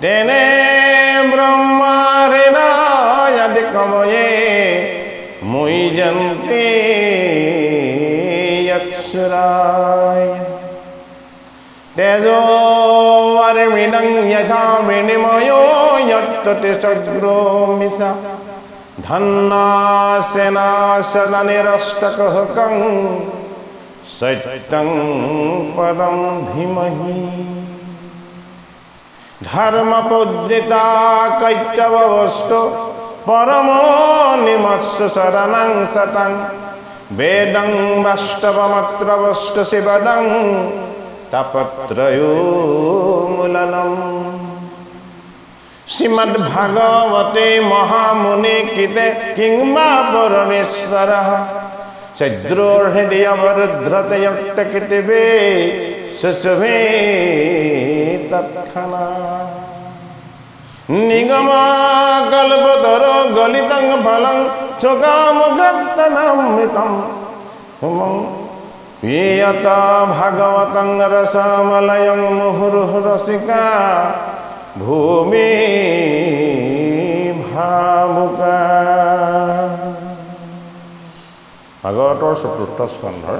तेने ब्रह्मारिणायदिकमये मुय्यन्ते यक्षराय तेजो वर्मिणं यथा विनिमयो यत्तति सग्रोमिषा धन्नासेनाशनिरष्टकहकं सत्यं पदं धीमहि धर्मपूजिता कैत्यवस्तु परमो निमत्स शरणं सतं वेदं वास्तवमत्र वस्तु शिवदं तपत्रयोमूलनम् श्रीमद्भागवते महामुनि कृते किंवा परमेश्वरः चद्रोर्हृदयवरुध्रते यत्कृतिवे सुषुभे तत्क्षणा निगमाकल्पतरो गलितं फलं सुकामुगत्तममृतं पीयता भागवतं रसमलयं मुहुर्मुहुरसिका भूमि भावुका। भागवतर चतुर्थ स्कंधर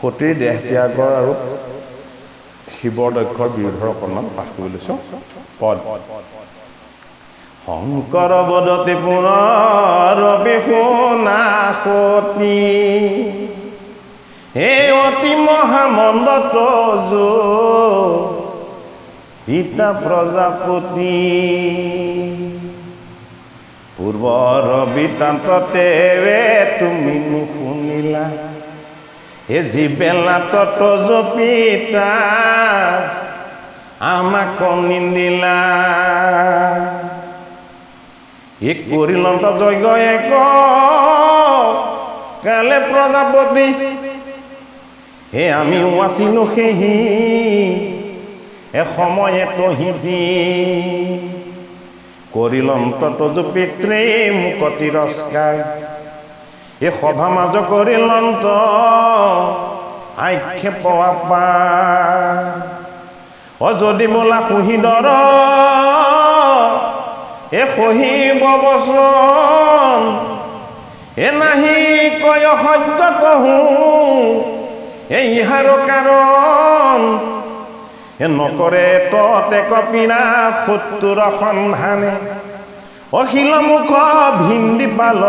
সতীৰ দেহ ত্যাগৰ আৰু শিৱৰ দক্ষৰ বিৰুদ্ধৰ অকণমান পাঠ কৰি লৈছোঁ। পদ শংকৰ বদতি পুনৰপি শুনা সতী হে অতি মহামন্দ তজু পিতা প্ৰজাপতি পূৰ্বৰ বৃত্তান্ততে তুমি নুশুনিলা এ জীবেলা তত পিতা আমাক নিন্দিলা এ কৰিলন্ত যজ্ঞ এক কালে প্ৰজাপতি হে আমি আছিলো সেহি এসময়ে তহিতি কৰিলন্ত তজ পিতৃ মোক তিৰস্কাৰ এ সভা মাজ কৰিলন্ত আক্ষেপ আপা অ যদি মোলা কুহিদৰ এ সহিব বচন এ নাহি কয় সত্য কহো এই ইহাৰ কাৰণ এ নকৰে ততে কপিনা শত্ৰুৰ সন্ধানে অখিল মুখ ভিন্দি পাল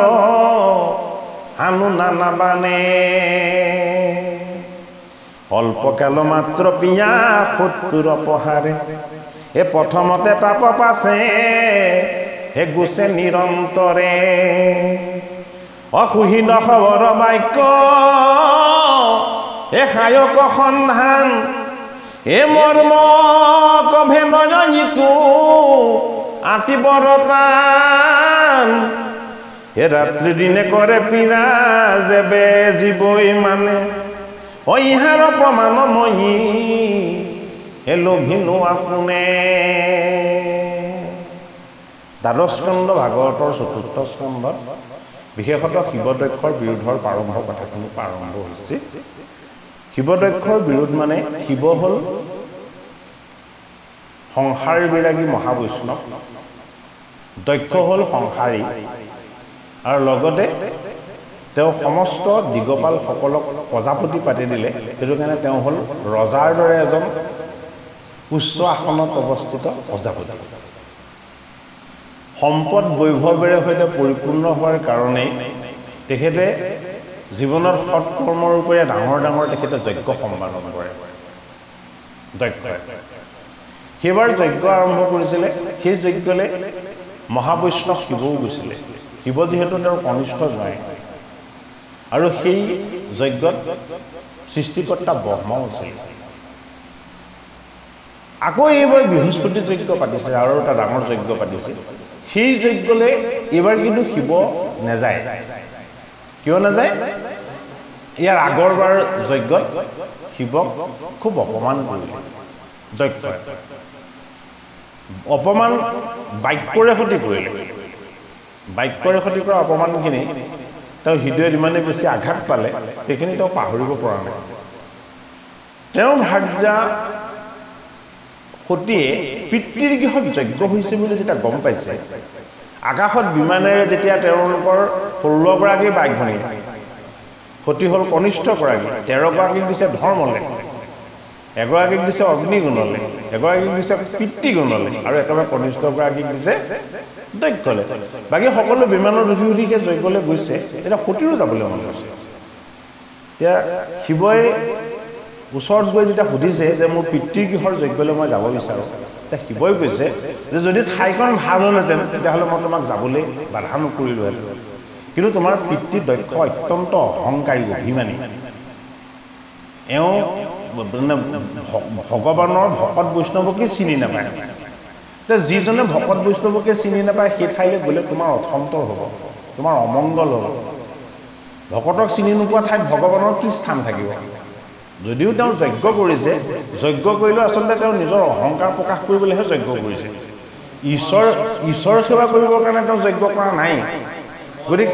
আনু নানাবানে অল্পকাল মাত্ৰ পিয়া শত্ৰুৰ পহাৰে এ প্ৰথমতে তাপ পাছে হে গুছে নিৰন্তৰে অকুহিত খবৰ বাক্য হে সায়ক সন্ধান হে মৰ্ম কভেনয়িতু আতিবৰতান হে ৰাত্ৰি দিনে কৰে পীড়া যেবে জীৱই মানে ইহাৰ প্ৰমাণময়ী হে লভিনো আপোনে দ্বাদশ স্কন্ধ ভাগৱতৰ চতুৰ্থ স্কন্ধত বিশেষতঃ শিৱদক্ষৰ বিৰোধৰ প্ৰাৰম্ভ কথাখিনি প্ৰাৰম্ভ হৈছে শিৱদক্ষৰ বিৰোধ মানে শিৱ হ'ল সংসাৰ বিৰাগী মহাবৈষ্ণৱ দক্ষ হ'ল সংসাৰী আৰু লগতে তেওঁ সমস্ত দিগপালসকলক প্ৰজাপতি পাতি দিলে সেইটো কাৰণে তেওঁ হ'ল ৰজাৰ দৰে এজন উচ্চ আসনত অৱস্থিত প্ৰজাপতি সম্পদ বৈভৱেৰে সৈতে পৰিপূৰ্ণ হোৱাৰ কাৰণেই তেখেতে জীৱনত সৎকৰ্মৰ ৰূপে ডাঙৰ ডাঙৰ তেখেতে যজ্ঞ সম্পাদন কৰে দক্ষ সেইবাৰ যজ্ঞ আৰম্ভ কৰিছিলে সেই যজ্ঞলৈ মহাবৈষ্ণৱ শিৱও গৈছিলে শিৱ যিহেতু তেওঁৰ কনিষ্ঠ জয় আৰু সেই যজ্ঞত সৃষ্টিকৰ্তা ব্ৰহ্মাও আছিল আকৌ এইবাৰ বৃহস্পতি যজ্ঞ পাতিছে আৰু এটা ডাঙৰ যজ্ঞ পাতিছে সেই যজ্ঞলৈ এইবাৰ কিন্তু শিৱ নাযায় কিয় নাযায় ইয়াৰ আগৰবাৰ যজ্ঞত শিৱক খুব অপমান কৰিলে দক্ষ অপমান বাক্যৰে সতি কৰিলে বাক্যৰে সতি কৰা অপমানখিনি তেওঁ হৃদয়ত ইমানেই বেছি আঘাত পালে সেইখিনি তেওঁ পাহৰিব পৰা নাই তেওঁ ভাৰ্যা সতীয়ে পিতৃৰ গৃহত যজ্ঞ হৈছে বুলি যেতিয়া গম পাইছে আকাশত বিমানেৰে যেতিয়া তেওঁলোকৰ 16গৰাকী বাই ভনী সতী হ'ল কনিষ্ঠগৰাকী 13গৰাকীক দিছে ধৰ্মলে এগৰাকীক দিছে অগ্নিগুণলে এগৰাকীক দিছে পিতৃগুণলে আৰু একেবাৰে কনিষ্ঠগৰাকীক দিছে দক্ষলে বাকী সকলো বিমানত উঠি উঠিকে যজ্ঞলৈ গৈছে এতিয়া সতীৰো যাবলৈ মন গৈছে এতিয়া শিৱই ওচৰত গৈ যেতিয়া সুধিছে যে মোৰ পিতৃগৃহৰ যজ্ঞলৈ মই যাব বিচাৰোঁ এতিয়া শিৱই কৈছে যে যদি ঠাইখন ভাল হ'লহেঁতেন তেতিয়াহ'লে মই তোমাক যাবলৈ বাধা নকৰিলোহেঁতেন কিন্তু তোমাৰ পিতৃ দক্ষ অত্যন্ত অহংকাৰী অভিমানী এওঁ ভগৱানৰ ভকত বৈষ্ণৱকে চিনি নাপায় এতিয়া যিজনে ভকত বৈষ্ণৱকে চিনি নাপায় সেই ঠাইলৈ গ'লে তোমাৰ অথন্তৰ হ'ব তোমাৰ অমংগল হ'ব ভকতক চিনি নোপোৱা ঠাইত ভগৱানৰ কি স্থান থাকিব যদিও তেওঁ যজ্ঞ কৰিছে যজ্ঞ কৰিলেও আচলতে তেওঁ নিজৰ অহংকাৰ প্ৰকাশ কৰিবলৈহে যজ্ঞ কৰিছে ঈশ্বৰ সেৱা কৰিবৰ কাৰণে তেওঁ যজ্ঞ কৰা নাই গতিকে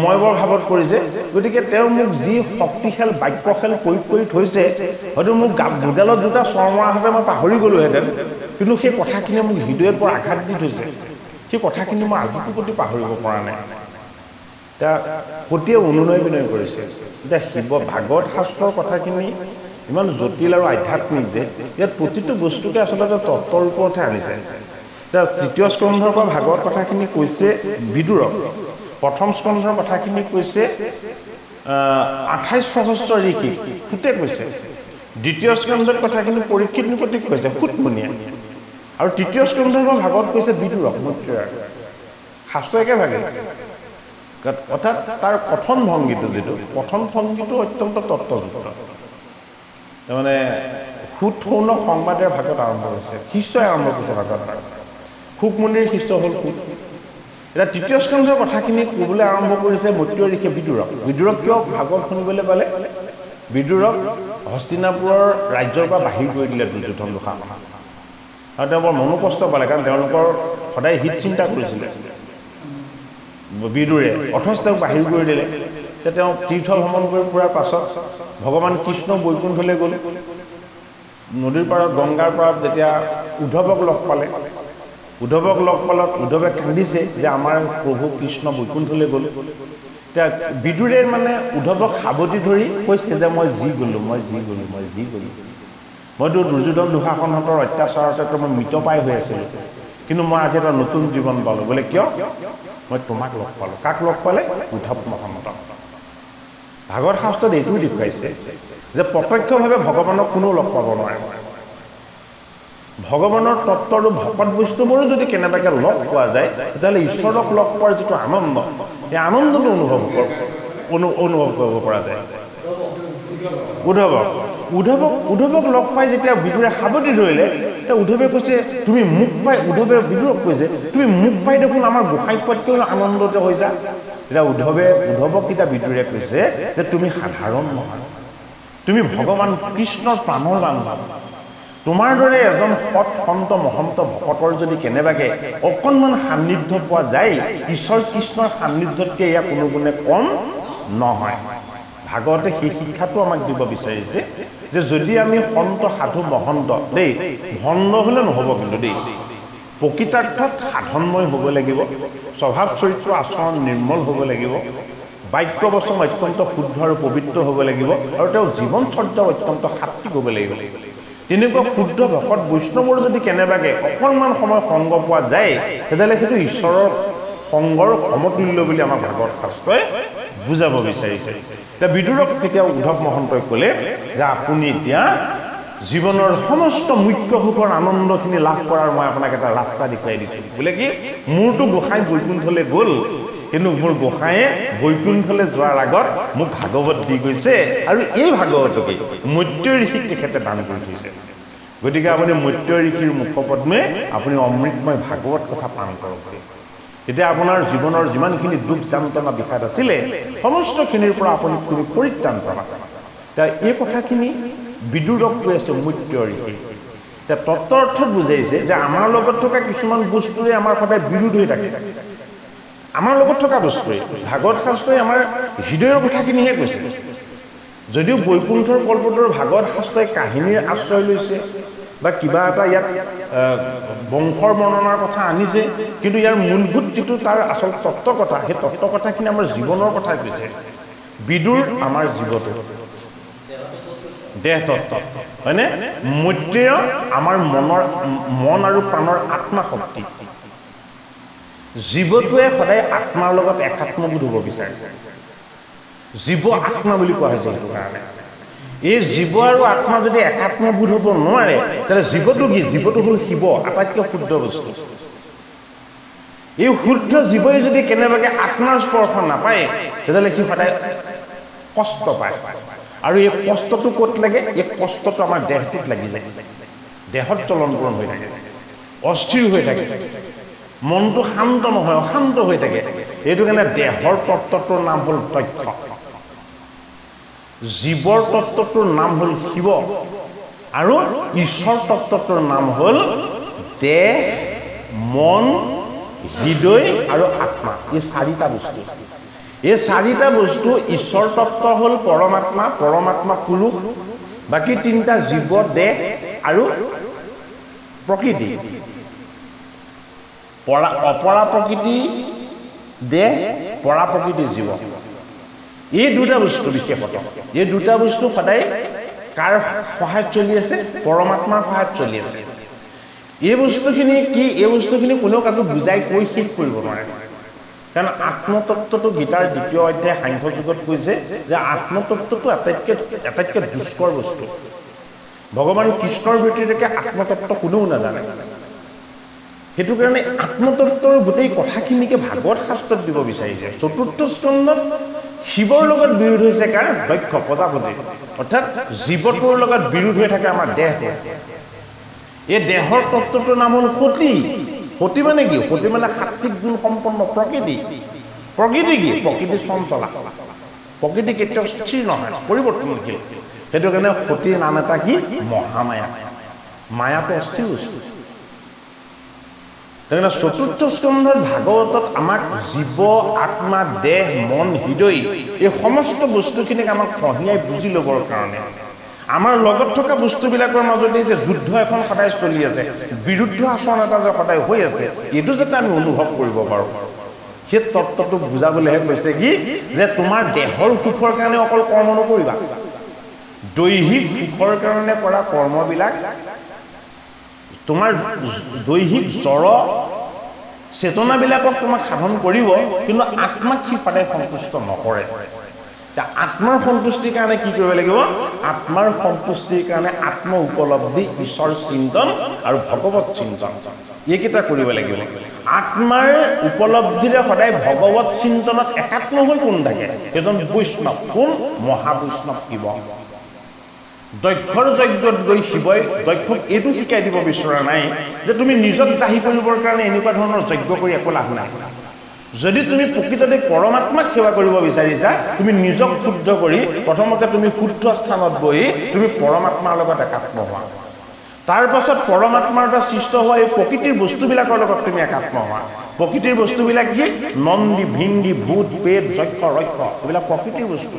মই বৰ ভাৱত কৰিছে গতিকে তেওঁ মোক যি শক্তিশাল বাক্যশাল প্ৰয়োগ কৰি থৈছে হয়তো মোক ভোডালত দুটা চৰমৰাহঁতে মই পাহৰি গ'লোহেঁতেন কিন্তু সেই কথাখিনিয়ে মোক হৃদয়ৰ পৰা আঘাত দি থৈছে সেই কথাখিনি মই আজিৰ প্ৰতি পাহৰিব পৰা নাই এতিয়া সতীয়ে অনুনয় বিনয় কৰিছে এতিয়া শিৱ ভাগৱত শাস্ত্ৰৰ কথাখিনি ইমান জটিল আৰু আধ্যাত্মিক যে ইয়াত প্ৰতিটো বস্তুকে আচলতে তত্ত্বৰ ওপৰতহে আনিছে এতিয়া তৃতীয় স্কন্ধৰ পৰা ভাগৱত কথাখিনি কৈছে বিদুৰক প্ৰথম স্কন্ধৰ কথাখিনি কৈছে 28 সহস্ৰ ঋষি সুতে কৈছে দ্বিতীয় স্কন্ধৰ কথাখিনি পৰীক্ষিত নিপতিক কৈছে সুতমুনিয়ে আৰু তৃতীয় স্কন্ধৰ পৰা ভাগৱত কৈছে বিদুৰক মৈত্ৰেয়ৰ শাস্ত্ৰ একেভাগে অৰ্থাৎ তাৰ কথন ভংগীটো যিটো প্ৰথম ভংগীটো অত্যন্ত তত্ত্বযুক্ত তাৰমানে সুতৌন সংবাদৰ ভাগত আৰম্ভ হৈছে শিষ্যই আৰম্ভ কৰিছে ভাগৱত সুকমুনিৰ শিষ্য হ'ল সুত এতিয়া তৃতীয় স্কন্ধৰ কথাখিনি ক'বলৈ আৰম্ভ কৰিছে মৈত্ৰেয় ঋষি বিদুৰক কিয় ভাগৱত শুনিবলৈ পালে বিদুৰক হস্তিনাপুৰৰ ৰাজ্যৰ পৰা বাহিৰ কৰি দিলে দুৰ্যোধন দুঃশাসনে আৰু তেওঁ বৰ মনোকষ্ট পালে কাৰণ তেওঁলোকৰ সদায় হিত চিন্তা কৰিছিলে বিদুৰে অথচ তেওঁক বাহিৰ কৰি দিলে তেতিয়া তেওঁ তীৰ্থ ভ্ৰমণ কৰি ফুৰাৰ পাছত ভগৱান কৃষ্ণ বৈকুণ্ঠলৈ গ'ল নদীৰ পাৰত গংগাৰ পাৰত যেতিয়া উদ্ধৱক লগ পালে উদ্ধৱে কান্দিছে যে আমাৰ প্ৰভু কৃষ্ণ বৈকুণ্ঠলৈ গ'ল এতিয়া বিদুৰে মানে উদ্ধৱক সাৱটি ধৰি কৈছে যে মই যি গ'লো মইতো দুৰ্যোধন দুঃশাসনহঁতৰ অত্যাচাৰতে মই মৃতপ্ৰায় হৈ আছিলোঁ কিন্তু মই আজি এটা নতুন জীৱন পালোঁ বোলে কিয় মই তোমাক লগ পালোঁ কাক লগ পালে উদ্ধৱ মহন্তক ভাগৱত শাস্ত্ৰত এইটোও দেখুৱাইছে যে প্ৰত্যক্ষভাৱে ভগৱানক কোনেও লগ পাব নোৱাৰে ভগৱানৰ তত্ত্ব আৰু ভকত বৈষ্ণৱৰো যদি কেনেবাকৈ লগ পোৱা যায় তেতিয়াহ'লে ঈশ্বৰক লগ পোৱাৰ যিটো আনন্দ সেই আনন্দটো অনুভৱ কৰিব পৰা যায় উদ্ধৱক লগ পাই যেতিয়া বিদুৰে সাৱটি ধৰিলে তেতিয়া উদ্ধৱে কৈছে তুমি মোক পাই উদ্ধৱে বিদুৰক কৈছে তুমি মোক পাই দেখোন আমাৰ গোসাঁই পোৱাতকৈ আনন্দতে হৈ যা এতিয়া উদ্ধৱক তেতিয়া বিদুৰে কৈছে যে তুমি সাধাৰণ নহয় তুমি ভগৱান কৃষ্ণৰ প্ৰাণৰ বান্ধৱ তোমাৰ দৰে এজন সৎ সন্ত মহন্ত ভকতৰ যদি কেনেবাকৈ অকণমান সান্নিধ্য পোৱা যায় ঈশ্বৰ কৃষ্ণৰ সান্নিধ্যতকৈ এয়া কোনো গুণে কম নহয় ভাগৱতে সেই শিক্ষাটো আমাক দিব বিচাৰিছে যে যদি আমি সন্ত সাধু মহন্ত দেই ভণ্ড হ'লে নহ'ব কিন্তু দেই প্ৰকৃতাৰ্থত সাধনময় হ'ব লাগিব স্বভাৱ চৰিত্ৰ আচৰণ নিৰ্মল হ'ব লাগিব বাক্য বচন অত্যন্ত শুদ্ধ আৰু পবিত্ৰ হ'ব লাগিব আৰু তেওঁ জীৱনচৰ্যাও অত্যন্ত সাত্বিক হ'ব লাগিব তেনেকুৱা শুদ্ধ ভকত বৈষ্ণৱৰ যদি কেনেবাকৈ অকণমান সময় সংগ পোৱা যায় তেতিয়াহ'লে সেইটো ঈশ্বৰৰ সংগৰ সমতুল্য বুলি আমাৰ ভাগৱত শাস্ত্ৰই বুজাব বিচাৰিছে এতিয়া বিদুৰক তেতিয়া উদ্ধৱ মহন্তই ক'লে যে আপুনি এতিয়া জীৱনৰ সমস্ত মুখ্য সুখৰ আনন্দখিনি লাভ কৰাৰ মই আপোনাক এটা ৰাস্তা দেখুৱাই দিছোঁ বোলে কি মোৰতো গোসাঁই বৈকুণ্ঠলৈ গ'ল কিন্তু মোৰ গোসাঁয়ে বৈকুণ্ঠলৈ যোৱাৰ আগত মোক ভাগৱত দি গৈছে আৰু এই ভাগৱতকে মৈত্য ঋষিক তেখেতে দান কৰি থৈছে গতিকে আপুনি মৈত্য ঋষিৰ মুখপদ্মে আপুনি অমৃতময় ভাগৱত কথা পান কৰক তেতিয়া আপোনাৰ জীৱনৰ যিমানখিনি দুখ যান্ত্ৰণা বিষাদ আছিলে সমস্তখিনিৰ পৰা আপুনি পৰিত্ৰাণ পাবা এতিয়া এই কথাখিনি বিদুৰক কৈ আছে মৈত্য ঋষি এতিয়া তত্ত্বৰ অৰ্থত বুজাইছে যে আমাৰ লগত থকা কিছুমান বস্তুৰে আমাৰ সদায় বিৰোধ হৈ থাকে আমাৰ লগত থকা বস্তুৱে ভাগৱত শাস্ত্ৰই আমাৰ হৃদয়ৰ কথাখিনিহে কৈছে যদিও বৈকুণ্ঠৰ কল্পতৰ ভাগৱত শাস্ত্ৰই কাহিনীৰ আশ্ৰয় লৈছে বা কিবা এটা ইয়াত বংশৰ বৰ্ণনাৰ কথা আনিছে কিন্তু ইয়াৰ মূলভূত যিটো তাৰ আচল তত্ত্ব কথা সেই তত্ত্ব কথাখিনি আমাৰ জীৱনৰ কথা কৈছে বিদুৰ আমাৰ জীৱটো দেহ তত্ত্ব হয়নে মৈত্ৰেয় আমাৰ মন আৰু প্ৰাণৰ আত্মা শক্তি জীৱটোৱে সদায় আত্মাৰ লগত একাত্মবোধ হ'ব বিচাৰে জীৱ আত্মা বুলি কোৱা হৈছে সেইটো কাৰণে এই জীৱ আৰু আত্মা যদি একাত্মবোধ হ'ব নোৱাৰে তেতিয়াহ'লে জীৱটো কি জীৱটো হ'ল শিৱ আটাইতকৈ শুদ্ধ বস্তু এই শুদ্ধ জীৱই যদি কেনেবাকৈ আত্মাৰ স্পৰ্শ নাপায় তেতিয়াহ'লে সি সদায় কষ্ট পায় আৰু এই কষ্টটো ক'ত লাগে এই কষ্টটো আমাৰ দেহটোত লাগি যায় দেহত চলন পূৰণ হৈ থাকে অস্থিৰ হৈ থাকে মনটো শান্ত নহয় অশান্ত হৈ থাকে এইটো কাৰণে দেহৰ তত্ত্বটোৰ নাম হ'ল তথ্য জীৱৰ তত্ত্বটোৰ নাম হ'ল শিৱ আৰু ঈশ্বৰ তত্ত্বটোৰ নাম হ'ল দেহ মন হৃদয় আৰু আত্মা এই চাৰিটা বস্তু এই চাৰিটা বস্তু ঈশ্বৰ তত্ত্ব হ'ল পৰমাত্মা পুৰুষ বাকী তিনিটা জীৱ দেহ আৰু প্ৰকৃতি অপৰা প্ৰকৃতি দেহ পৰা প্ৰকৃতি জীৱ এই দুটা বস্তু বিশেষত এই দুটা বস্তু সদায় কাৰ সহায়ত চলি আছে পৰমাত্মাৰ সহায়ত চলি আছে এই বস্তুখিনি কি এই বস্তুখিনি কোনেও কাকো বুজাই কৈ শেষ কৰিব নোৱাৰে কাৰণ আত্মতত্ত্বটো গীতাৰ দ্বিতীয় অধ্যায় সাংখ্য যুগত কৈছে যে আত্মতত্ত্বটো আটাইতকৈ দুষ্কৰ বস্তু ভগৱান কৃষ্ণৰ ব্যতিৰেকে আত্মতত্ত্ব কোনেও নাজানে সেইটো কাৰণে আত্মতত্ত্বৰ গোটেই কথাখিনিকে ভাগৱত শাস্ত্ৰত দিব বিচাৰিছে চতুৰ্থ স্কন্ধত শিৱৰ লগত বিৰোধ হৈছে কাৰ দক্ষ প্ৰজাপতি অৰ্থাৎ জীৱটোৰ লগত বিৰোধ হৈ থাকে আমাৰ দেহটো এই দেহৰ তত্ত্বটোৰ নাম হ'ল সতী সতী মানে কি সতী মানে সাত্বিক গুণ সম্পন্ন প্ৰকৃতি কি প্ৰকৃতি চঞ্চলা প্ৰকৃতি কেতিয়াও স্থিৰ নহয় পৰিৱৰ্তনশীল সেইটো কাৰণে সতীৰ নাম এটা কি মহামায়া মায়াটো অস্থিৰ বস্তু সেইকাৰণে চতুৰ্থ স্কন্ধৰ ভাগৱতত আমাক জীৱ আত্মা দেহ মন হৃদয় এই সমস্ত বস্তুখিনিক আমাক সহিয়াই বুজি ল'বৰ কাৰণে আমাৰ লগত থকা বস্তুবিলাকৰ মাজতে যে যুদ্ধ এখন সদায় চলি আছে বিৰুদ্ধ আচৰণ এটা যে সদায় হৈ আছে এইটো যাতে আমি অনুভৱ কৰিব পাৰোঁ সেই তত্ত্বটো বুজাবলৈহে কৈছে কি যে তোমাৰ দেহৰ সুখৰ কাৰণে অকল কৰ্ম নকৰিবা দৈহিক সুখৰ কাৰণে কৰা কৰ্মবিলাক তোমাৰ দৈহিক জড় চেতনাবিলাকক তোমাক সাধন কৰিব কিন্তু আত্মাক সি সদায় সন্তুষ্ট নকৰে আত্মাৰ সন্তুষ্টিৰ কাৰণে কি কৰিব লাগিব আত্মাৰ সন্তুষ্টিৰ কাৰণে আত্ম উপলব্ধি ঈশ্বৰ চিন্তন আৰু ভগৱত চিন্তন এইকেইটা কৰিব লাগিব আত্মাৰ উপলব্ধিৰে সদায় ভগৱত চিন্তনত একাত্ম হৈ কোন থাকে এজন বৈষ্ণৱ কোন মহাবৈষ্ণৱ শিৱ দক্ষৰ যজ্ঞত গৈ শিৱই দক্ষক এইটো শিকাই দিব বিচৰা নাই যে তুমি নিজক দাহী কৰিবৰ কাৰণে এনেকুৱা ধৰণৰ যজ্ঞ কৰি একো লাভ নাই যদি তুমি প্ৰকৃততে পৰমাত্মাক সেৱা কৰিব বিচাৰিছা তুমি নিজক শুদ্ধ কৰি প্ৰথমতে তুমি শুদ্ধ স্থানত বহি তুমি পৰমাত্মাৰ লগত একাত্ম হোৱা তাৰ পাছত পৰমাত্মাৰ দ্বাৰা সৃষ্ট হোৱা এই প্ৰকৃতিৰ বস্তুবিলাকৰ লগত তুমি একাত্ম হোৱা প্ৰকৃতিৰ বস্তুবিলাক কি নন্দী ভিংগী ভূত পেট যক্ষ ৰক্ষ এইবিলাক প্ৰকৃতিৰ বস্তু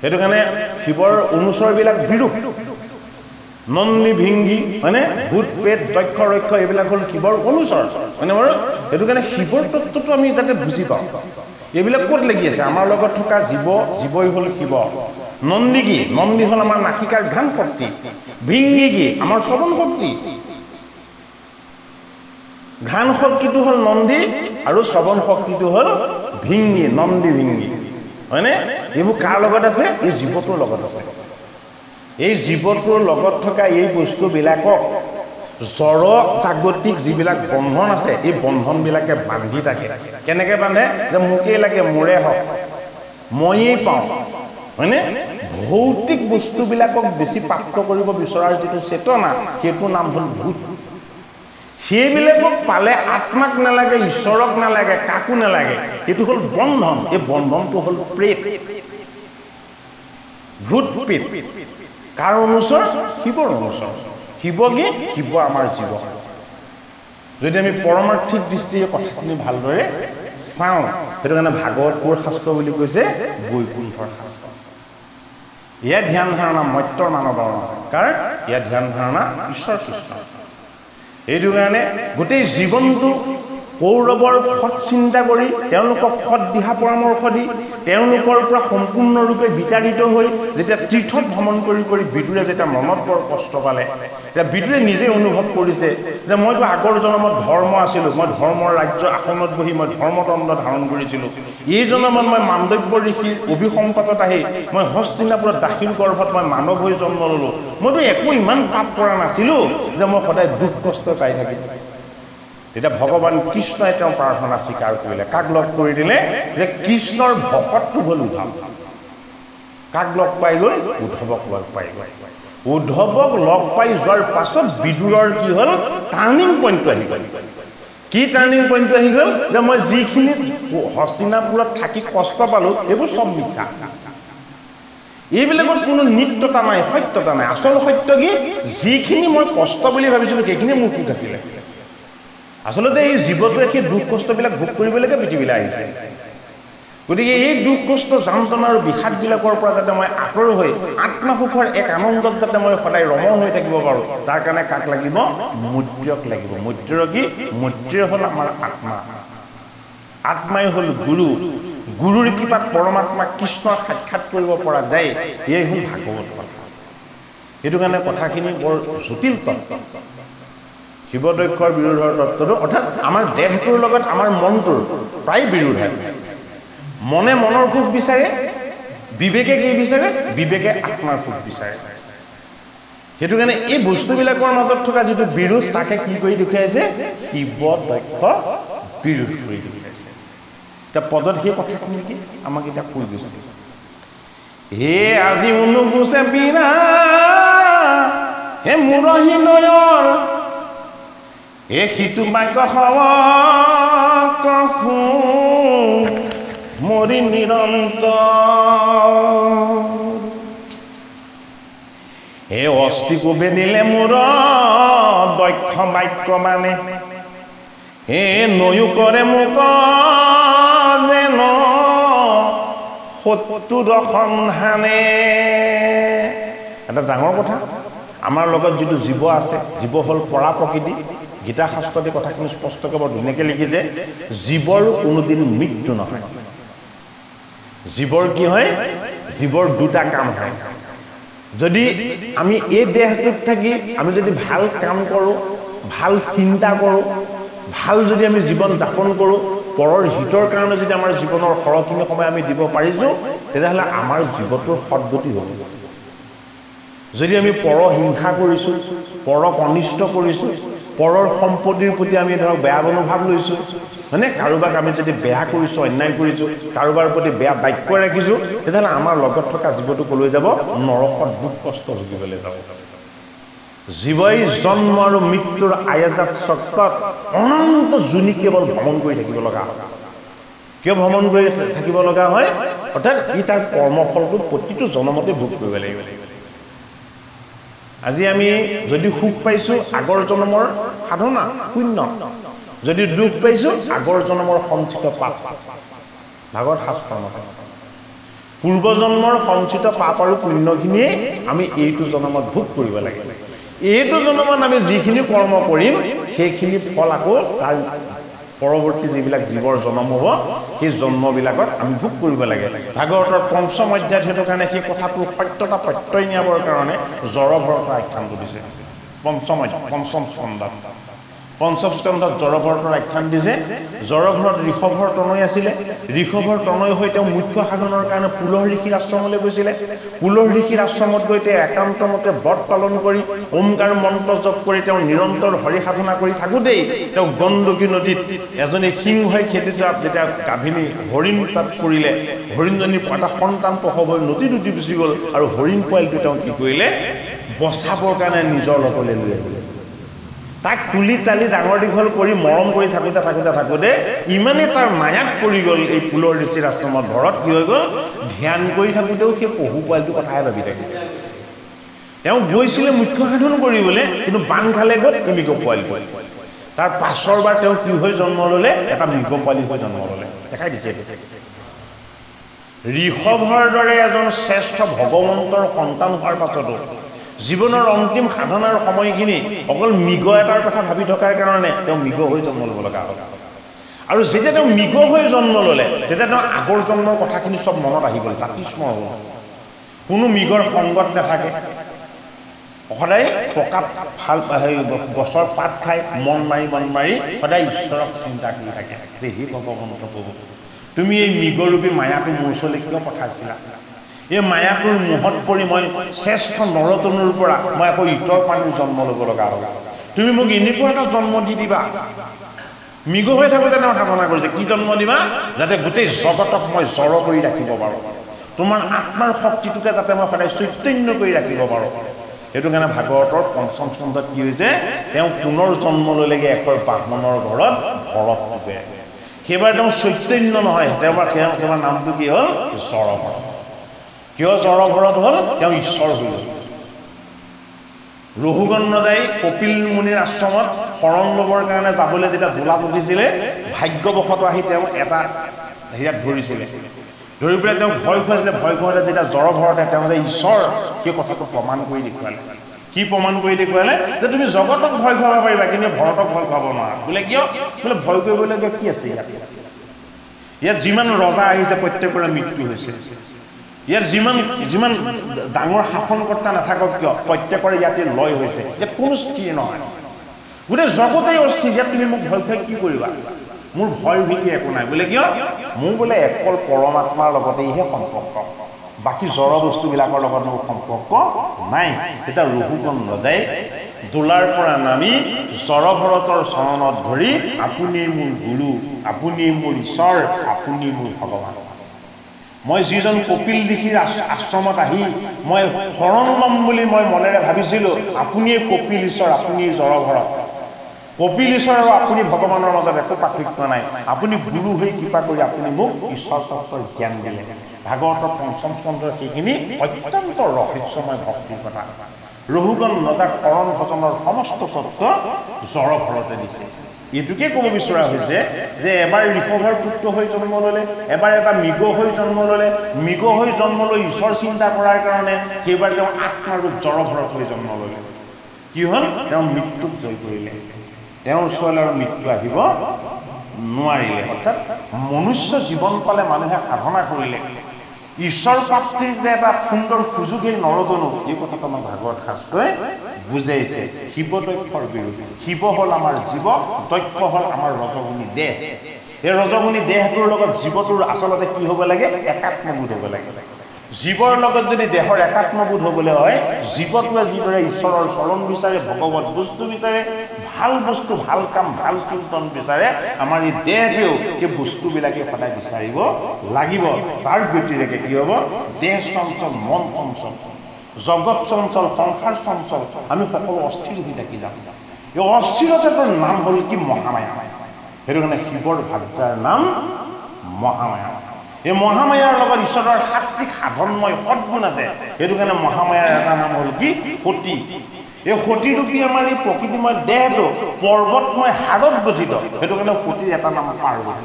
সেইটো কাৰণে শিৱৰ অনুচৰবিলাক বিৰূপ নন্দী ভিংগী মানে ভূত পেট যক্ষ ৰক্ষ এইবিলাক হ'ল শিৱৰ অনুচৰ মানে বাৰু সেইটো কাৰণে শিৱৰ তত্ত্বটো আমি যাতে বুজি পাওঁ এইবিলাক ক'ত লাগি আছে আমাৰ লগত থকা জীৱই হ'ল শিৱ নন্দী কি নন্দী হ'ল আমাৰ নাসিকাৰ ঘ্ৰাণ শক্তি ভিংগী কি আমাৰ শ্ৰৱণ শক্তি ঘ্ৰাণ শক্তিটো হ'ল নন্দী আৰু শ্ৰৱণ শক্তিটো হ'ল ভিংগী নন্দী ভিংগী হয়নে এইবোৰ কাৰ লগত আছে এই জীৱটোৰ লগত আছে এই জীৱটোৰ লগত থকা এই বস্তুবিলাকক জড় জাগতিক যিবিলাক বন্ধন আছে এই বন্ধনবিলাকে বান্ধি থাকে কেনেকৈ বান্ধে যে মোকেই লাগে মোৰে হওক ময়েই পাওঁ হয়নে ভৌতিক বস্তুবিলাকক বেছি প্ৰাপ্ত কৰিব বিচৰাৰ যিটো চেতনা সেইটো নাম হ'ল ভূত সেইবিলাকক পালে আত্মাক নালাগে ঈশ্বৰক নালাগে কাকো নালাগে এইটো হ'ল বন্ধন এই বন্ধনটো হ'ল প্ৰেত ভূত প্ৰেত কাৰ অনুচৰ শিৱৰ অনুচৰ শিৱ কি শিৱ আমাৰ জীৱ যদি আমি পৰমাৰ্থিক দৃষ্টিৰে কথাখিনি ভালদৰে চাওঁ সেইটো কাৰণে ভাগৱতৰ শাস্ত্ৰ বুলি কৈছে বৈকুণ্ঠৰ শাস্ত্ৰ ইয়াৰ ধ্যান ধাৰণা মৰ্ত্যৰ মানৱৰ কাৰ ইয়াৰ ধ্যান ধাৰণা ঈশ্বৰ কৃষ্ণ এইটো কাৰণে গোটেই জীৱনটো কৌৰৱৰ সৎ চিন্তা কৰি তেওঁলোকক সৎ দিহা পৰামৰ্শ দি তেওঁলোকৰ পৰা সম্পূৰ্ণৰূপে বিতাড়িত হৈ যেতিয়া তীৰ্থত ভ্ৰমণ কৰি কৰি বিদুৰে যেতিয়া মনত বৰ কষ্ট পালে তেতিয়া বিদুৰে নিজে অনুভৱ কৰিছে যে মইতো আগৰ জন্মত ধৰ্ম আছিলোঁ মই ধৰ্মৰ ৰাজ্য আসনত বহি মই ধৰ্মদণ্ড ধাৰণ কৰিছিলোঁ এই জন্মত মই মাণ্ডব্য ঋষিৰ অভিসম্পাতত আহি মই হস্তিনাপুৰত দাসীৰ গৰ্ভত মই মানৱ হৈ জন্ম ল'লোঁ মইতো একো ইমান পাপ কৰা নাছিলোঁ যে মই সদায় দুখ কষ্ট পাই থাকিম তেতিয়া ভগৱান কৃষ্ণই তেওঁ প্ৰাৰ্থনা স্বীকাৰ কৰিলে কাক লগ কৰি দিলে যে কৃষ্ণৰ ভকতটো হ'ল উদ্ধৱ কাক লগ পাই গ'ল উদ্ধৱক লগ পাই গ'ল উদ্ধৱক লগ পাই যোৱাৰ পাছত বিদুৰৰ কি হ'ল টাৰ্ণিং পইণ্টটো আহি গ'ল কি টাৰ্ণিং পইণ্টটো আহি গ'ল যে মই যিখিনি হস্তিনাপুৰত থাকি কষ্ট পালোঁ এইবোৰ চব মিছা এইবিলাকত কোনো নিত্যতা নাই সত্যতা নাই আচল সত্য কি যিখিনি মই কষ্ট বুলি ভাবিছিলোঁ সেইখিনি মোৰ সুখ আছিলে আচলতে এই জীৱটোৱে সেই দুখ কষ্টবিলাক ভোগ কৰিবলৈকে পৃথিৱীলৈ আহিছে গতিকে এই দুখ কষ্ট যন্ত্ৰণা আৰু বিষাদবিলাকৰ পৰা যাতে মই আঁতৰ হৈ আত্মসুখৰ এক আনন্দত যাতে মই সদায় ৰমণ হৈ থাকিব পাৰোঁ তাৰ কাৰণে কাক লাগিব মৈত্ৰেয়ক লাগিব মৈত্ৰেয় কি মৈত্ৰেয় হ'ল আমাৰ আত্মা আত্মাই হ'ল গুৰু গুৰুৰ কৃপাত পৰমাত্মা কৃষ্ণক সাক্ষাৎ কৰিব পৰা যায় এয়াই হ'ল ভাগৱত কথা সেইটো কাৰণে কথাখিনি বৰ জটিল তত্ত্ব শিৱদক্ষৰ বিৰোধৰ তত্ত্বটো অৰ্থাৎ আমাৰ দেহটোৰ লগত আমাৰ মনটোৰ প্ৰায় বিৰোধ মনে মনৰ সুখ বিচাৰে বিবেকে কি বিচাৰে বিবেকে আত্মাৰ সুখ বিচাৰে সেইটো কাৰণে এই বস্তুবিলাকৰ মাজত থকা যিটো বিৰোধ তাকে কি কৰি দেখুৱাইছে শিৱদক্ষ বিৰোধ কৰি দেখুৱাইছে এতিয়া পদত সেই কথাখিনি কি আমাক এতিয়া কৈ গৈছে হে আজি অনুগুছে বিনা হে মুৰহী নয়ৰ এ সিটো বাক্য কহু মৰি নিৰন্তৰ হে অস্থি কোবে দিলে মোৰ দক্ষ বাক্য মানে হে নয়ো কৰে মোক যেন শত্ৰুৰ সন্ধানে এটা ডাঙৰ কথা আমাৰ লগত যিটো জীৱ আছে জীৱ হ'ল পৰা প্ৰকৃতি গীতা শাস্ত্ৰতে কথাখিনি স্পষ্টকৈ বৰ ধুনীয়াকৈ লিখিছে জীৱৰ কোনোদিন মৃত্যু নহয় জীৱৰ কি হয় জীৱৰ দুটা কাম হয় যদি আমি এই দেহটোত থাকি আমি যদি ভাল কাম কৰোঁ ভাল চিন্তা কৰোঁ ভাল যদি আমি জীৱন যাপন কৰোঁ পৰৰ হিতৰ কাৰণে যদি আমাৰ জীৱনৰ সৰহখিনি সময় আমি দিব পাৰিছোঁ তেতিয়াহ'লে আমাৰ জীৱটোৰ সদ্গতি হ'ব যদি আমি পৰ হিংসা কৰিছোঁ পৰক অনিষ্ট কৰিছোঁ পৰৰ সম্পত্তিৰ প্ৰতি আমি ধৰক বেয়া মনোভাৱ লৈছোঁ হয়নে কাৰোবাক আমি যদি বেয়া কৰিছোঁ অন্যায় কৰিছোঁ কাৰোবাৰ প্ৰতি বেয়া বাক্য ৰাখিছোঁ তেতিয়াহ'লে আমাৰ লগত থকা জীৱটো কলৈ যাব নৰকত দুখ কষ্ট ভুগিবলৈ যাব জীৱই জন্ম আৰু মৃত্যুৰ আয়াজাত চক্ৰত অনন্ত জুনি কেৱল ভ্ৰমণ কৰি থাকিব লগা হয় কিয় ভ্ৰমণ কৰি থাকিব লগা হয় অৰ্থাৎ ই তাৰ কৰ্মফলটো প্ৰতিটো জনমতে ভোগ কৰিব লাগিব আজি আমি যদি সুখ পাইছোঁ আগৰ জন্মৰ সাধনা শূন্য যদি দুখ পাইছোঁ আগৰ জন্মৰ সঞ্চিত পাপ ভাগৱত শাস্ত্ৰ মতে পূৰ্বজন্মৰ সঞ্চিত পাপ আৰু পুণ্যখিনিয়ে আমি এইটো জন্মত ভোগ কৰিব লাগে এইটো জন্মত আমি যিখিনি কৰ্ম কৰিম সেইখিনি ফল আকৌ তাৰ পৰৱৰ্তী যিবিলাক জীৱৰ জন্ম হ'ব সেই জন্মবিলাকত আমি ভোগ কৰিব লাগে ভাগৱতৰ পঞ্চম অধ্যায়ত সেইটো কাৰণে সেই কথাটোৰ সত্যতা প্ৰত্যয় নিয়াবৰ কাৰণে জড়ভৰতৰ আখ্যানটো দিছে পঞ্চম স্কন্ধত জড়ভৰতৰ আখ্যান দিছে জড়ভৰত ঋষভৰ তনয় আছিলে ঋষভৰ তনয় হৈ তেওঁ মুখ্য সাধনৰ কাৰণে পুলহ ঋষিৰ আশ্ৰমলৈ গৈছিলে পুলহ ঋষিৰ আশ্ৰমত গৈ তেওঁ একান্তমতে ব্ৰত পালন কৰি ওমকাৰ মন্ত্ৰ জপ কৰি তেওঁ নিৰন্তৰ হৰি সাধনা কৰি থাকোঁতেই তেওঁ গণ্ডকী নদীত এজনী সিংহই খেদি যোৱাত যেতিয়া গাভিনী হৰিণ তাত পৰিলে হৰিণজনী এটা সন্তান প্ৰসৱ হৈ নদীত উটি গুচি গ'ল আৰু হৰিণ পোৱালিটো তেওঁ কি কৰিলে বচাবৰ কাৰণে নিজৰ লগলৈ লৈ আহিলে তাক তুলি তালি ডাঙৰ দীঘল কৰি মৰম কৰি থাকোঁতে ইমানে তাৰ মায়াত পৰি গ'ল এই পুলৰ ঋষিৰ আশ্ৰমত ঘৰত কি হৈ গ'ল ধ্যান কৰি থাকোঁতেও সেই পহু পোৱালিটোৰ কথাই ভাবি থাকে তেওঁ গৈছিলে মুখ্য সাধন কৰিবলৈ কিন্তু বান খালে গ'ল মৃগ পোৱালি তাৰ পাছৰবাৰ তেওঁ কি হৈ জন্ম ল'লে এটা মৃগ পোৱালি হৈ জন্ম ল'লে দেখাই দিছে ঋষভৰ দৰে এজন শ্ৰেষ্ঠ ভগৱন্তৰ সন্তান হোৱাৰ পাছতো জীৱনৰ অন্তিম সাধনাৰ সময়খিনি অকল মৃগ এটাৰ কথা ভাবি থকাৰ কাৰণে তেওঁ মৃগ হৈ জন্ম ল'ব লগা হ'ল আৰু যেতিয়া তেওঁ মৃগ হৈ জন্ম ল'লে তেতিয়া তেওঁ আগৰ জন্মৰ কথাখিনি চব মনত আহি গ'ল তাতিস্মৰ হ'ল কোনো মৃগৰ সংগত নাথাকে সদায় পকাত ভাল গছৰ পাত খাই মন মাৰি সদায় ঈশ্বৰক চিন্তা কৰি থাকে যে হে ভগৱন্ত প্ৰভু তুমি এই মৃগৰূপী মায়াটো মোৰ ওচৰলৈ কিয় পঠাইছিলা এই মায়াটোৰ মোহত পৰি মই শ্ৰেষ্ঠ নৰতনুৰ পৰা মই আকৌ ইতৰ পানীৰ জন্ম ল'ব লগা হ'ল তুমি মোক এনেকুৱা এটা জন্ম দি দিবা মৃগ হৈ থাকোঁতে তেওঁ সাধনা কৰিছে কি জন্ম দিবা যাতে গোটেই জগতক মই জড় কৰি ৰাখিব পাৰোঁ তোমাৰ আত্মাৰ শক্তিটোকে যাতে মই সদায় চৈতন্য কৰি ৰাখিব পাৰোঁ সেইটো কাৰণে ভাগৱতৰ পঞ্চম স্কন্ধত কি হৈছে তেওঁ পুনৰ জন্ম ল'লেগৈ এশৰ ব্ৰাহ্মণৰ ঘৰত ভৰত পূজে সেইবাৰ তেওঁ চৈতন্য নহয় তেওঁৰ নামটো কি হ'ল জড়ভৰত কিয় জড়ভৰত হ'ল তেওঁ ঈশ্বৰ হৈ গ'ল ৰঘুগণ ৰজাই কপিল মুনিৰ আশ্ৰমত শৰণ ল'বৰ কাৰণে যাবলৈ যেতিয়া দোলা তুলিছিলে ভাগ্যবশত আহি তেওঁ এটা হেৰিয়াত ধৰিছিলে ধৰি পেলাই তেওঁ ভয় খুৱাইছিলে ভয় খুৱাওঁতে যেতিয়া জড়ভৰতে তেওঁ যে ঈশ্বৰ সেই কথাটো প্ৰমাণ কৰি দেখুৱালে কি প্ৰমাণ কৰি দেখুৱালে যে তুমি জগতক ভয় খুৱাব পাৰিবা কিন্তু ভৰতক ভয় খুৱাব নোৱাৰা বোলে কিয় বোলে ভয় কৰিবলগীয়া কি আছে ইয়াত যিমান ৰজা আহিছে প্ৰত্যেকৰে মৃত্যু হৈছে ইয়াত যিমান ডাঙৰ শাসনকৰ্তা নাথাকক কিয় প্ৰত্যেকৰে ইয়াতে লয় হৈছে ইয়াত কোনো স্থিৰ নহয় গোটেই জগতেই অস্থিৰ ইয়াত তুমি মোক ভয় খুৱাই কি কৰিবা মোৰ ভয় ভীতি একো নাই বোলে কিয় মোৰ বোলে অকল পৰমাত্মাৰ লগতেইহে সম্পৰ্ক বাকী জড় বস্তুবিলাকৰ লগত মোৰ সম্পৰ্ক নাই তেতিয়া ৰঘুগণ ৰজাই দোলাৰ পৰা নামি জড়ভৰতৰ চৰণত ধৰি আপুনি মোৰ গুৰু আপুনি মোৰ ঈশ্বৰ আপুনি মোৰ ভগৱান মই যিজন কপিল ঋষিৰ আশ্ৰমত আহি মই শৰণ ল'ম বুলি মই মনেৰে ভাবিছিলোঁ আপুনিয়ে কপিল ঈশ্বৰ আপুনিয়ে জড়ভৰত কপিল ঈশ্বৰ আৰু আপুনি ভগৱানৰ মাজত একো পাৰ্থক্য নাই আপুনি গুৰু হৈ কৃপা কৰি আপুনি মোক ঈশ্বৰ তত্ত্বৰ জ্ঞান দিলে ভাগৱতৰ পঞ্চম স্কন্ধৰ সেইখিনি অত্যন্ত ৰহস্যময় ভক্তিৰ কথা ৰঘুগণ ৰজাক শৰণ ভজনৰ সমস্ত তত্ত্ব জড়ভৰতে দিছে এইটোকে ক'ব বিচৰা হৈছে যে এবাৰ ঋষভৰ পুত্ৰ হৈ জন্ম ল'লে এবাৰ এটা মৃগ হৈ জন্ম ল'লে মৃগ হৈ জন্ম লৈ ঈশ্বৰ চিন্তা কৰাৰ কাৰণে সেইবাৰ তেওঁ আত্মাৰূপ জড়ভৰত হৈ জন্ম ল'লে কি হ'ল তেওঁ মৃত্যুক জয় কৰিলে তেওঁৰ ওচৰলৈ আৰু মৃত্যু আহিব নোৱাৰিলে অৰ্থাৎ মনুষ্য জীৱন পালে মানুহে সাধনা কৰিলে ঈশ্বৰ প্ৰাপ্তিৰ যে এটা সুন্দৰ সুযোগ এই নৰতনু এই কথাটো আমাৰ ভাগৱত শাস্ত্ৰই বুজাইছে শিৱ দক্ষৰ বিৰোধী শিৱ হ'ল আমাৰ জীৱ দক্ষ হ'ল আমাৰ ৰজগুণী দেহ এই ৰজগুণী দেহটোৰ লগত জীৱটোৰ আচলতে কি হ'ব লাগে একাত্মবোধ হ'ব লাগে জীৱৰ লগত যদি দেহৰ একাত্মবোধ হ'বলৈ হয় জীৱটোৱে যিদৰে ঈশ্বৰৰ চৰণ বিচাৰে ভগৱত বস্তু বিচাৰে ভাল বস্তু ভাল কাম ভাল চিন্তন বিচাৰে আমাৰ এই দেহটোৱেও সেই বস্তুবিলাকে সদায় বিচাৰিব লাগিব তাৰ ব্যতিৰেকে কি হ'ব দেহ চঞ্চল মন চঞ্চল জগত চঞ্চল সংসাৰ চঞ্চল আমি সকলো অস্থিৰ হৈ থাকি যাম এই অস্থিৰতাৰ নাম হ'ল কি মহামায়া সেইটো কাৰণে শিৱৰ ভাৰ্যাৰ নাম মহামায়া এই মহামায়াৰ লগত ঈশ্বৰৰ সাত্বিক সাধনময় সদ্গুণ আছে সেইটো কাৰণে মহামায়াৰ এটা নাম হ'ল কি সতী এই সতীৰূপী আমাৰ এই প্ৰকৃতিময় দেহটো পৰ্বতময় হাড়ত গঠিত সেইটো কাৰণে সতীৰ এটা নাম পাৰ্বতী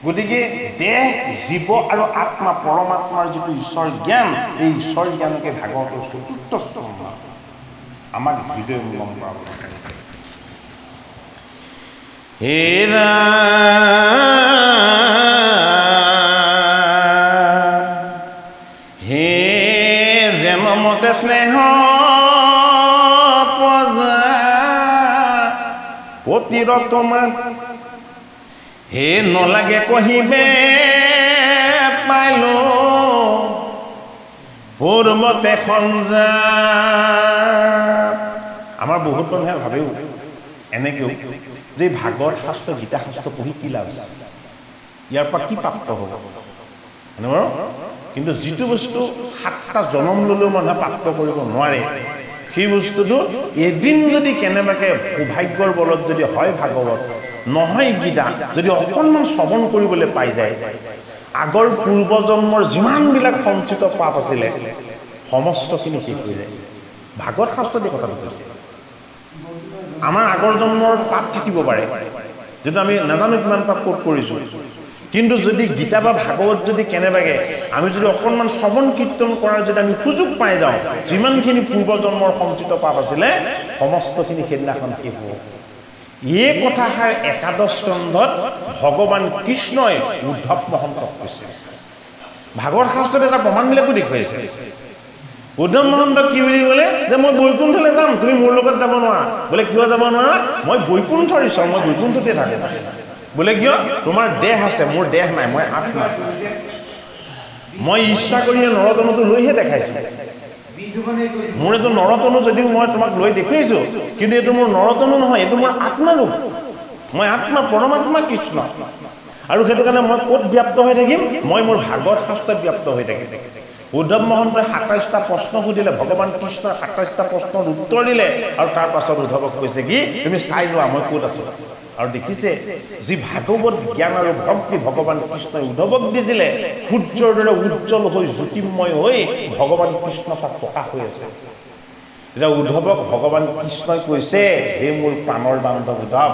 গতিকে দেহ জীৱ আৰু আত্মা পৰমাত্মাৰ যিটো ঈশ্বৰ জ্ঞান এই ঈশ্বৰ জ্ঞানকে ভাগৱতৰ চতুৰ্থ স্তম্ভ আমাক হৃদয়ঙ্গম কৰা হেৰা হে যেনমতে স্নেহ পজা পতিৰ তোমাক হে নলাগে কহিবে পাইলো পূৰ্বতে সঞ্জা আমাৰ বহুত মানুহে ভাবেও এনেকেও যে ভাগৱত শাস্ত্ৰ গীতা শাস্ত্ৰ পঢ়ি কি লাভ ইয়াৰ পৰা কি প্ৰাপ্ত হ'ব কিন্তু যিটো বস্তু 7টা জনম ল'লেও মানুহে প্ৰাপ্ত কৰিব নোৱাৰে সেই বস্তুটো এদিন যদি কেনেবাকে সৌভাগ্যৰ বলত যদি হয় ভাগৱত নহয় গীতা যদি অকণমান শ্ৰৱণ কৰিবলৈ পাই যায় আগৰ পূৰ্বজন্মৰ যিমানবিলাক সঞ্চিত পাপ আছিলে সমস্তখিনি শেষ হৈ যায় ভাগৱত শাস্ত্ৰতে কথাটো কৈছে আমাৰ আগৰ জন্মৰ পাপ থাকিব পাৰে যেটো আমি নাজানো কিমান পাপ ক'ত কৰিছোঁ কিন্তু যদি গীতা বা ভাগৱত যদি কেনেবাকে আমি যদি অকণমান শ্ৰৱণ কীৰ্তন কৰাৰ যদি আমি সুযোগ পাই যাওঁ যিমানখিনি পূৰ্বজন্মৰ সঞ্চিত পাপ আছিলে সমস্তখিনি সেইদিনাখন শেষ হ'ব এই কথাষাৰ একাদশ স্কন্ধত ভগৱান কৃষ্ণই উদ্ধৱ মহন্তক কৈছে ভাগৱত শাস্ত্ৰত এটা প্ৰমাণবিলাকো দেখুৱাইছে উদ্ধৱ মহন্তক কি বুলি ক'লে যে মই বৈকুণ্ঠলৈ যাম তুমি মোৰ লগত যাব নোৱাৰা বোলে কিয় যাব নোৱাৰা মই বৈকুণ্ঠৰ ঈশ্বৰ মই বৈকুণ্ঠতে থাকোঁ বোলে কিয় তোমাৰ দেহ আছে মোৰ দেহ নাই মই আত্মা মই ইচ্ছা কৰিয়ে নৰতনুটো লৈহে দেখাইছোঁ মোৰ এইটো নৰতনু যদিও মই তোমাক লৈ দেখুৱাইছোঁ কিন্তু এইটো মোৰ নৰতনু নহয় এইটো মোৰ আত্মাৰূপ মই আত্মা পৰমাত্মা কৃষ্ণ আৰু সেইটো কাৰণে মই ক'ত ব্যাপ্ত হৈ থাকিম মই মোৰ ভাগৱত শাস্ত্ৰত ব্যাপ্ত হৈ থাকিম উদ্ধৱ মহন্তই 27টা প্ৰশ্ন সুধিলে ভগৱান কৃষ্ণই 27টা প্ৰশ্নৰ উত্তৰ দিলে আৰু তাৰ পাছত উদ্ধৱক কৈছে কি তুমি চাই লোৱা মই ক'ত আছোঁ আৰু দেখিছে যি ভাগৱত জ্ঞান আৰু ভক্তি ভগৱান কৃষ্ণই উদ্ধৱক দিছিলে সূৰ্যৰ দৰে উজ্জ্বল হৈ জ্যোতিৰ্ময় হৈ ভগৱান কৃষ্ণ তাত প্ৰকাশ হৈ আছে এতিয়া উদ্ধৱক ভগৱান কৃষ্ণই কৈছে হে মোৰ প্ৰাণৰ বান্ধৱ উদ্ধৱ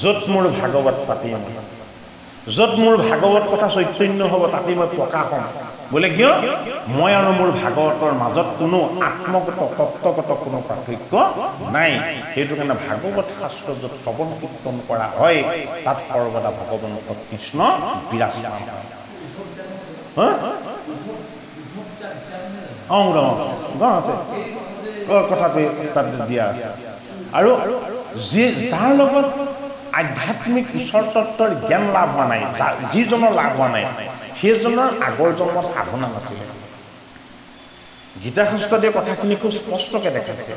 য'ত মোৰ ভাগৱত পাতিম য'ত মোৰ ভাগৱত কথা চৈতন্য হ'ব তাতেই মই প্ৰকাশ হ'ম বোলে কিয় মই আৰু মোৰ ভাগৱতৰ মাজত কোনো আত্মগত তত্ত্বগত কোনো পাৰ্থক্য নাই সেইটো কাৰণে ভাগৱত শাস্ত্ৰ য'ত শ্ৰৱণ কীৰ্তন কৰা হয় তাত সৰ্বদা ভগৱান কৃষ্ণ বিৰাজমান আছে কথাটো তাত দিয়া আছে আৰু যি তাৰ লগত আধ্যাত্মিক ঈশ্বৰ তত্ত্বৰ জ্ঞান লাভ হোৱা নাই যিজনৰ লাভ হোৱা নাই সেইজনৰ আগৰ জন্মৰ সাধনা নাছিলে গীতা শাস্ত্ৰতে কথাখিনি খুব স্পষ্টকৈ দেখাইছে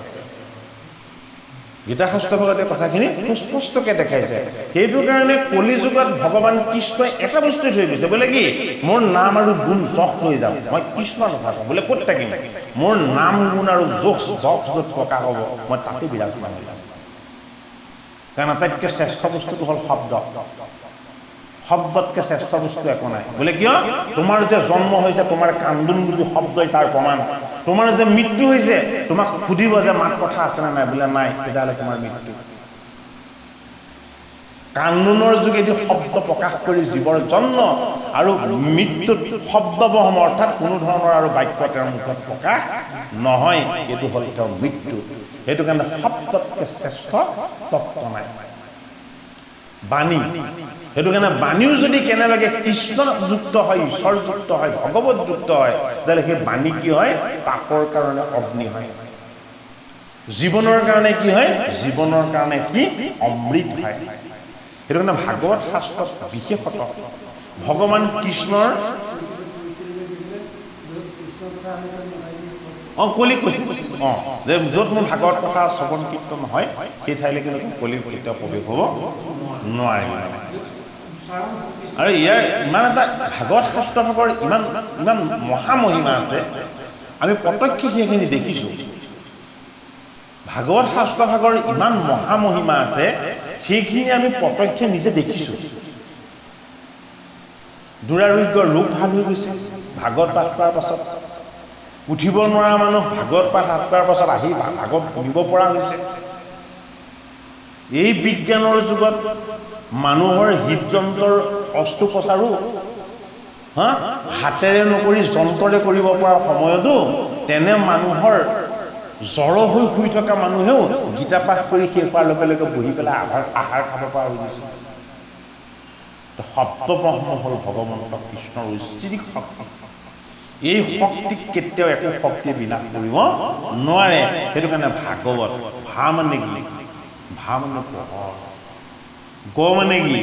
গীতা শাস্ত্ৰ ভাগতে কথাখিনি খুব স্পষ্টকৈ দেখাইছে সেইটো কাৰণে কলিযুগত ভগৱান কৃষ্ণই এটা বস্তু থৈ গৈছে বোলে কি মোৰ নাম আৰু গুণ যশ লৈ যাম মই কৃষ্ণ নাথাকোঁ বোলে ক'ত থাকিম মোৰ নাম গুণ আৰু যশ য'ত প্ৰকাশ হ'ব মই তাতে বিৰাজমান হৈ যাম কাৰণ আটাইতকৈ শ্ৰেষ্ঠ বস্তুটো হ'ল শব্দ শব্দতকৈ শ্ৰেষ্ঠ বস্তু একো নাই বোলে কিয় তোমাৰ যে জন্ম হৈছে তোমাৰ কান্দোন বুলি শব্দই তাৰ প্ৰমাণ তোমাৰ যে মৃত্যু হৈছে তোমাক সুধিব যে মাত কথা আছেনে নাই বোলে নাই তেতিয়াহ'লে তোমাৰ মৃত্যু কান্দোনৰ যোগেদি শব্দ প্ৰকাশ কৰি জীৱৰ জন্ম আৰু মৃত্যুত শব্দবহম অৰ্থাৎ কোনো ধৰণৰ আৰু বাক্য তেওঁৰ মুখত প্ৰকাশ নহয় এইটো হ'ল তেওঁৰ মৃত্যু সেইটো কাৰণে শব্দতকৈ শ্ৰেষ্ঠ তত্ত্ব নাই বাণী সেইটো কাৰণে বাণীও যদি কেনেবাকৈ কৃষ্ণযুক্ত হয় ঈশ্বৰযুক্ত হয় ভগৱতযুক্ত হয় তেতিয়াহ'লে সেই বাণী কি হয় পাপৰ কাৰণে অগ্নি হয় জীৱনৰ কাৰণে কি হয় জীৱনৰ কাৰণে কি অমৃত হয় সেইটো কাৰণে ভাগৱত শাস্ত্ৰত বিশেষত ভগৱান কৃষ্ণৰ কলি কৈছে যে য'ত মোৰ ভাগৱত কথা শ্ৰৱণ কীৰ্তন হয় সেই ঠাইলৈ কিন্তু কলি কেতিয়াও প্ৰৱেশ হ'ব নোৱাৰে আৰু ইয়াৰ ইমান এটা ভাগৱত শাস্ত্ৰভাগৰ ইমান ইমান মহামহিমা আছে আমি প্ৰত্যক্ষ সেইখিনি দেখিছোঁ ভাগৱত শাস্ত্ৰভাগৰ ইমান মহামহিমা আছে সেইখিনি আমি প্ৰত্যক্ষে নিজে দেখিছোঁ দুৰাৰোগ্য ৰোগ ভাল হৈ গৈছে ভাগৱত পাঠ কৰাৰ পাছত উঠিব নোৱাৰা মানুহ ভাগৱত পাঠ কৰাৰ পাছত আহি ভাগৱত শুনিব পৰা হৈছে এই বিজ্ঞানৰ যুগত মানুহৰ হৃদযন্ত্ৰৰ অস্ত্ৰোপচাৰো হাতেৰে নকৰি যন্ত্ৰৰে কৰিব পৰা সময়তো তেনে মানুহৰ জ্বৰ হৈ শুই থকা মানুহেও গীতা পাঠ কৰি শেষ হোৱাৰ লগে লগে বহি পেলাই আহাৰ খাব পৰা হৈ গৈছে সপ্তব্ৰহ্ম হ'ল ভগৱন্ত কৃষ্ণৰ ঐশ্বৰিক শক্তি এই শক্তিক কেতিয়াও একো শক্তিয়ে বিনাশ কৰিব নোৱাৰে সেইটো কাৰণে ভাগৱত ভা মানে কি ভা মানে পোহৰ গ মানে কি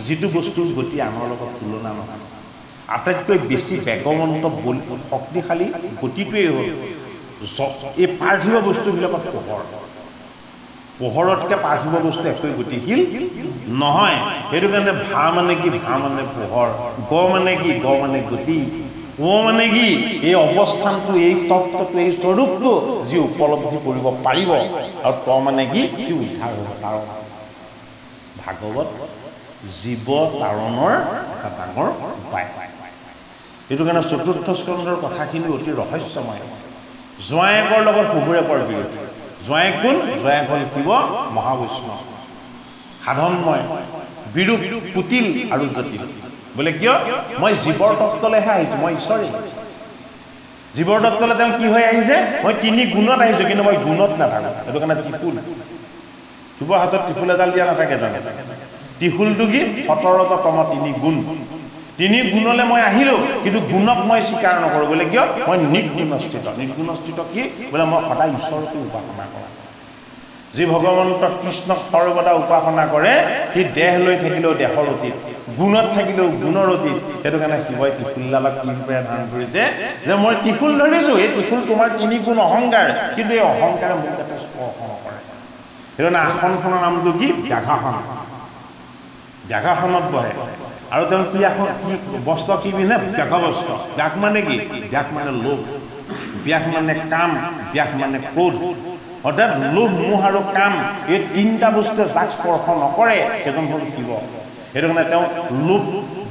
যিটো বস্তুৰ গতি আনৰ লগত তুলনা নহয় আটাইতকৈ বেছি বেগৱন্ত শক্তিশালী গতিটোৱেই হ'ল এই পাৰ্থিৱ বস্তুবিলাকত পোহৰতকৈ পাৰ্থিৱ বস্তু একোৱে গতিশীল নহয় সেইটো কাৰণে ভা মানে কি ভা মানে পোহৰ গ মানে কি গ মানে গতি ও মানে কি এই অৱস্থানটো এই তত্ত্বটো এই স্বৰূপটো যি উপলব্ধি কৰিব পাৰিব আৰু ত মানে কি যি উদ্ধাৰ হ'ব তাৰ ভাগৱত জীৱ তাৰণৰ এটা ডাঙৰ উপায় এইটো কাৰণে চতুৰ্থ স্কন্ধৰ কথাখিনি অতি ৰহস্যময় জোঁৱায়েকৰ লগত শহুৰেকৰ বিৰোধী জোঁৱায়েক কোন জোঁৱায়েক হ'ল শিৱ মহাবৈষ্ণৱ সাধনময় বিৰূপ কুটিল আৰু জটিল বোলে কিয় মই জীৱৰ তত্ত্বলৈহে আহিছোঁ মই ঈশ্বৰেই জীৱৰ তত্ত্বলৈ তেওঁ কি হৈ আহিছে মই তিনি গুণত আহিছোঁ কিন্তু মই গুণত নাথাকোঁ সেইটো কাৰণে ত্ৰিশূল শিৱৰ হাতত ত্ৰিশূল এডাল দিয়া নাথাকে জানে ত্ৰিশূলটো কি 17তম তিনি গুণলৈ মই আহিলোঁ কিন্তু গুণক মই স্বীকাৰ নকৰোঁ বোলে কিয় মই নিৰ্গুণস্থিত কি বোলে মই সদায় ঈশ্বৰকে উপাসনা কৰোঁ যি ভগৱন্ত কৃষ্ণক সৰ্বদা উপাসনা কৰে সি দেহ লৈ থাকিলেও দেহৰ অতীত গুণত থাকিলেও গুণৰ অতীত সেইটো কাৰণে শিৱই ত্ৰিশূলডালক কি ৰূপেৰে ধাৰণ কৰিছে যে মই ত্ৰিশূল ধৰিছোঁ এই ত্ৰিশূল তোমাৰ তিনি গুণ অহংকাৰ কিন্তু এই অহংকাৰে মোক যাতে স্পৰ্শ নকৰে সেইটো কাৰণে আসনখনৰ নামটো কি ব্যাঘাসনত বহে আৰু তেওঁ কি আসন কি বস্ত্ৰ কি পিন্ধে ব্যাঘ বস্ত্ৰ ব্যাঘ মানে কি ব্যাঘ মানে লোভ ব্যাঘ মানে কাম ব্যাঘ মানে ক্ৰোধ অৰ্থাৎ লোভ মোহ আৰু কাম এই তিনিটা বস্তুৱে যাক স্পৰ্শ নকৰে সেইজন হ'ল শিৱ সেইটো কাৰণে তেওঁ লোভ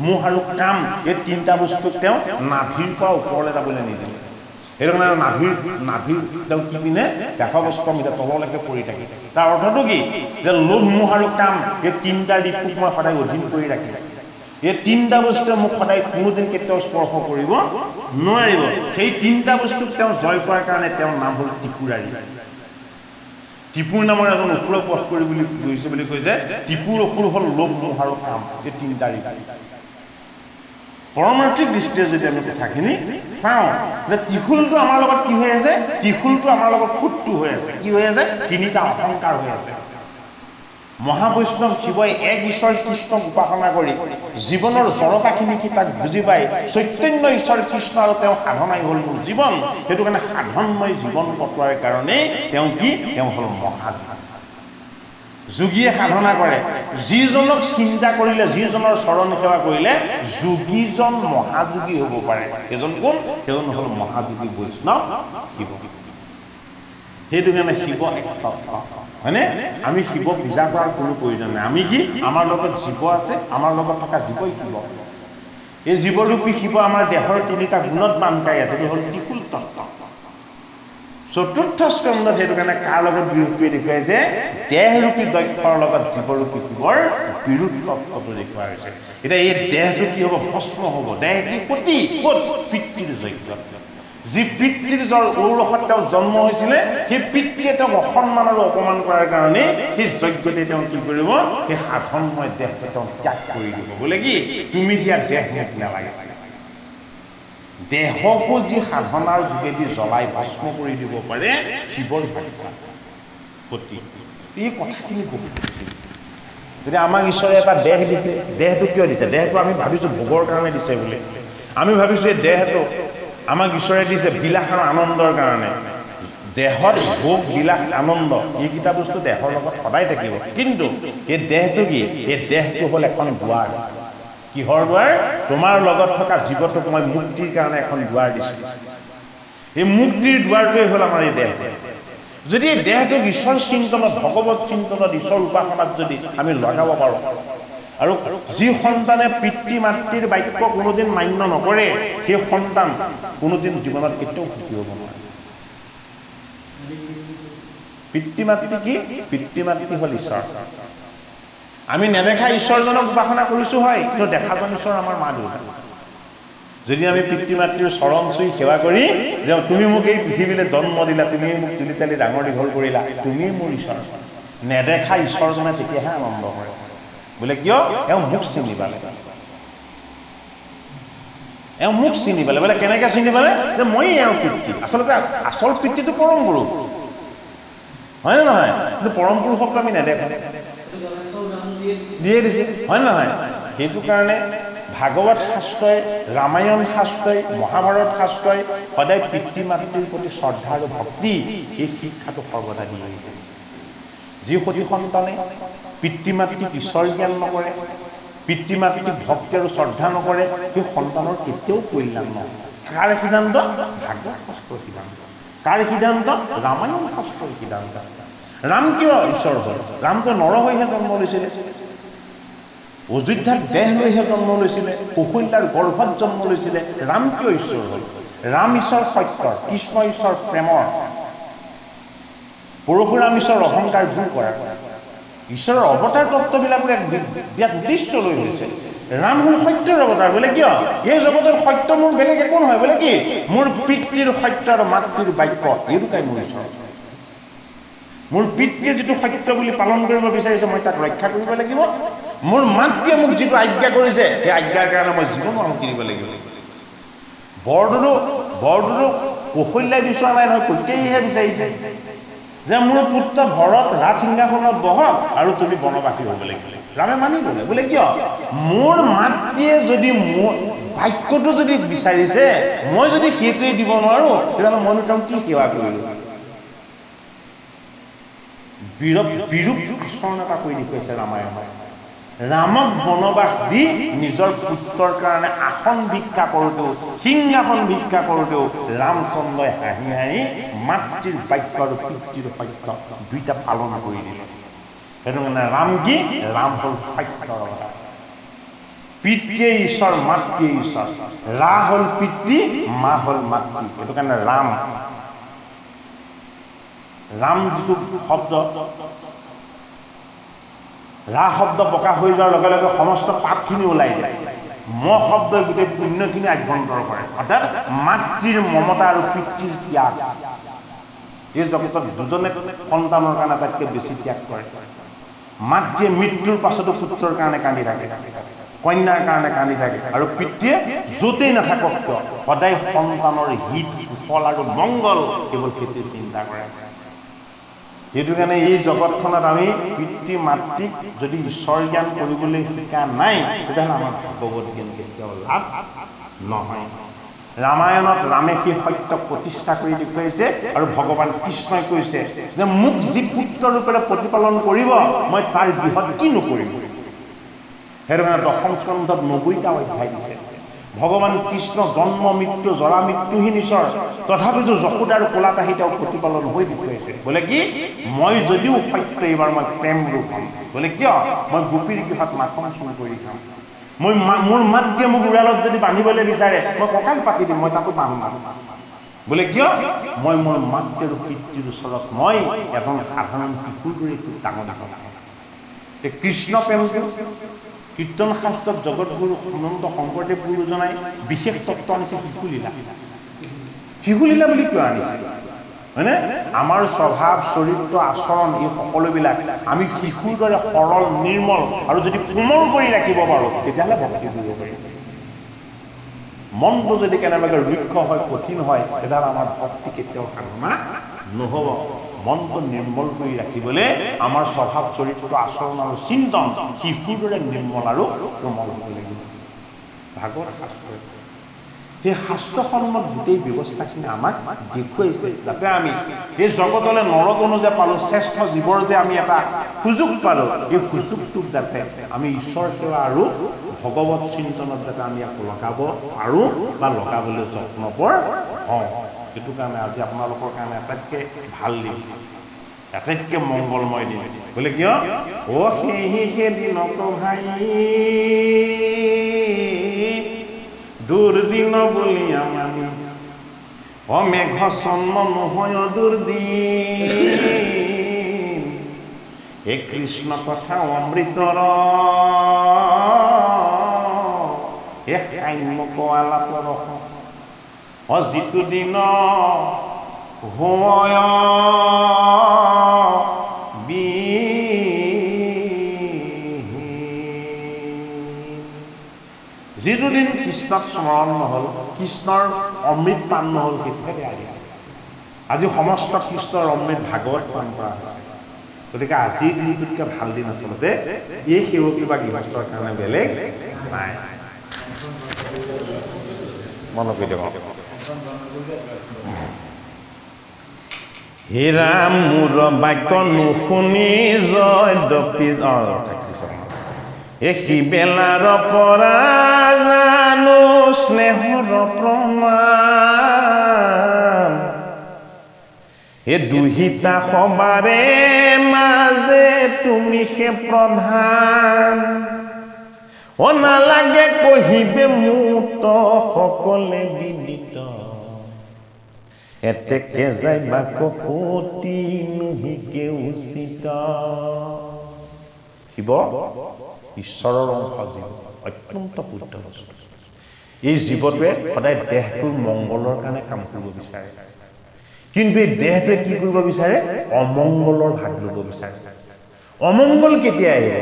মোহ আৰু কাম এই তিনিটা বস্তুক তেওঁ নাভিৰ পৰা ওপৰলৈ যাবলৈ নিদিয়ে সেইটো কাৰণে নাভিৰ তেওঁ কি পিন্ধে ব্যাঘ বস্ত্ৰ মিলে তললৈকে পৰি থাকে তাৰ অৰ্থটো কি যে লোভ মোহ আৰু কাম এই তিনিটা দিশটোক মই সদায় অধীন কৰি ৰাখিম এই তিনিটা বস্তুৱে মোক সদায় কোনোদিন কেতিয়াও স্পৰ্শ কৰিব নোৱাৰিব সেই তিনিটা বস্তুক তেওঁ জয় কৰাৰ কাৰণে তেওঁৰ নাম হ'ল ত্ৰিপুৰাৰী ত্ৰিপুৰ নামৰ এজন অসুৰক বধ কৰি বুলি গৈছে বুলি কৈছে ত্ৰিপুৰ অসুৰ হ'ল লোভ মোহ আৰু কাম এই তিনিটা পৰমাৰ্থিক দৃষ্টিৰে যদি আমি কথাখিনি চাওঁ যে ত্ৰিশূলটো আমাৰ লগত কি হৈ আছে ত্ৰিশূলটো আমাৰ লগত ফুটটো হৈ আছে কি হৈ আছে তিনিটা অহংকাৰ হৈ আছে মহাবৈষ্ণৱ শিৱই এক ঈশ্বৰ কৃষ্ণক উপাসনা কৰি জীৱনৰ জড়তাখিনি কি তাক বুজি পাই চৈতন্য ঈশ্বৰ কৃষ্ণ আৰু তেওঁ সাধনাই হ'ল মোৰ জীৱন সেইটো কাৰণে সাধনময় জীৱন কটোৱাৰ কাৰণে তেওঁ হ'ল মহাযোগী যোগীয়ে সাধনা কৰে যিজনক চিন্তা কৰিলে যিজনৰ চৰণ সেৱা কৰিলে যোগীজন মহাযোগী হ'ব পাৰে সেইজন কোন সেইজন হ'ল মহাযোগী বৈষ্ণৱ শিৱ সেইটো কাৰণে শিৱ এক তত্ত্ব হয়নে আমি শিৱ পূজা কৰাৰ কোনো প্ৰয়োজন নাই আমি কি আমাৰ লগত জীৱ আছে আমাৰ লগত থকা জীৱই শিৱ এই জীৱৰূপী শিৱ আমাৰ দেহৰ তিনিটা গুণত বান্ধ খাই আছে সেইটো হ'ল ত্ৰিশূল তত্ত্ব চতুৰ্থ স্কন্ধত সেইটো কাৰণে কাৰ লগত বিৰোধটোৱে দেখুৱাই যে দেহৰূপী দক্ষৰ লগত জীৱৰূপী শিৱৰ বিৰোধ তত্ত্বটো দেখুওৱা হৈছে এতিয়া এই দেহটো কি হ'ব ভস্ম হ'ব দেহ কি ক'ত পিতৃৰ যজ্ঞত যি পিতৃৰ ঔৰসত তেওঁ জন্ম হৈছিলে সেই পিতৃয়ে তেওঁক অসন্মান আৰু অপমান কৰাৰ কাৰণে সেই যজ্ঞতে তেওঁ কি কৰিব সেই সাধনময় দেহটো তেওঁ ত্যাগ কৰি দিব বোলে কি তুমি দিয়া দেহ মোক নালাগে দেহকো যি সাধনাৰ যোগেদি জ্বলাই ভস্ম কৰি দিব পাৰে শিৱৰ ভাগ্য এই কথাখিনি বহুত যদি আমাক ঈশ্বৰে এটা দেহ দিছে, দেহটো কিয় দিছে? দেহটো আমি ভাবিছোঁ ভোগৰ কাৰণে দিছে বুলি। আমি ভাবিছোঁ এই দেহটো আমাক ঈশ্বৰে দিছে বিলাস আৰু আনন্দৰ কাৰণে। দেহত ভোগ, বিলাস, আনন্দ এইকেইটা বস্তু দেহৰ লগত সদায় থাকিব, কিন্তু এই দেহটো কি? এই দেহটো হ'ল এখন দুৱাৰ। কিহৰ দুৱাৰ? তোমাৰ লগত থকা জীৱটোক মই মুক্তিৰ কাৰণে এখন দুৱাৰ দিছোঁ। এই মুক্তিৰ দুৱাৰটোৱে হ'ল আমাৰ এই দেহ। যদি এই দেহটোক ঈশ্বৰ চিন্তনত, ভগৱত চিন্তনত, ঈশ্বৰ উপাসনাত যদি আমি লগাব পাৰোঁ, আৰু যি সন্তানে পিতৃ মাতৃৰ বাক্য কোনোদিন মান্য নকৰে, সেই সন্তান কোনোদিন জীৱনত কেতিয়াও সুখী হ'ব নোৱাৰে। পিতৃ মাতৃ কি? পিতৃ মাতৃ হ'ল ঈশ্বৰ। আমি নেদেখা ঈশ্বৰজনক উপাসনা কৰিছোঁ হয়, কিন্তু দেখাজন ঈশ্বৰ আমাৰ মা দেউতা। যদি আমি পিতৃ মাতৃৰ চৰণ চুই সেৱা কৰি যে তুমি মোক এই পৃথিৱীলৈ জন্ম দিলা, তুমি মোক তুলি তালি ডাঙৰ দীঘল কৰিলা, তুমি মোৰ ঈশ্বৰ, নেদেখা ঈশ্বৰজনে তেতিয়াহে আনন্দ কৰে। বোলে কিয়? এওঁ মোক চিনি পালে, এওঁ মোক চিনি পালে। বোলে কেনেকৈ চিনি পালে? যে মই এওঁ পিতৃ। আচলতে আচল পিতৃটো পৰম গুৰু, হয় নে নহয়? কিন্তু পৰম পুৰুষকটো আমি নেদেখোঁ, দিয়ে দিছে, হয় নে নহয়? সেইটো কাৰণে ভাগৱত শাস্ত্ৰই, ৰামায়ণ শাস্ত্ৰই, মহাভাৰত শাস্ত্ৰই সদায় পিতৃ মাতৃৰ প্ৰতি শ্ৰদ্ধা আৰু ভক্তি এই শিক্ষাটো সৰ্বদা দি আহিছে। যি সতি সন্তানে পিতৃ মাতৃক ঈশ্বৰ জ্ঞান নকৰে, পিতৃ মাতৃক ভক্তি আৰু শ্ৰদ্ধা নকৰে, সেই সন্তানৰ কেতিয়াও কল্যাণ নহয়। কাৰ সিদ্ধান্ত? ভাগৱত শাস্ত্ৰৰ সিদ্ধান্ত। কাৰ সিদ্ধান্ত? ৰামায়ণ শাস্ত্ৰৰ সিদ্ধান্ত। ৰাম কিয় ঈশ্বৰ হ'ল? ৰামটো নৰ হৈহে জন্ম লৈছিলে, অযোধ্যাত দেহ লৈহে জন্ম লৈছিলে, কৌশল্যাৰ গৰ্ভত জন্ম লৈছিলে। ৰাম কিয় ঈশ্বৰ হ'ল? ৰাম ঈশ্বৰ সত্যৰ, কৃষ্ণ ঈশ্বৰ প্ৰেমৰ, পৰশুৰাম ঈশ্বৰ অহংকাৰ দূৰ কৰা। ঈশ্বৰৰ অৱতাৰ তত্ত্ববিলাকৰ এক বিৰাট উদ্দেশ্য লৈ হৈছে। ৰাম হ'ল সত্যৰ অৱতাৰ। বোলে কিয়? এই জগতৰ সত্য মোৰ বেলেগ একো নহয়। বোলে কি? মোৰ পিতৃৰ সত্য আৰু মাতৃৰ বাক্য, এই দুটাই মোৰ ঈশ্বৰ। মোৰ পিতৃয়ে যিটো সত্য বুলি পালন কৰিব বিচাৰিছে, মই তাক ৰক্ষা কৰিব লাগিব। মোৰ মাতৃয়ে মোক যিটো আজ্ঞা কৰিছে, সেই আজ্ঞাৰ কাৰণে মই জীৱনো আহুতি দিব লাগিব। বৰদুৰো কৌশল্যাই বিচৰা নাই নহয়, কৈকেয়ীহে বিচাৰিছে যে মোৰ পুত্ৰ ভৰত ৰাজ সিংহাসনত বহক আৰু তুমি বনবাসী হ'ব লাগিব। ৰামে মানি ল'লে। বোলে কিয়? মোৰ মাতৃয়ে যদি মোৰ বাক্যটো যদি বিচাৰিছে, মই যদি সেইটোৱে দিব নোৱাৰোঁ, তেতিয়াহ'লে মইনো তেওঁ কি সেৱা কৰিলোঁ? বিৰূপ আচৰণ এটা কৰি দেখুৱাইছে ৰামায়ণত। ৰামক বনবাস দি নিজৰ পুত্ৰৰ কাৰণে আসন ভিক্ষা কৰোঁতেও, সিংহাসন ভিক্ষা কৰোঁতেও ৰামচন্দ্ৰই হাঁহি হাঁহি মাতৃৰ বাক্য আৰু পিতৃৰ সত্য দুইটা পালন কৰি দিলে। সেইটো কাৰণে ৰাম কি? ৰাম হ'ল সত্যৰ অৱতাৰ। পিতৃয়ে ঈশ্বৰ, মাতৃয়ে ঈশ্বৰ। ৰা হ'ল পিতৃ, মা হ'ল মাতৃ। সেইটো কাৰণে ৰাম যিটো শব্দ, ৰা শব্দ প্ৰকাশ হৈ যোৱাৰ লগে লগে সমস্ত পাপখিনি ওলাই যায়। ম শব্দই গোটেই পুণ্যখিনি আভ্যন্তৰ কৰে। অৰ্থাৎ মাতৃৰ মমতা আৰু পিতৃৰ ত্যাগ। এই জগতত দুজনে সন্তানৰ কাৰণে আটাইতকৈ বেছি ত্যাগ কৰে। মাতৃয়ে মৃত্যুৰ পাছতো পুত্ৰৰ কাৰণে কান্দি থাকে, কন্যাৰ কাৰণে কান্দি থাকে, আৰু পিতৃয়ে য'তেই নাথাকক কিয় সদায় সন্তানৰ হিত, কুশল আৰু মংগল কেৱল সেইটোৱে চিন্তা কৰে। সেইটো কাৰণে এই জগতখনত আমি পিতৃ মাতৃক যদি ঈশ্বৰ জ্ঞান কৰিবলৈ শিকা নাই, তেতিয়াহ'লে আমাৰ ভগৱত জ্ঞান কেতিয়াও লাভ নহয়। ৰামায়ণত ৰামে সেই সত্যক প্ৰতিষ্ঠা কৰি দেখুৱাইছে, আৰু ভগৱান কৃষ্ণই কৈছে যে মোক যি পুত্ৰ ৰূপেৰে প্ৰতিপালন কৰিব, মই তাৰ গৃহত কি নকৰিম। সেইটো কাৰণে দশম স্কন্ধত 90টা অধ্যায় দিছে। ভগৱান কৃষ্ণ জন্ম মৃত্যু জৰা মৃত্যুহীন ঈশ্বৰ, তথাপিতো যশোদাৰ কোলাতাহি তেওঁক প্ৰতিপালন হৈ দেখুৱাইছে। বোলে কি? মই যদিও সত্য, এইবাৰ মই প্ৰেম ৰূপ হ'ম। বোলে কিয়? মই গোপীৰ গৃহত মাখন চুৰ কৰি খাম। মোৰ মাতৃয়ে মোক উৰালত যদি বান্ধিবলৈ বিচাৰে, মই কঁকাল পাতি দিম, মই তাতো বান্ধো। বোলে কিয়? মই মোৰ মাতৃ আৰু পিতৃৰ ওচৰত মই এজন সাধাৰণ শিশুৰ দৰে খুব ডাঙৰ ডাঙৰ। কৃষ্ণ প্ৰেমটো কীৰ্তন শাস্ত্ৰত জগতগুৰু অনন্ত শংকৰদেৱ গুৰুজনাই বিশেষ তত্ত্ব আনিছে শিশুলীলা। শিশুলীলা বুলি কিয় আনিছে? হয়নে? আমাৰ স্বভাৱ, চৰিত্ৰ, আচৰণ এই সকলোবিলাক আমি শিশুৰ দৰে সৰল, নিৰ্মল আৰু যদি কোমল কৰি ৰাখিব পাৰোঁ, তেতিয়াহ'লে ভক্তি কৰিব পাৰিম। মনটো যদি কেনেবাকৈ ৰুক্ষ হয়, কঠিন হয়, তেতিয়াহ'লে আমাৰ ভক্তি কেতিয়াও সাধনা নহ'ব। মনটো নিৰ্মল কৰি ৰাখিবলৈ আমাৰ স্বভাৱ চৰিত্ৰ আচৰণ আৰু চিন্তন শিশুৰ দৰে নিৰ্মল আৰু কোমল হ'ব লাগিব। ভাগৱত শাস্ত্ৰ সেই শাস্ত্ৰসন্মত গোটেই ব্যৱস্থাখিনি আমাক দেখুৱাইছে যাতে আমি এই জগতলৈ নৰতনু যে পালোঁ, শ্ৰেষ্ঠ জীৱৰ যে আমি এটা সুযোগ পালোঁ, এই সুযোগটোক যাতে আমি ঈশ্বৰ সেৱা আৰু ভগৱত চিন্তনত যাতে আমি আকৌ লগাব পাৰোঁ বা লগাবলৈ যত্নপৰ হওঁ। সেইটো কাৰণে আজি আপোনালোকৰ কাৰণে আটাইতকৈ ভাল দিন, আটাইতকৈ মংগলময় দিন। বোলে কিয় সেইদিনক ভাই দুৰ্দিন বুলি আমি মেঘ চন্ম নহয় দুৰ্দিন হে কৃষ্ণ কথা অমৃতৰ হে সাম্যক আলাপৰ যিটো দিন হয় যিটো দিন কৃষ্ণক স্মৰণ নহ'ল, কৃষ্ণৰ অমৃত পান নহ'ল, সেইটোহে বেয়া দিন। আজি সমস্ত কৃষ্ণৰ অমৃত ভাগৱত পান কৰা হৈছে। গতিকে আজিৰ দিনটোতকৈ ভাল দিন আচলতে এই সেৱকী বা গৃহস্থৰ কাৰণে বেলেগ নাই। মনত কৰি দিয়ক। হে ৰাম মোৰ বাক্য নুশুনি জয় দপি একি বেলাৰ পৰা জানো স্নেহৰ প্ৰমাণ হে দুহিতা সবাৰে মাজে তুমি সে প্ৰধান নালাগে কহিবে মুত সকলে বিদিত এতেকে যায় বা কপতি নুহিকে উচিত। শিৱ ঈশ্বৰৰ অংশ জীৱ, অত্যন্ত শুদ্ধ বস্তু। এই জীৱটোৱে সদায় দেহটোৰ মংগলৰ কাৰণে কাম কৰিব বিচাৰে, কিন্তু এই দেহটোৱে কি কৰিব বিচাৰে? অমংগলৰ ভাগ ল'ব বিচাৰে। অমংগল কেতিয়া আহিব?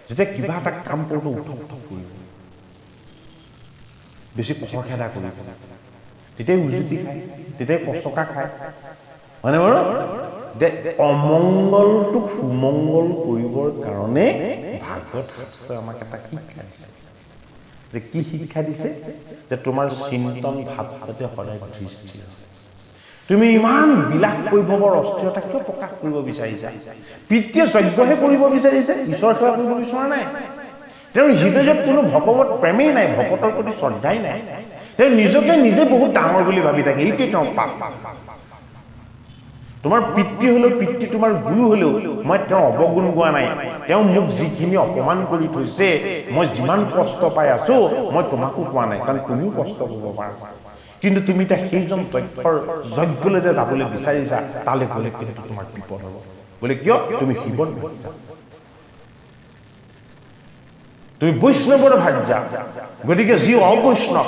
যেতিয়া কিবা এটা কাম কৰোঁতে উঠক কৰিব, বেছি খৰখেদা কৰিব, তেতিয়াই উজুতি খায়, তেতিয়াই কষ্টকা খায়, হয়নে বাৰু? অমংগলটোক সুমংগল কৰিবৰ কাৰণে ভাগৱত শাস্ত্ৰই আমাক এটা শিক্ষা দিছে। যে কি শিক্ষা দিছে? যে তোমাৰ চিন্তন ভাৱ যাতে সদায় দৃষ্টি হয়। তুমি ইমান বিলাস বৈভৱৰ অস্থিৰতা কিয় প্ৰকাশ কৰিব বিচাৰিছা? পিতৃয়ে যজ্ঞহে কৰিব বিচাৰিছে, ঈশ্বৰ সেৱা কৰিব বিচৰা নাই। তেওঁৰ হৃদয়ত কোনো ভগৱত প্ৰেমেই নাই, ভকতৰ প্ৰতি শ্ৰদ্ধাই নাই। তেওঁ নিজকে নিজে বহুত ডাঙৰ বুলি ভাবি থাকে, এইটোৱে তেওঁ পাপ। তোমাৰ পিতৃ হলেও, পিতৃ তোমাৰ গুৰু হলেও মই তেওঁৰ অৱগুণ গোৱা নাই। তেওঁ মোক যিখিনি অপমান কৰি থৈছে, মই যিমান কষ্ট পাই আছো, মই তোমাকো কোৱা নাই, কাৰণ তুমিও কষ্ট কৰিব পাৰা। কিন্তু তুমি এতিয়া সেইজন তথ্যৰ যজ্ঞলৈ যে যাবলৈ বিচাৰিছা, তালৈ গ'লে কিন্তু তোমাৰ বিপদ হ'ব। বোলে কিয়? তুমি শিৱৰ ভক্তা, তুমি বৈষ্ণৱৰ ভাৰ্যা। গতিকে যি অবৈষ্ণৱ,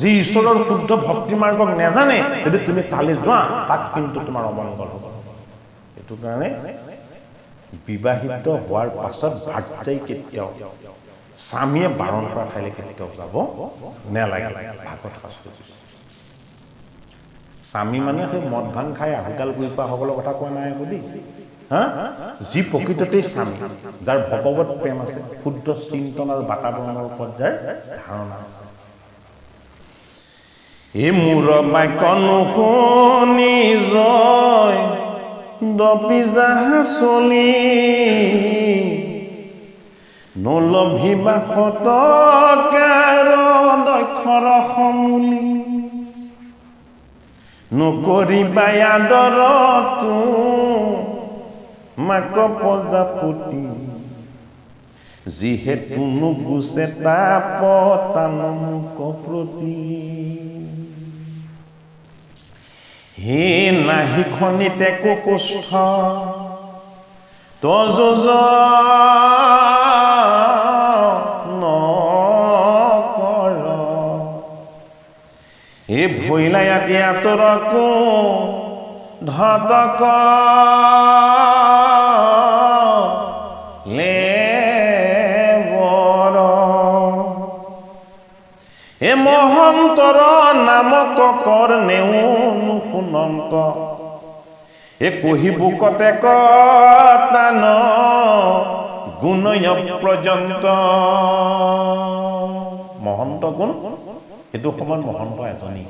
যি ঈশ্বৰৰ শুদ্ধ ভক্তি মাৰ্গক নেজানে, যদি তুমি তালৈ যোৱা, তাক কিন্তু তোমাৰ অমংগল হ'ব। সেইটো কাৰণে বিবাহিত হোৱাৰ পাছত ভাৰ্যাই কেতিয়াও, স্বামীয়ে বাৰণ কৰা ঠাইলৈ কেতিয়াও যাব নেলাগে। ভাগৱত শাস্ত্ৰ স্বামী মানে সেই মদ ভাং খাই আহুকাল কৰি পোৱা সকলৰ কথা কোৱা নাই বুলি। যি প্ৰকৃততেই স্বামী, যাৰ ভগৱত প্ৰেম আছে, শুদ্ধ চিন্তন আৰু বাতাবৰণৰ ওপৰত যাৰ ধাৰণা আছে। এই মোৰ বাক্য নুশুনি জয় দপি যাহা চলি নলভিবা শতকাৰ দক্ষৰ সমূলি নকৰিবা আদৰতো মাক প্ৰজাপতি যিহেতু নুগুছে তাপতানক প্ৰতি হে নাহি খনিতে কুষ্ঠ তজোজ নকৰ হে ভৈলাই আদি আতৰকো ধতক লেবৰ হে মহন্তৰ নামক কৰ নেও নুশুনন্ত কহিবু কতে কতান গুণয় পৰ্যন্ত মহন্ত কোন সেইটো সময়ত মহন্ত এজনী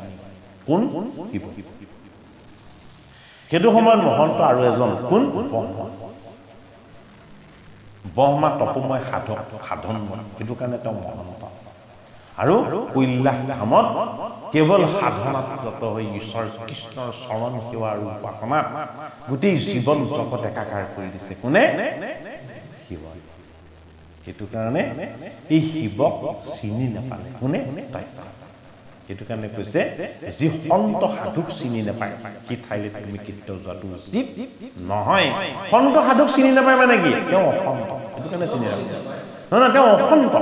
কোন শিৱ সেইটো সময়ত মহন্ত আৰু এজন কোন ব্ৰহ্মা তপময় সাধন সেইটো কাৰণে তেওঁ মহন্ত আৰু কৈলাশ ধামত কেৱল সাধনাত ৰত হৈ ঈশ্বৰ কৃষ্ণৰ চৰণ সেৱা আৰু উপাসনাত গোটেই জীৱন জগত একাকাৰ কৰি দিছে কোনে শিৱ সেইটো কাৰণে এই শিৱক চিনি নাপালে কোনে সেইটো কাৰণে কৈছে যি সন্ত সাধুক চিনি নাপায় কি ঠাইলে তুমি কেতিয়াও যোৱাটো উচিত নহয় সন্ত সাধুক চিনি নাপায় মানে কি তেওঁ অসন্ত সেইটো কাৰণে চিনি নাপায় নহয় তেওঁ অসন্ত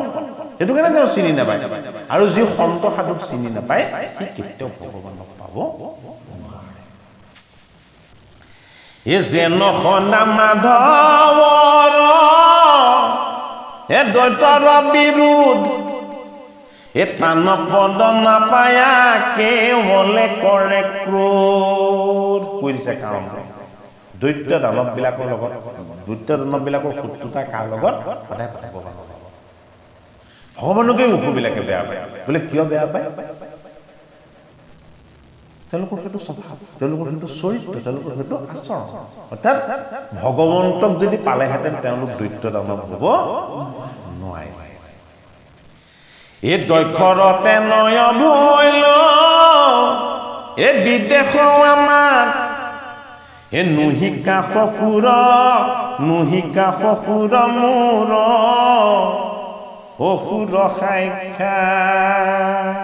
সেইটো কাৰণে তেওঁ চিনি নাপায় আৰু যি সন্ত সাধুক চিনি নাপায় সি কেতিয়াও ভগৱানক পাব নোৱাৰে যেন সন্দা মাধৱৰ দ্বৈতৰ বিৰোধ তান পদ নাপায়া কেৱলে কৰে ক্ৰোধ কৈ দিছে কাৰণ দৈত্য দানৱবিলাকৰ লগত দৈত্য দানৱবিলাকৰ শত্ৰুতা কাৰ লগত সদায় ভগৱানৰ লগত ভগৱানকে অসুবিলাকে বেয়া পায় বোলে কিয় বেয়া পায় তেওঁলোকৰ সেইটো স্বভাৱ তেওঁলোকৰ সেইটো চৰিত্ৰ তেওঁলোকৰ সেইটো আচৰণ অৰ্থাৎ ভগৱন্তক যদি পালেহেঁতেন তেওঁলোক দৈত্য দানৱ হ'ব নোৱাৰে দক্ষৰতে নয় ভৈল বিদেশ আমাৰ নুহিকা সসুৰ মোৰ অসুৰ সাক্ষাৎ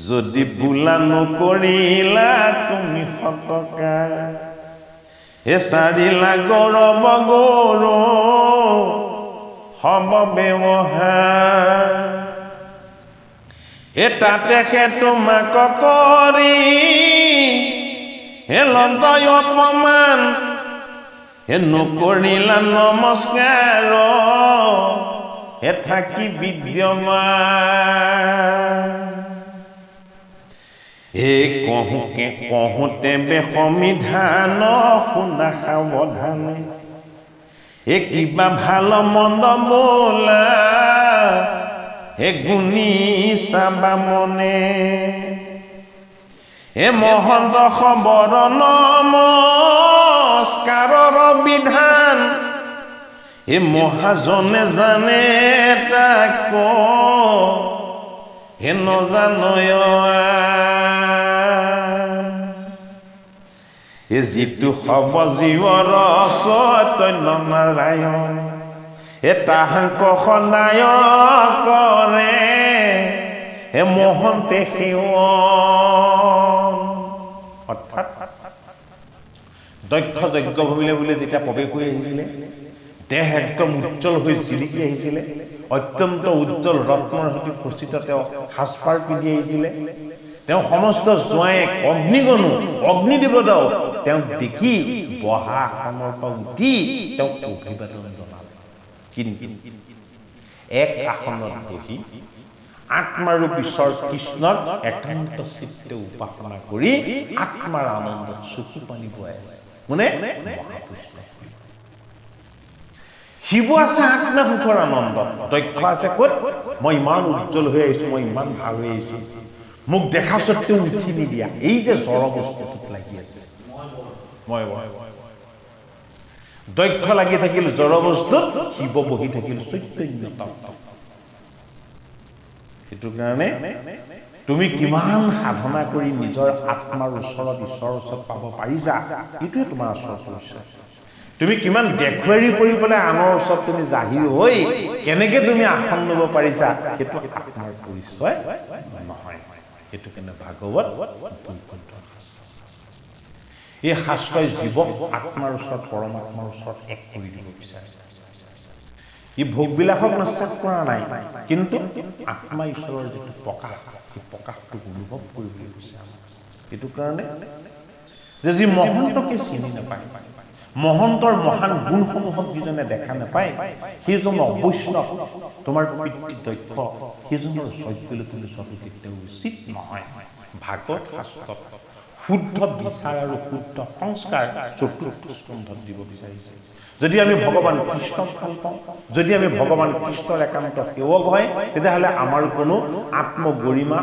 যদি বোলা নকৰিলা তুমি সতকা চাৰিলা গৌৰৱ হব ব্যৱহাৰ তাতে তোমাক কৰি লয় অপমান নকৰিলা নমস্কাৰ থাকি বিদ্যমান কহোঁতে বেসমিধান শুনা সাৱধানে কিবা ভাল মন্দ বোলা গুণী চাবা মনে মহন্ত খবৰ নমস্কাৰৰ বিধান মহাজনে জানে তাক নজানয় যিটো হব জীৱৰ চৈতন্য নাৰায়ণ তাহাংক সদায় কৰে মহন্তে সেৱন অৰ্থাৎ দক্ষ যজ্ঞ ভূমিলে বোলে যেতিয়া প্ৰৱেশ কৰি আহিছিলে দেহ একদম উজ্জ্বল হৈ জিলিকি আহিছিলে অত্যন্ত উজ্জ্বল ৰত্নৰ সৈতে খচিত তেওঁ সাজপাৰ পিন্ধি আহিছিলে তেওঁ সমস্ত জোঁৱায়েক অগ্নিগণু অগ্নিদেৱতাও তেওঁক দেখি বহা আসনৰ পৰা উঠি তেওঁক অভিবাদন জনালে কিন্তু এক আসনত বহি আত্মাৰূপ ঈশ্বৰ কৃষ্ণক একান্ত চিত্তে উপাসনা কৰি আত্মাৰ আনন্দত চকু পানী বৈ আছে কোনে মহাপুৰুষ শিৱ আছে আত্মা সুখৰ আনন্দ দক্ষ আছে ক'ত মই ইমান উজ্জ্বল হৈ আহিছো মই ইমান ভাল হৈ আহিছো মোক দেখা সত্ত্বেও উঠি নিদিয়া এই যে জড় বস্তুটোত লাগি আছে মই দক্ষ লাগি থাকিল জড় বস্তুত শিৱ বহি থাকিল চৈতন্য তত্ত্ব সেইটো কাৰণে তুমি কিমান সাধনা কৰি নিজৰ আত্মাৰ ওচৰত ঈশ্বৰৰ ওচৰত পাব পাৰিছা এইটোৱে তোমাৰ আচল পৰিচয় তুমি কিমান দেখুৱাৰি কৰি পেলাই আনৰ ওচৰত তুমি জাহিৰ হৈ কেনেকে তুমি আসন ল'ব পাৰিছা সেইটো আত্মাৰ পৰিচয় নহয় সেইটো কাৰণে ভাগৱত এই শাস্ত্ৰই জীৱক আত্মাৰ ওচৰত পৰমাত্মাৰ ওচৰত এক কৰি দিব বিচাৰে ই ভোগবিলাকক নস্তাত কৰা নাই কিন্তু আত্মা ঈশ্বৰৰ যিটো প্ৰকাশ সেই প্ৰকাশটোক অনুভৱ কৰিবলৈ বিচাৰে এইটো কাৰণে যে যি মহন্তকে চিনি নাপায় মহন্তৰ মহান গুণসমূহক যিজনে দেখা নাপায় সেইজন অবৈষ্ণৱ তোমাৰ পিতৃ দক্ষ সেইজনৰ যজ্ঞলৈ তুমি যোৱাটো কেতিয়াও উচিত নহয় ভাগৱত শাস্ত্ৰত শুদ্ধ বিচাৰ আৰু শুদ্ধ সংস্কাৰ চতুৰ্থ স্কন্ধত দিব বিচাৰিছে। যদি আমি ভগৱান কৃষ্ণক ভাল পাওঁ, যদি আমি ভগৱান কৃষ্ণৰ একান্ত সেৱক হয়, তেতিয়াহ'লে আমাৰ কোনো আত্মগৰিমা,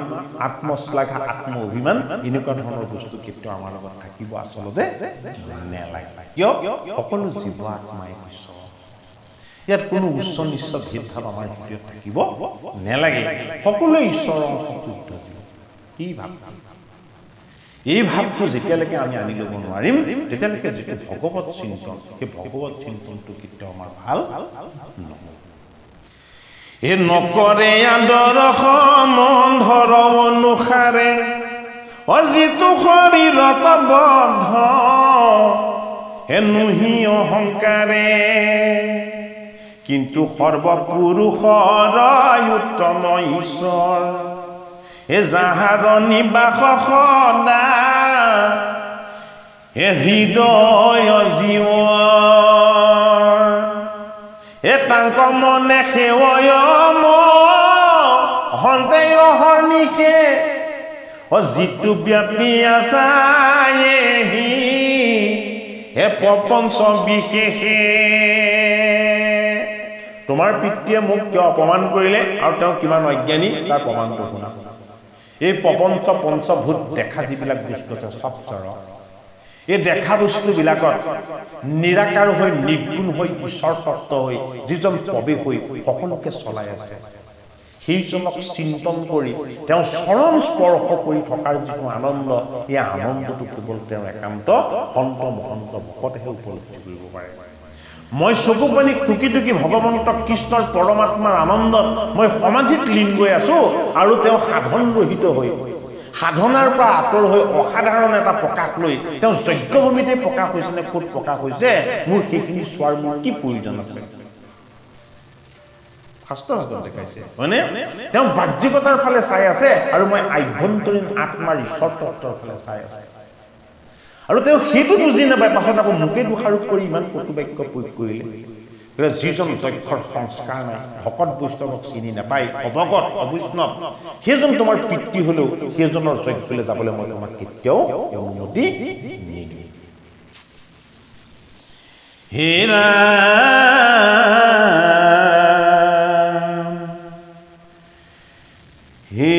আত্মশ্লাঘা, আত্ম অভিমান এনেকুৱা ধৰণৰ বস্তু কেতিয়াও আমাৰ লগত থাকিব আচলতে নেলাগে। কিয়? সকলো জীৱ আত্মাই ঈশ্বৰ। ইয়াত কোনো উচ্চ নিচ্চ ভেদভাৱ আমাৰ ভিতৰত থাকিব নেলাগে। সকলোৱে ঈশ্বৰৰ অংশ শুদ্ধ জীৱ। এই ভাৱটো যেতিয়ালৈকে আমি আনি ল'ব নোৱাৰিম, তেতিয়ালৈকে যিটো ভগৱত চিন্তন, সেই ভগৱত চিন্তনটো কেতিয়াও আমাৰ ভাল নহ'ব। এই নকৰে আদৰ্শ মন ধৰ অনুসাৰে, যিটো শৰীৰত বদ্ধ নুহি অহংকাৰে, কিন্তু সৰ্বপুৰুষৰ উত্তম ঈশ্বৰ, যাহাৰ নিবাস সদা হৃদয় জীৱ, তাংক মনে সেৱয় সন্দেহ অহৰ্নিশে, যিটো ব্যাপী আছায়েহি প্ৰপঞ্চ বিশেষে। তোমাৰ পিতৃয়ে মোক কিয় অপমান কৰিলে আৰু তেওঁ কিমান অজ্ঞানী তাৰ প্ৰমাণটো শুনা। এই প্ৰপঞ্চ পঞ্চভূত দেখা যিবিলাক বস্তু আছে চব জড়। এই দেখা বস্তুবিলাকত নিৰাকাৰ হৈ, নিৰ্গুণ হৈ, ঈশ্বৰ তত্ত্ব হৈ যিজন প্ৰৱেশ হৈ সকলোকে চলাই আছে, সেইজনক চিন্তন কৰি তেওঁ চৰণ স্পৰ্শ কৰি থকাৰ যিটো আনন্দ, এই আনন্দটো কেৱল তেওঁ একান্ত সন্ত মহন্ত ভকতেহে উপলব্ধি কৰিব পাৰে। মই চকু পানী টুকি টুকি ভগৱন্ত কৃষ্ণৰ পৰমাত্মাৰ আনন্দত মই সমাধিত লীন গৈ আছো, আৰু তেওঁ সাধন ৰহিত হৈ, সাধনাৰ পৰা আঁতৰ হৈ অসাধাৰণ এটা প্ৰকাশ লৈ তেওঁ যজ্ঞভূমিতে প্ৰকাশ হৈছে নে ক'ত প্ৰকাশ হৈছে, মোৰ সেইখিনি চোৱাৰ মোৰ কি প্ৰয়োজন আছে? শাস্ত্ৰত দেখাইছে হয়নে? তেওঁ বাহ্যিকতাৰ ফালে চাই আছে আৰু মই আভ্যন্তৰীণ আত্মাৰ ঈশ্বৰ তত্ত্বৰ ফালে চাই আছে। আৰু তেওঁ সেইটো বুজি নাপায়, পাছত আকৌ মোকে দোষাৰোপ কৰি ইমান কটু বাক্য প্ৰয়োগ কৰিলে। যিজন দক্ষৰ সংস্কাৰ নাই, ভকত বৈষ্ণৱক চিনি নাপায়, অৱগত অবৈষ্ণৱ, সেইজন তোমাৰ পিতৃ হলেও সেইজনৰ যজ্ঞলৈ যাবলৈ মই তোমাক কেতিয়াও অনুমতি নিদিওঁ। হেৰা হে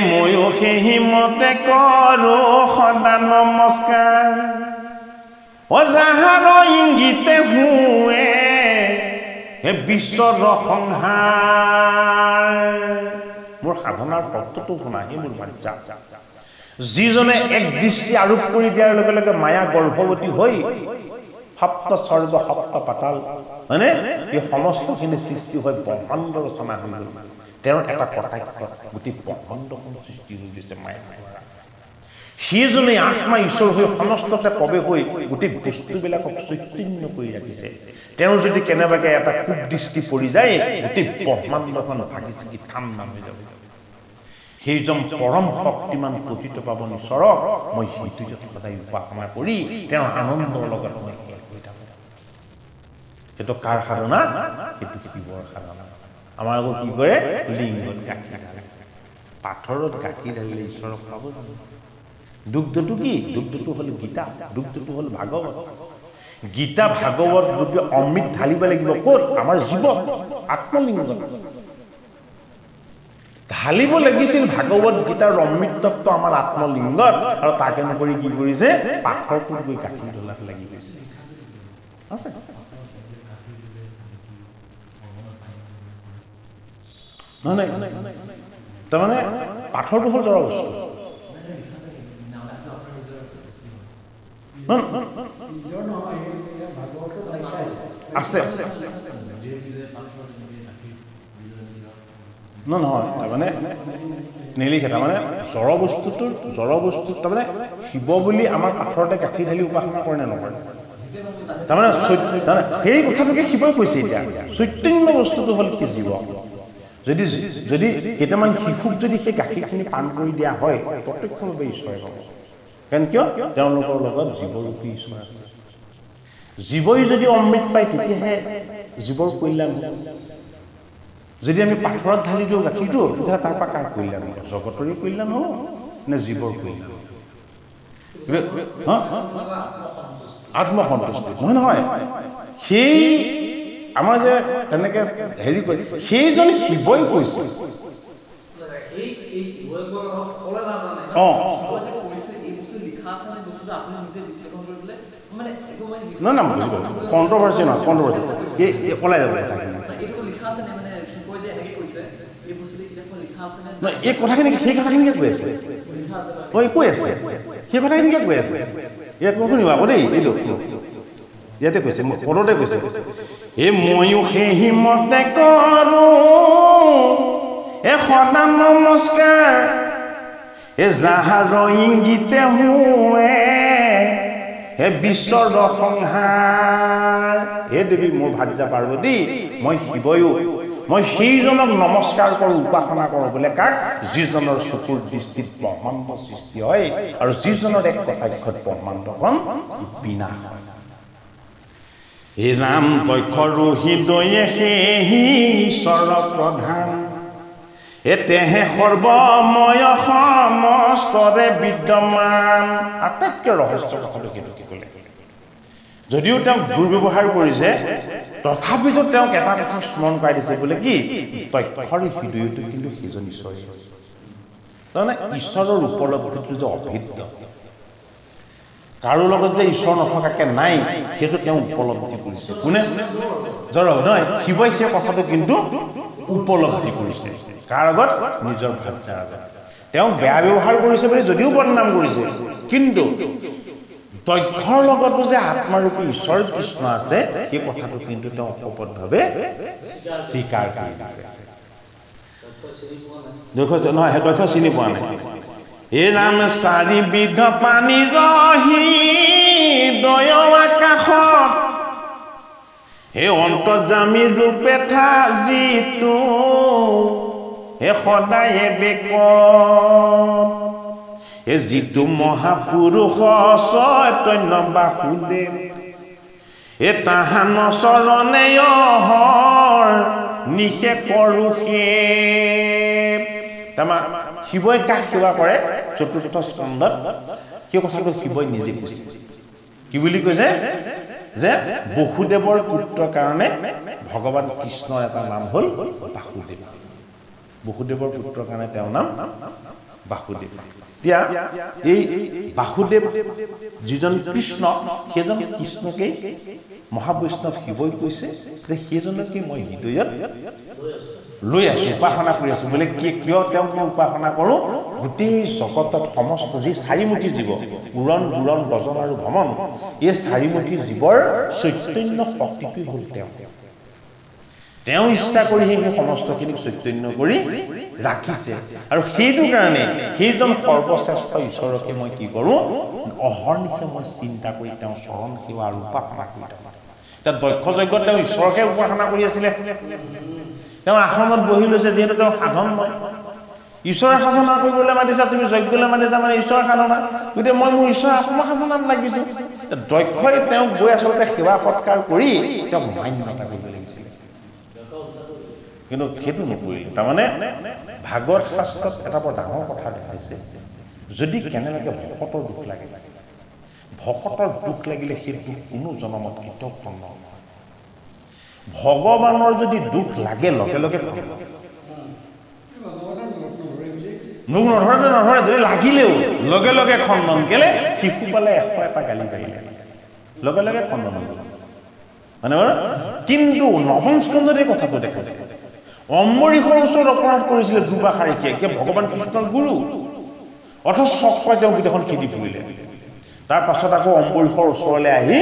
ময়ো সেইমতে কৰো সদা নমস্কাৰ, যাহাৰ ইংগিতে হুৱে বিশ্বৰ সংহাৰ। মোৰ সাধনাৰ তত্ত্বটো শুনা, সি মোৰ বাঞ্ছা। যিজনে এক দৃষ্টি আৰোপ কৰি দিয়াৰ লগে লগে মায়া গৰ্ভৱতী হৈ সপ্ত স্বৰ্গ সপ্ত পাতাল, হয়নে, এই সমস্তখিনি সৃষ্টি হৈ ব্ৰহ্মাণ্ড ৰচনা হৈ গ'ল। তেওঁৰ এটা কটাক্ষ গোটেই ব্ৰহ্মাণ্ডখন সৃষ্টি হৈ গৈছে মায়া দ্বাৰা। সেইজনে আত্মা ঈশ্বৰ হৈ সমস্ততে প্ৰৱেশ হৈ গোটেই বস্তুবিলাকক চৈতন্য কৰি ৰাখিছে। তেওঁৰ যদি কেনেবাকে এটা কুদৃষ্টি পৰি যায়, গোটেই ব্ৰহ্মাণ্ডখন ভাগি ভাগি ঠাণ্ডা হৈ যাব। সেইজন পৰম শক্তিমান পতিত পাৱন ঈশ্বৰক মই সেইটোত সদায় উপাসনা কৰি তেওঁৰ আনন্দৰ লগত মই শেষ হৈ থাকোঁ। সেইটো কাৰ সাধনা? সেইটো শিৱৰ সাধনা। আমাৰ আকৌ কি কৰে, লিংগত গাখীৰ ঢালে। পাথৰত গাখীৰ ঢালিলে ঈশ্বৰক পাব জানো? দুগ্ধটো কি? দুগ্ধটো হ'ল গীতা, দুগ্ধটো হ'ল ভাগৱত। গীতা ভাগৱত যদি অমৃত ঢালিব লাগিব ক'ত? আমাৰ জীৱ আত্মলিংগত ঢালিব লাগিছিল। ভাগৱত গীতাৰ অমৃতত্ব আমাৰ আত্মলিংগত, আৰু তাকে নকৰি কি কৰিছে, পাথৰটোত গৈ গাখীৰ ঢলাত লাগি গৈছে। নহয় তাৰমানে পাথৰটো হ'ল জড় বস্তু। আছে নহয় তাৰমানে নিলিখে, তাৰমানে জড় বস্তুটো তাৰমানে শিৱ বুলি আমাৰ পাথৰতে গাখীৰ ঢালি উপাসনা কৰে নে নকৰে? তাৰমানে সেই কথাটোকে শিৱই কৈছে। এতিয়া চৈতন্য বস্তুটো হ'ল কি? জীৱ। যদি কেইটামান শিশুক যদি সেই গাখীৰখিনি পান কৰি দিয়া হয়, প্ৰত্যক্ষভাৱে ঈশ্বৰে পাব। কাৰণ কিয়? তেওঁলোকৰ লগত জীৱৰূপী ঈশ্বৰ আছে। জীৱই যদি অমৃত পায় তেতিয়াহে জীৱৰ কল্যাণ হ'ব। যদি আমি পাথৰত ঢালি দিওঁ গাখীৰটো, তেতিয়াহ'লে তাৰ পৰা কাৰ কল্যাণ হ'ব? জগতৰে কল্যাণ হ'ব নে জীৱৰ কল্যাণ হ'ব? আত্মসন্তুষ্টি নহয় সেই আমাৰ যে তেনেকে হেৰি কৰি সেইজন শিৱই কৈছে না বুজিব কণ্ট্ৰভাৰ্চি নহয় কণ্ট্ৰভাৰ্চি ওলাই যাব এই কথাখিনি সেই কথাখিনিকে কৈ আছে কৈ আছে সেই কথাখিনিকে কৈ আছে ইয়াত মই শুনিব আকৌ দেই এইটো ইয়াতে কৈছে পদতে কৈছে এই ময়ো সেই মতে কৰো এ সদা নমস্কাৰ এ জাহাজৰ ইংগিতে হুৱে হে বিশ্বৰ সংহাৰ হে দেৱী মোৰ ভাতিজা পাৰ্বতী মই শিৱয়ো মই সেইজনক নমস্কাৰ কৰোঁ উপাসনা কৰোঁ বোলে কাক যিজনৰ চকুৰ দৃষ্টিত ব্ৰহ্মাণ্ড সৃষ্টি হয় আৰু যিজনৰ এক কটাক্ষত ব্ৰহ্মাণ্ডখন বিনাশ হয় এই ৰাম দক্ষ হৃদয়ে সেই ঈশ্বৰ প্ৰধান এতেহে সৰ্বময় সমস্তৰে বিদ্যমান আটাইতকৈ ৰহস্য কথাটো কিন্তু কি ক'লে যদিও তেওঁক দুৰ্ব্যৱহাৰ কৰিছে তথাপিতো তেওঁক এটা কথা স্মৰণ কৰাই দিছে বোলে কি দক্ষৰ হৃদয়টো কিন্তু সেইজন ঈশ্বৰ তাৰমানে ঈশ্বৰৰ উপলব্ধিটো যে অভেদ্য কাৰো লগত যে ঈশ্বৰ নথকাকে নাই সেইটো তেওঁ উপলব্ধি কৰিছে কোনে নহয় শিৱই সেই কথাটো কিন্তু উপলব্ধি কৰিছে কাৰ আগত নিজৰ ভাষাৰ আগত তেওঁক বেয়া ব্যৱহাৰ কৰিছে বুলি যদিও বদনাম কৰিছে কিন্তু দক্ষৰ লগতো যে আত্মাৰূপী ঈশ্বৰ কৃষ্ণ আছে সেই কথাটো কিন্তু তেওঁ অকপটভাৱে স্বীকাৰ কৰি দিছে নহয় সেই দক্ষ চিনি পোৱা নাই এই নাম চাৰিবিধ পানী ৰহি দয় আকাশত হে অন্তৰ্যামী ৰূপে যিটো হে সদায়ে বেকত হে যিটো মহাপুৰুষ চৈতন্য বাসুদেৱ হে তাহান চৰণে অহৰ নিশে কৰো তাৰমানে শিৱই কাক সেৱা কৰে চতুৰ্থ স্কন্ধত সেই কথাটো শিৱই নিজে কৈছে কি বুলি কৈছে যে বসুদেৱৰ পুত্ৰৰ কাৰণে ভগৱান কৃষ্ণৰ এটা নাম হ'ল বাসুদেৱ বসুদেৱৰ পুত্ৰৰ কাৰণে তেওঁৰ নাম বাসুদেৱ এতিয়া এই বাসুদেৱ যিজন কৃষ্ণ সেইজন কৃষ্ণকে মহাবৈষ্ণৱ শিৱই কৈছে যে সেইজনকে মই হৃদয়ত লৈ আছো উপাসনা কৰি আছো বোলে কিয় তেওঁক মই উপাসনা কৰো গোটেই জগতত সমস্ত যি চাৰিমুখী জীৱ উৰণ দুৰণ গজন আৰু ভ্ৰমণ এই চাৰিমুখী জীৱৰ চৈতন্য শক্তিটো হ'ল তেওঁ ইচ্ছা কৰি সেই সমস্তখিনিক চৈতন্য কৰি ৰাখিছে আৰু সেইটো কাৰণে সেইজন সৰ্বশ্ৰেষ্ঠ ঈশ্বৰকে মই কি কৰো অহৰ্নিশে মই চিন্তা কৰি তেওঁ চৰণ সেৱা আৰু উপাসনা কৰি থাকো এতিয়া দক্ষ যজ্ঞত তেওঁ ঈশ্বৰকে উপাসনা কৰি আছিলে তেওঁ আসনত বহি লৈছে যিহেতু তেওঁ সাধন মই ঈশ্বৰৰ সাধনা কৰিবলৈ মাতিছা তুমি যজ্ঞলৈ মাতিছা মানে ঈশ্বৰৰ সাধনা গতিকে মই মোৰ ঈশ্বৰৰ আত্মসাধনাত লাগিছো দক্ষই তেওঁক গৈ আচলতে সেৱা সৎকাৰ কৰি তেওঁক মান্যতা কৰিব লাগিছিলে কিন্তু সেইটো নকৰিলে তাৰমানে ভাগৱত শাস্ত্ৰত এটা বৰ ডাঙৰ কথা দেখাইছে যদি কেনেবাকৈ ভকতৰ দুখ লাগে ভকতৰ দুখ লাগিলে সেই দুখ কোনো জনমত কেতিয়াও খণ্ড নহয় ভগৱানৰ যদি দুখ লাগে লগে লগে মোক নধৰে যদি লাগিলেও লগে লগে খণ্ডন কেলে শিশু পালে 100 গালি পাৰিলে লগে লগে খণ্ডন হ'ব মানে কিন্তু নৱম স্কন্ধত এই কথাটো দেখা যায় অম্বৰীষৰ ওচৰত অপৰাধ কৰিছিলে দুবা শাৰীকে ভগৱান কৃষ্ণৰ গুৰু অথচ চক্ৰই তেওঁ গোটেইখন খেদি ফুৰিলে তাৰ পাছত আকৌ অম্বৰীষৰ ওচৰলৈ আহি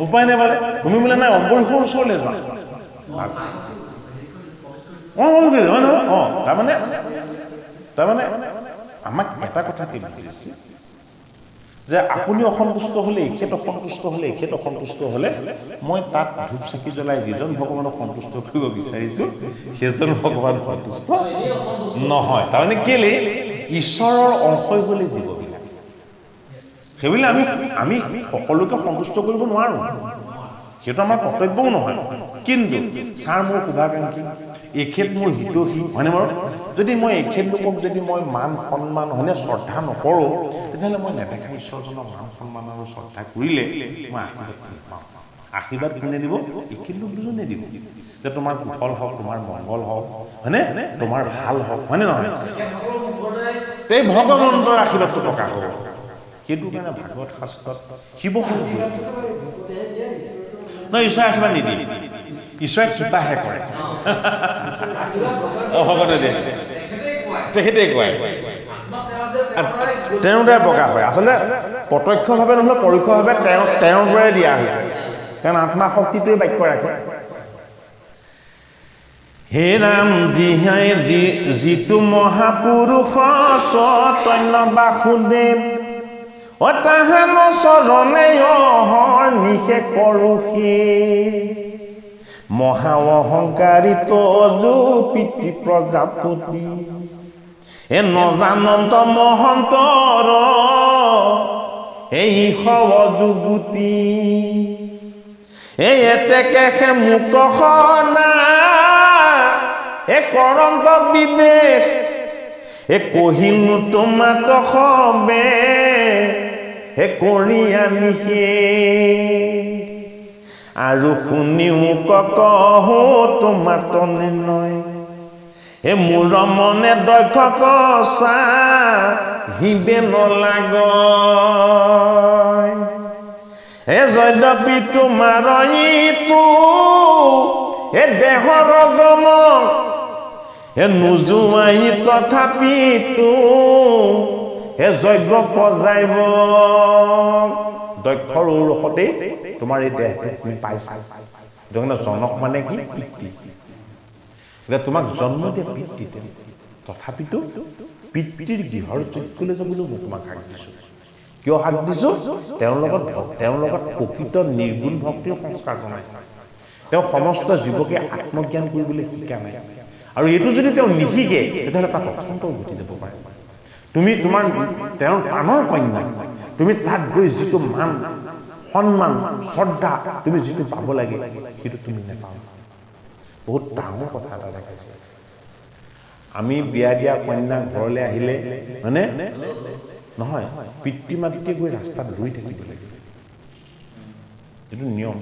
উপায় নাই বোলে তুমি বোলে নাই অম্বৰীষৰ ওচৰলৈ যোৱা তাৰমানে আমাক এটা কথা কি বুজিছে যে আপুনি অসন্তুষ্ট হলে এখেত অসন্তুষ্ট হলে এখেত অসন্তুষ্ট হলে মই তাত ধূপ চাকি জ্বলাই যিজন ভগৱানক সন্তুষ্ট কৰিব বিচাৰিছো সেইজন ভগৱান সন্তুষ্ট নহয় তাৰমানে কেলে ঈশ্বৰৰ অংশই হলে জীৱবিলাক সেইবিলাক আমি সকলোকে সন্তুষ্ট কৰিব নোৱাৰো সেইটো আমাৰ কৰ্তব্যও নহয় কিন্তু ছাৰ মোৰ শুভাকাংক্ষী এখেত মোৰ হিতৈষী হয়নে বাৰু যদি মই এখেত লোকক যদি মই মান সন্মান হয়নে শ্ৰদ্ধা নকৰোঁ তেতিয়াহ'লে মই নেদেখা ঈশ্বৰজনক মান সন্মান আৰু শ্ৰদ্ধা কৰিলে মই আশীৰ্বাদ পাওঁ আশীৰ্বাদ কোনে দিব এখেত লোক দুজনে দিব যে তোমাৰ কুশল হওক তোমাৰ মংগল হওক হয়নে তোমাৰ ভাল হওক হয়নে নহয় এই ভগৱন্তৰ আশীৰ্বাদটো প্ৰকাশ হ'ব সেইটো কাৰণে ভাগৱত শাস্ত্ৰত শিৱ নহয় ঈশ্বৰে আশীৰ্বাদ নিদিয়ে ঈশ্বৰে কৃপাহে কৰে ভগৱতে দিয়ে তেখেতে কয় তেওঁৰ দ্বাৰা প্ৰকাশ হয় আচলতে প্ৰত্যক্ষভাৱে নহ'লে পৰোক্ষভাৱে তেওঁৰ দ্বাৰাই দিয়া হৈছে কাৰণ আত্মা শক্তিটোৱে বাক্য ৰাখে হে ৰাম যিটো মহাপুৰুষ চৈতন্য বাসুদেৱ তাহান চৰণে অহৰ্নিশে কৰোষে মহা অহংকাৰিত যো পিতৃ প্ৰজাপতি নজানন্ত মহন্তৰ এই সহযোগুতি এতেকে মুক্ত সনা কৰন্ত বিবেক কহিনো তোমাক সবে কৰি আনিছে আৰু শুনিও কহো তোমাক নয় মোৰ মনে দক্ষ কচা হিবে নলাগ যদ্যপি তোমাৰ ইটো দেহৰ জনক নোজোৱাই তথাপিতো যজ্ঞ সজাইব দক্ষৰ ঔৰসতেই তোমাৰ এই দেহটো তুমি পাইছা জনক মানে কি পিতৃ এতিয়া তোমাক জন্ম দিয়ে পিতৃতে তথাপিতো পিতৃৰ গৃহৰ যজ্ঞলৈ যাবলৈ মই তোমাক হাক দিছোঁ কিয় হাক দিছোঁ তেওঁৰ লগত প্ৰকৃত নিৰ্গুণ ভক্তিৰ সংস্কাৰ জনাইছে তেওঁ সমস্ত জীৱকে আত্মজ্ঞান কৰিবলৈ শিকা নাই আৰু এইটো যদি তেওঁ নিশিকে তেতিয়াহ'লে তাত অসন্ত ঘটি যাব পাৰে তুমি তোমাৰ তেওঁৰ প্ৰাণৰ কন্যা তুমি তাত গৈ যিটো মান সন্মান শ্ৰদ্ধা তুমি যিটো পাব লাগে সেইটো তুমি নাপাওঁ বহুত ডাঙৰ কথা এটা দেখাইছে আমি বিয়া দিয়া কন্যা ঘৰলৈ আহিলে হয়নে নহয় পিতৃ মাতৃয়ে গৈ ৰাস্তাত ৰৈ থাকিব লাগে এইটো নিয়ম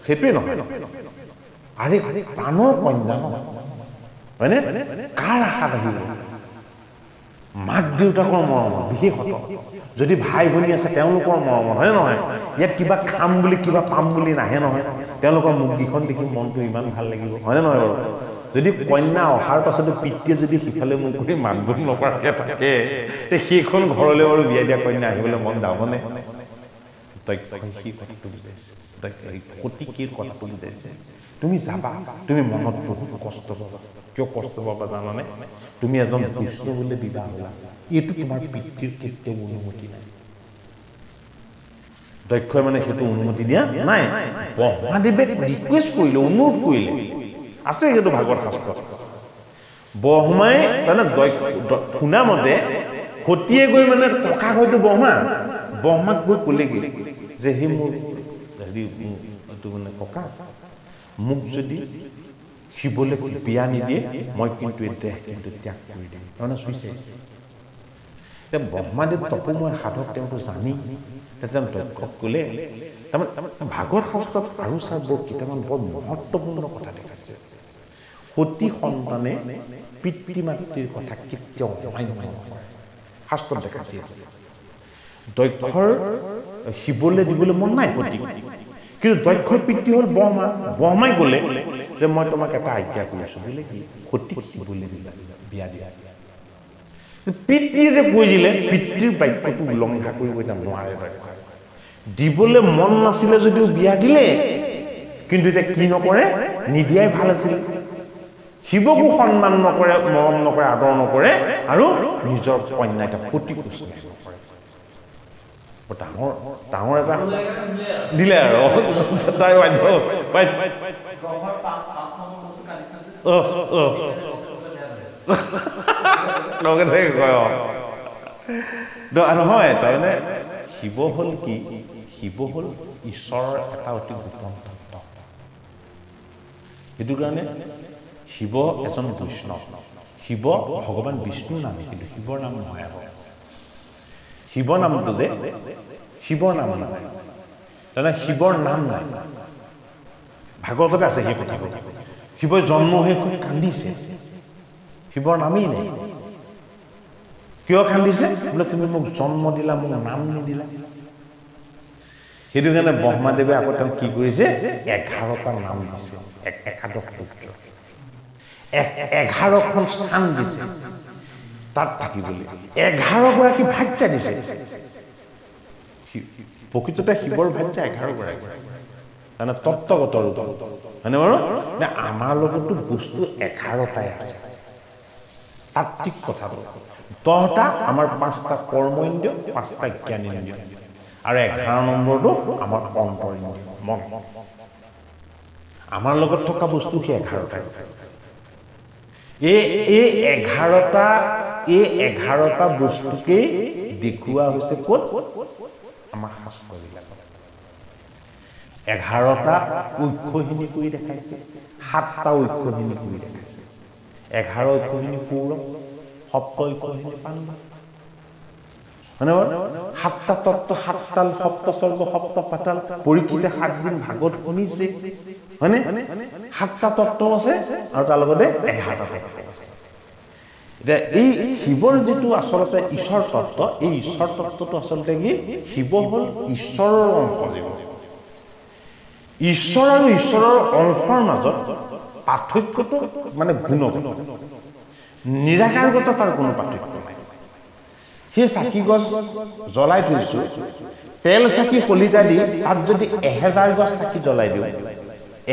সেইটোৱে নহয় আৰে প্ৰাণৰ কন্যা হয়নে কাৰ আশাত আহিব মাক দেউতাকৰ মৰমত বিশেষত যদি ভাই ভনী আছে তেওঁলোকৰ মৰমত হয়নে নহয় ইয়াত কিবা খাম বুলি কিবা পাম বুলি নাহে নহয় তেওঁলোকৰ মুখকেইখন দেখি মনটো ইমান ভাল লাগিব হয়নে নহয় বাৰু যদি কন্যা অহাৰ পাছতো পিতৃয়ে যদি সিফালে মুখ কৰি মাত বোল নকৰাকৈ থাকে সেইখন ঘৰলৈ বাৰু বিয়া দিয়া কন্যা আহিবলৈ মন যাবনে সঠিকেই কথাটো বুজাইছে তুমি যাবা তুমি মনত বহুত কষ্ট পাবা কিয় কষ্ট পাবা জানানে তুমি এজন বৈষ্ণৱ বুলি বিবাহ হ'লা এইটো তোমাৰ পিতৃৰ কেতিয়াও অনুমতি নাই দক্ষই মানে সেইটো অনুমতি দিয়া নাই ব্ৰহ্মাদেৱে ৰিকুৱেষ্ট কৰিলে অনুৰোধ কৰিলে আছে সেইটো ভাগৱত শাস্ত্ৰত ব্ৰহ্মাই তাৰমানে শুনা মতে সতীয়ে গৈ মানে ককাক হয়তো ব্ৰহ্মাক গৈ ক'লেগৈ যে সেই মোৰ হেৰি এইটো মানে ককা মোক যদি শিৱলৈ বিয়া নিদিয়ে মই কিন্তু এই দেহ কিন্তু ত্যাগ কৰি দিম তাৰমানে চুইছে এতিয়া ব্ৰহ্মাদেৱ তপোময় সাধক তেওঁতো জানি তেতিয়া দক্ষক ক'লে তাৰমানে ভাগৱত শাস্ত্ৰত আৰু চাৰ কেইটামান বৰ মহত্বপূৰ্ণ কথা দেখাইছে সতী সন্তানে পিতৃ মাতৃৰ কথা কেতিয়াও অমান্য নকৰে শাস্ত্ৰত দেখাইছে দক্ষৰ শিৱলৈ দিবলৈ মন নাই সতীক কিন্তু দক্ষৰ পিতৃ হ'ল ব্ৰহ্মাই ক'লে যে মই তোমাক এটা আজ্ঞা কৰিছোঁ বোলে কি সতীক শিৱলৈ দিলা বিয়া দিয়া পিতৃয়ে যে কৈ দিলে পিতৃৰ বাক্যটো উলংঘা কৰিব এতিয়া নোৱাৰে দিবলৈ মন নাছিলে যদিও বিয়া দিলে কিন্তু এতিয়া কি নকৰে নিদিয়াই ভাল আছিল শিৱকো সন্মান নকৰে মৰম নকৰে আদৰ নকৰে আৰু নিজৰ কন্যা এটা সতীক নকৰে ডাঙৰ এটা দিলে আৰু তাই বাধ্য নহয় তাৰমানে শিৱ হ'ল কি শিৱ হ'ল ঈশ্বৰৰ এটা অতি গোপন তত্ত্ব সেইটো কাৰণে শিৱ এজন বৈষ্ণৱ শিৱ ভগৱান বিষ্ণুৰ নাম কিন্তু শিৱৰ নাম নহয় আকৌ শিৱ নামটো যে শিৱৰ নাম নহয় তাৰমানে শিৱৰ নাম নাই ভাগৱততে আছে সেই কথাটো শিৱই জন্ম হৈ খুব কান্দিছে শিৱৰ নামেই নাই কিয় কান্দিছে বোলে তুমি মোক জন্ম দিলা মোক নাম নিদিলা সেইটো কাৰণে ব্ৰহ্মাদেৱে আকৌ তেওঁ কি কৰিছে 11টা নাম দিছে একাদশ পুত্ৰ 11খন স্থান দিছে তাত থাকিবলৈ 11গৰাকী ভাৰ্যা দিছে প্ৰকৃততে শিৱৰ ভাৰ্যা 11গৰাকী মানে তত্ত্বগত ৰূপ হয়নে বাৰু নে আমাৰ লগতো বস্তু 11টাই আছে তাত্ত্বিক কথাটো 10টা আমাৰ 5টা কৰ্মেন্দ্ৰিয় 5টা জ্ঞানেন্দ্ৰিয় আৰু 11 নম্বৰটো আমাৰ অন্তৰেন্দ্ৰিয় মন আমাৰ লগত থকা বস্তু কি 11টাই এই 11টা বস্তুকেই দেখুওৱা হৈছে ক'ত আমাৰ শাস্ত্ৰবিলাকত 11টা ঐক্যহীনী কৰি দেখাইছে 7টা ঐক্যহীনী কৰি দেখাইছে 11 ঐক্যহীনী কৌৰৱ 7 ঐক্যহীনী পাণ্ডৱ মানে 7টা তত্ত্ব 7টাল সপ্তস্বৰ্গ সপ্ত পাতাল পৰীক্ষিতে 7 দিন ভাগত শুনিছে হয়নে 7টা তত্ত্ব আছে আৰু তাৰ লগতে 11টা তত্ত্ব আছে এতিয়া এই শিৱৰ যিটো আচলতে ঈশ্বৰ তত্ত্ব এই ঈশ্বৰ তত্ত্বটো আচলতে কি শিৱ হ'ল ঈশ্বৰৰ অংশ জীৱ ঈশ্বৰ আৰু ঈশ্বৰৰ অংশৰ মাজত পাৰ্থক্যটো মানে গুণগত নিৰাকাৰগত তাৰ কোনো পাৰ্থক্য নাই সেই চাকি গছ জ্বলাই থৈছো তেল চাকি কলিতা দি তাত যদি 1000 গছ চাকি জ্বলাই দিওঁ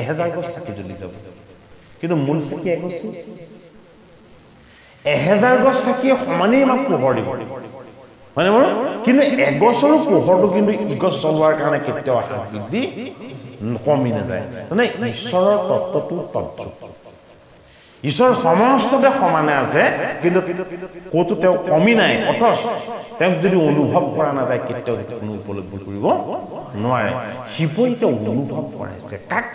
1000 গছ চাকি জ্বলি যাব কিন্তু মূল চাকি এগছ 1000 গছ চাকিয়ে সমানেই আমাক পোহৰ দিব হয়নে বাৰু কিন্তু এগছৰ পোহৰটো কিন্তু ইগছ জ্বলোৱাৰ কাৰণে কেতিয়াও আশা বৃদ্ধি কমি নাযায় মানে ঈশ্বৰৰ তত্ত্বটো তত্ত্ব ঈশ্বৰ সমস্ততে সমানে আছে কিন্তু ক'তো তেওঁ কমি নাই অথচ তেওঁক যদি অনুভৱ কৰা নাযায় কেতিয়াও কোনো উপলব্ধি কৰিব নোৱাৰে শিৱই তেওঁ অনুভৱ কৰাইছে কাক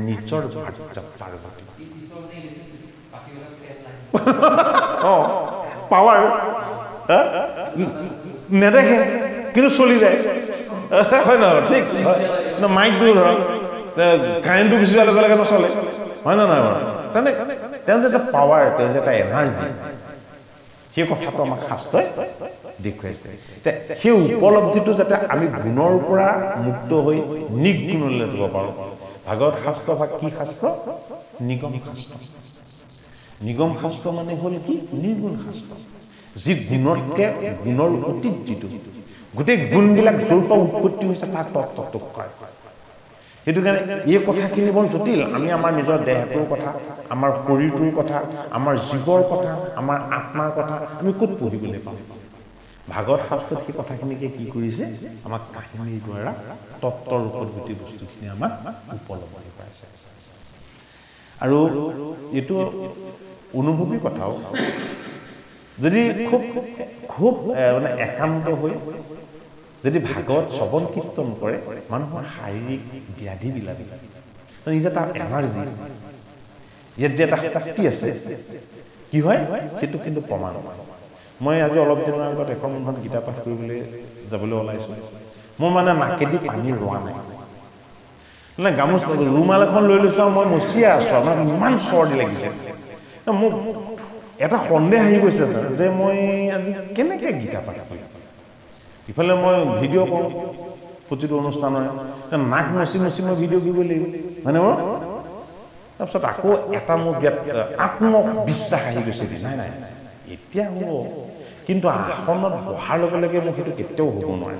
নিজৰ ভাৰ্যা পাৰ্বতী পাৱাৰ নেদেখে কিন্তু চলি যায় হয় নহয় ঠিক মাইকটো ধৰক কাৰেণ্টটো গুচি যোৱাৰ লগে লগে নচলে হয় নে নহয় বাৰু তেওঁ যে এটা পাৱাৰ তেওঁ যে এটা এনাৰ্জি সেই কথাটো আমাক শাস্ত্ৰই দেখুৱাইছে সেই উপলব্ধিটো যাতে আমি গুণৰ পৰা মুক্ত হৈ নিৰ্গুণলৈ যাব পাৰোঁ ভাগৱত শাস্ত্ৰ বা কি শাস্ত্ৰ নিগম শাস্ত্ৰ নিগম শাস্ত্ৰ মানে হ'ল কি নিৰ্গুণ শাস্ত্ৰ যি গুণতকৈ গুণৰ অতীত যিটো গোটেই গুণবিলাক য'ৰ পৰা উৎপত্তি হৈছে তাৰ তত্ত্বটোক কয় সেইটো কাৰণে এই কথাখিনি বৰ জটিল আমি আমাৰ নিজৰ দেহটোৰ কথা আমাৰ শৰীৰটোৰ কথা আমাৰ জীৱৰ কথা আমাৰ আত্মাৰ কথা আমি ক'ত পঢ়িবলৈ পাওঁ ভাগৱত শাস্ত্ৰত সেই কথাখিনিকে কি কৰিছে আমাক কাহিনীৰ দ্বাৰা তত্ত্বৰ ৰূপত গোটেই বস্তুখিনি আমাক উপলব্ধি কৰাইছে আৰু এইটো অনুভৱী কথাও যদি খুব মানে একান্ত হৈ যদি ভাগৱত শ্ৰৱণ কীৰ্তন কৰে মানুহৰ শাৰীৰিক ব্যাধিবিলাক নিজে তাৰ এনাৰ্জি ইয়াত যে এটা শক্তি আছে কি হয় সেইটো কিন্তু প্ৰমাণ মই আজি অলপ দিনৰ আগত এখন গীতা পাঠ কৰিবলৈ যাবলৈ ওলাইছোঁ মোৰ মানে নাকেদি পানী ৰোৱা নাই মানে গামোচা ৰুমাল এখন লৈ লৈছোঁ আৰু মই মচিয়াই আছোঁ আমাৰ ইমান চৰ্দি লাগিছে মোক এটা সন্দেহ আহি গৈছে যে মই আজি কেনেকৈ গীতা পাঠ কৰিম ইফালে মই ভিডিঅ' কৰোঁ প্ৰতিটো অনুষ্ঠানৰে নাক মচি মচি মই ভিডিঅ' কৰিব লাগিব হয়নে বাৰু তাৰপিছত আকৌ এটা মোৰ ইয়াত আত্মবিশ্বাস আহি গৈছে নাই নাই এতিয়া হ'ব কিন্তু আসনত বহাৰ লগে লগে মোক সেইটো কেতিয়াও হ'ব নোৱাৰে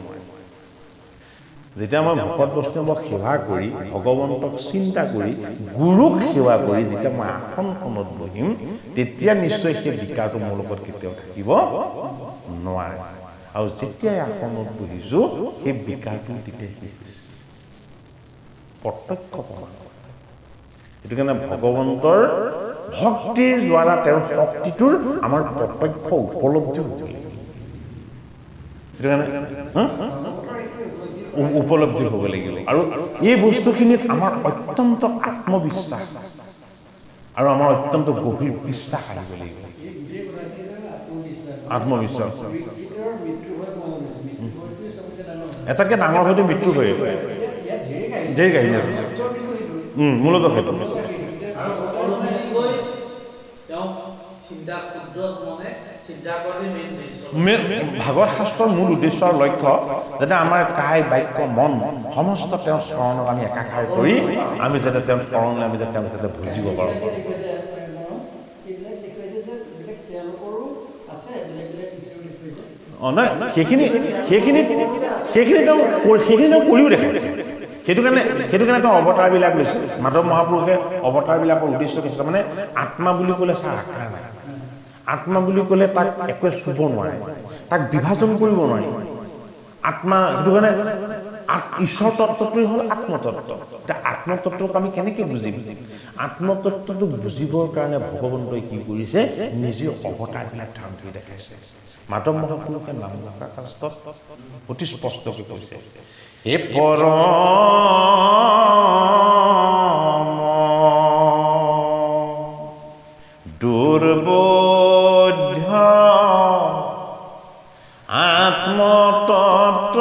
যেতিয়া মই ভকত বৈষ্ণৱক সেৱা কৰি ভগৱন্তক চিন্তা কৰি গুৰুক সেৱা কৰি যেতিয়া মই আসনখনত বহিম তেতিয়া নিশ্চয় সেই বিকাৰটো মোৰ লগত কেতিয়াও থাকিব নোৱাৰে আৰু যেতিয়াই আসনত বহিছোঁ সেই বিকাৰটো তেতিয়া প্ৰত্যক্ষ প্ৰমাণ সেইটো কাৰণে ভগৱন্তৰ ভক্তিৰ দ্বাৰা তেওঁৰ শক্তিটোৰ আমাৰ প্ৰত্যক্ষ উপলব্ধি হ'ব লাগিব সেইটো কাৰণে উপলব্ধি হ'ব লাগিব আৰু এই বস্তুখিনিত আমাৰ অত্যন্ত আত্মবিশ্বাস আৰু আমাৰ অত্যন্ত গভীৰ বিশ্বাস আহিব লাগিব আত্মবিশ্বাস এটাকে ডাঙৰ হয়তো মৃত্যু হয় ধেৰ কাহিনী আছে মূলতঃ সেইটো ভাগৱত শাস্ত্ৰৰ মূল উদ্দেশ্য আৰু লক্ষ্য যাতে আমাৰ কায় বাক্য মন সমস্ত তেওঁৰ চৰণত আমি একাকাৰ কৰি আমি যাতে তেওঁৰ চৰণলৈ আমি যাতে তেওঁক যাতে বুজিব পাৰোঁ নহয় সেইখিনি তেওঁ কৰিও দেখে সেইটো কাৰণে তেওঁ অৱতাৰবিলাক লৈছে মাধৱ মহাপুৰুষে অৱতাৰবিলাকৰ উদ্দেশ্য কৈছে মানে আত্মা বুলি ক'লে ছাৰ আকাৰ নাই আত্মা বুলি ক'লে তাক একোৱে চুব নোৱাৰে তাক বিভাজন কৰিব নোৱাৰি আত্মা সেইটো কাৰণে ঈশ্বৰ তত্ত্বটোৱেই হ'ল আত্মতত্ত্ব এতিয়া আত্মতত্ত্বক আমি কেনেকৈ বুজিম আত্মতত্ত্বটোক বুজিবৰ কাৰণে ভগৱন্তই কি কৰিছে নিজে অৱতাৰবিলাক ধাৰণ কৰি দেখাইছে মাধৱ মহাপুৰুষে নামঘোষা শাস্ত্ৰত অতি স্পষ্টকৈ কৈছে হে পৰম দুৰ্বোধ্য আত্মতত্ত্ব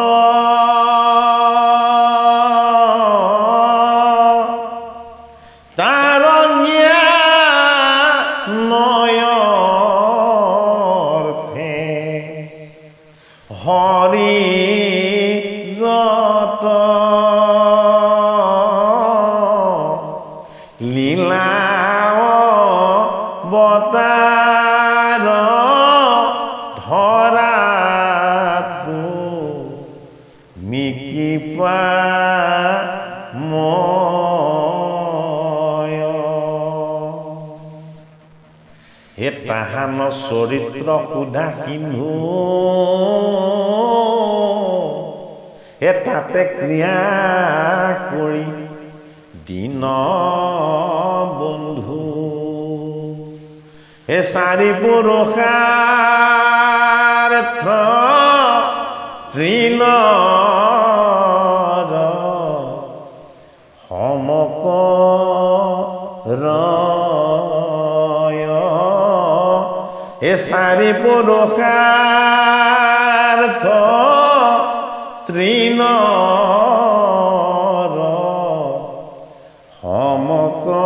চৰিত্ৰ সুধা কিনো তাতে ক্ৰিয়া কৰি দিন বন্ধু হে চাৰি পুৰুষাৰ্থ তৃণ সমকৰ চাৰি পুৰুষাৰ্থ তৃণ সমকৰ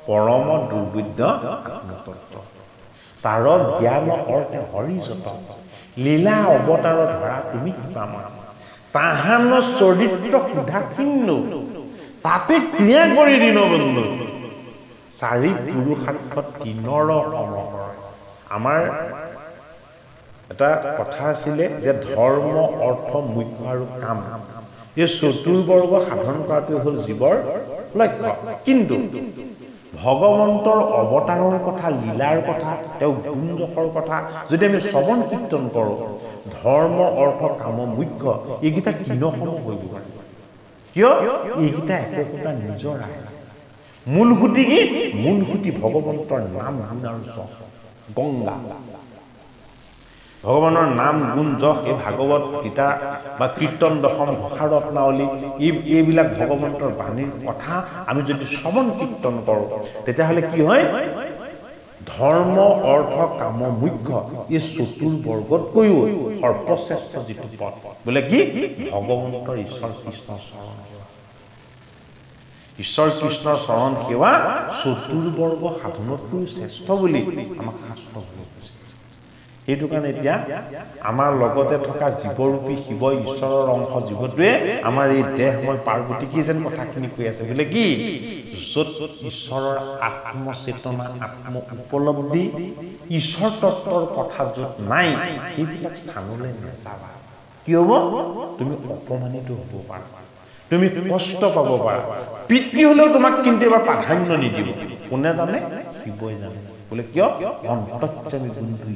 পৰম দুৰ্বোধ্য আত্মতত্ত্ব তাৰ জ্ঞান অৰ্থে হৰিযত লীলা অৱতাৰ ধৰা তুমি কিবা তাহান চৰিত্ৰ সুধা কিনো তাতে ক্ৰিয়া কৰি দিন বন্ধু চাৰি পুৰুষাৰ্থ তিনৰ সমকৰ আমাৰ এটা কথা আছিলে যে ধৰ্ম অৰ্থ মুখ্য আৰু কাম এই চতুৰ্বৰ্গ সাধন কৰাটোৱে হ'ল জীৱৰ লক্ষ্য কিন্তু ভগৱন্তৰ অৱতাৰৰ কথা লীলাৰ কথা তেওঁ গুণ যশৰ কথা যদি আমি শ্ৰৱণ কীৰ্তন কৰোঁ ধৰ্ম অৰ্থ কাম মুখ্য এইকেইটা তিনিসমূহ হৈ যাব কিয় এইকেইটা একোটা নিজৰ আহে মূল সুঁতি কি মূল সুঁতি ভগৱন্তৰ নাম গুণ আৰু যশ গংগা ভগৱানৰ নাম গুণ যশ এই ভাগৱত গীতা বা কীৰ্তন দশম ঘোষা ৰত্নাৱলী এইবিলাক ভগৱন্তৰ বাণীৰ কথা আমি যদি শ্ৰৱণ কীৰ্তন কৰোঁ তেতিয়াহ'লে কি হয় ধৰ্ম অৰ্থ কাম মুখ্য এই চতুৰ্বৰ্গতকৈও সৰ্বশ্ৰেষ্ঠ যিটো পথ বোলে কি ভগৱন্তৰ ঈশ্বৰ কৃষ্ণৰ চৰণ ঈশ্বৰ কৃষ্ণৰ চৰণ সেৱা চতুৰ্বৰ্গ সাধনতকৈ শ্ৰেষ্ঠ বুলি আমাক শাস্ত্ৰ কৈছে সেইটো কাৰণে এতিয়া আমাৰ লগতে থকা জীৱৰূপী শিৱ ঈশ্বৰৰ অংশ জীৱটোৱে আমাৰ এই দেহময় পাৰ্বতীকে যেন কথাখিনি কৈ আছে বোলে কি য'ত ঈশ্বৰৰ আত্মচেতনা আত্ম উপলব্ধি ঈশ্বৰ তত্ত্বৰ কথা য'ত নাই সেইবিলাক স্থানলৈ নাযাবা কি হ'ব তুমি অপমানিত হ'ব পাৰা তুমি কষ্ট পাব পাৰা পিতৃ হ'লেও তোমাক কিন্তু এবাৰ প্ৰাধান্য নিদিব কোনে জানে শিৱই জানে বোলে কিয় অন্তৰ্যামী গুণটো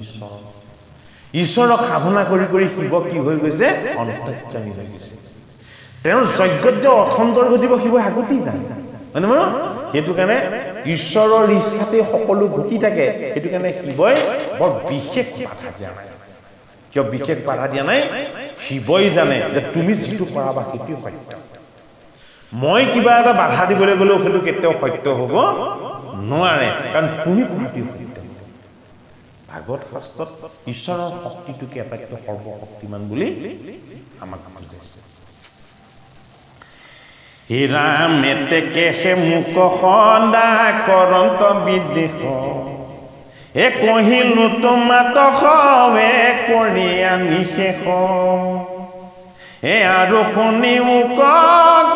ঈশ্বৰক সাধনা কৰি কৰি শিৱ কি হৈ গৈছে অন্তৰ্যামী হৈ গৈছে তেওঁৰ যজ্ঞত যে অথন্তৰ ঘটিব শিৱই আগতেই জানে হয়নে বাৰু সেইটো কাৰণে ঈশ্বৰৰ ইচ্ছাতে সকলো ঘটি থাকে সেইটো কাৰণে শিৱই বৰ বিশেষ বাধা দিয়া নাই কিয় বিশেষ বাধা দিয়া নাই শিৱই জানে যে তুমি যিটো কৰাবা সেইটো সত্য মই কিবা এটা বাধা দিবলৈ গ'লেও সেইটো কেতিয়াও সত্য হ'ব নোৱাৰে কাৰণ তুমি কোৱাটো সত্য ভাগৱত শাস্ত্ৰত ঈশ্বৰৰ শক্তিটোকে আটাইতকৈ সৰ্বশক্তিমান বুলি আমাক বুজাইছে হে ৰামে তেকেহে মোক সদা কৰন্ত বিদেশ কহিলো তোমাত সবে কৰি আনি শেষ আৰু শুনি মোক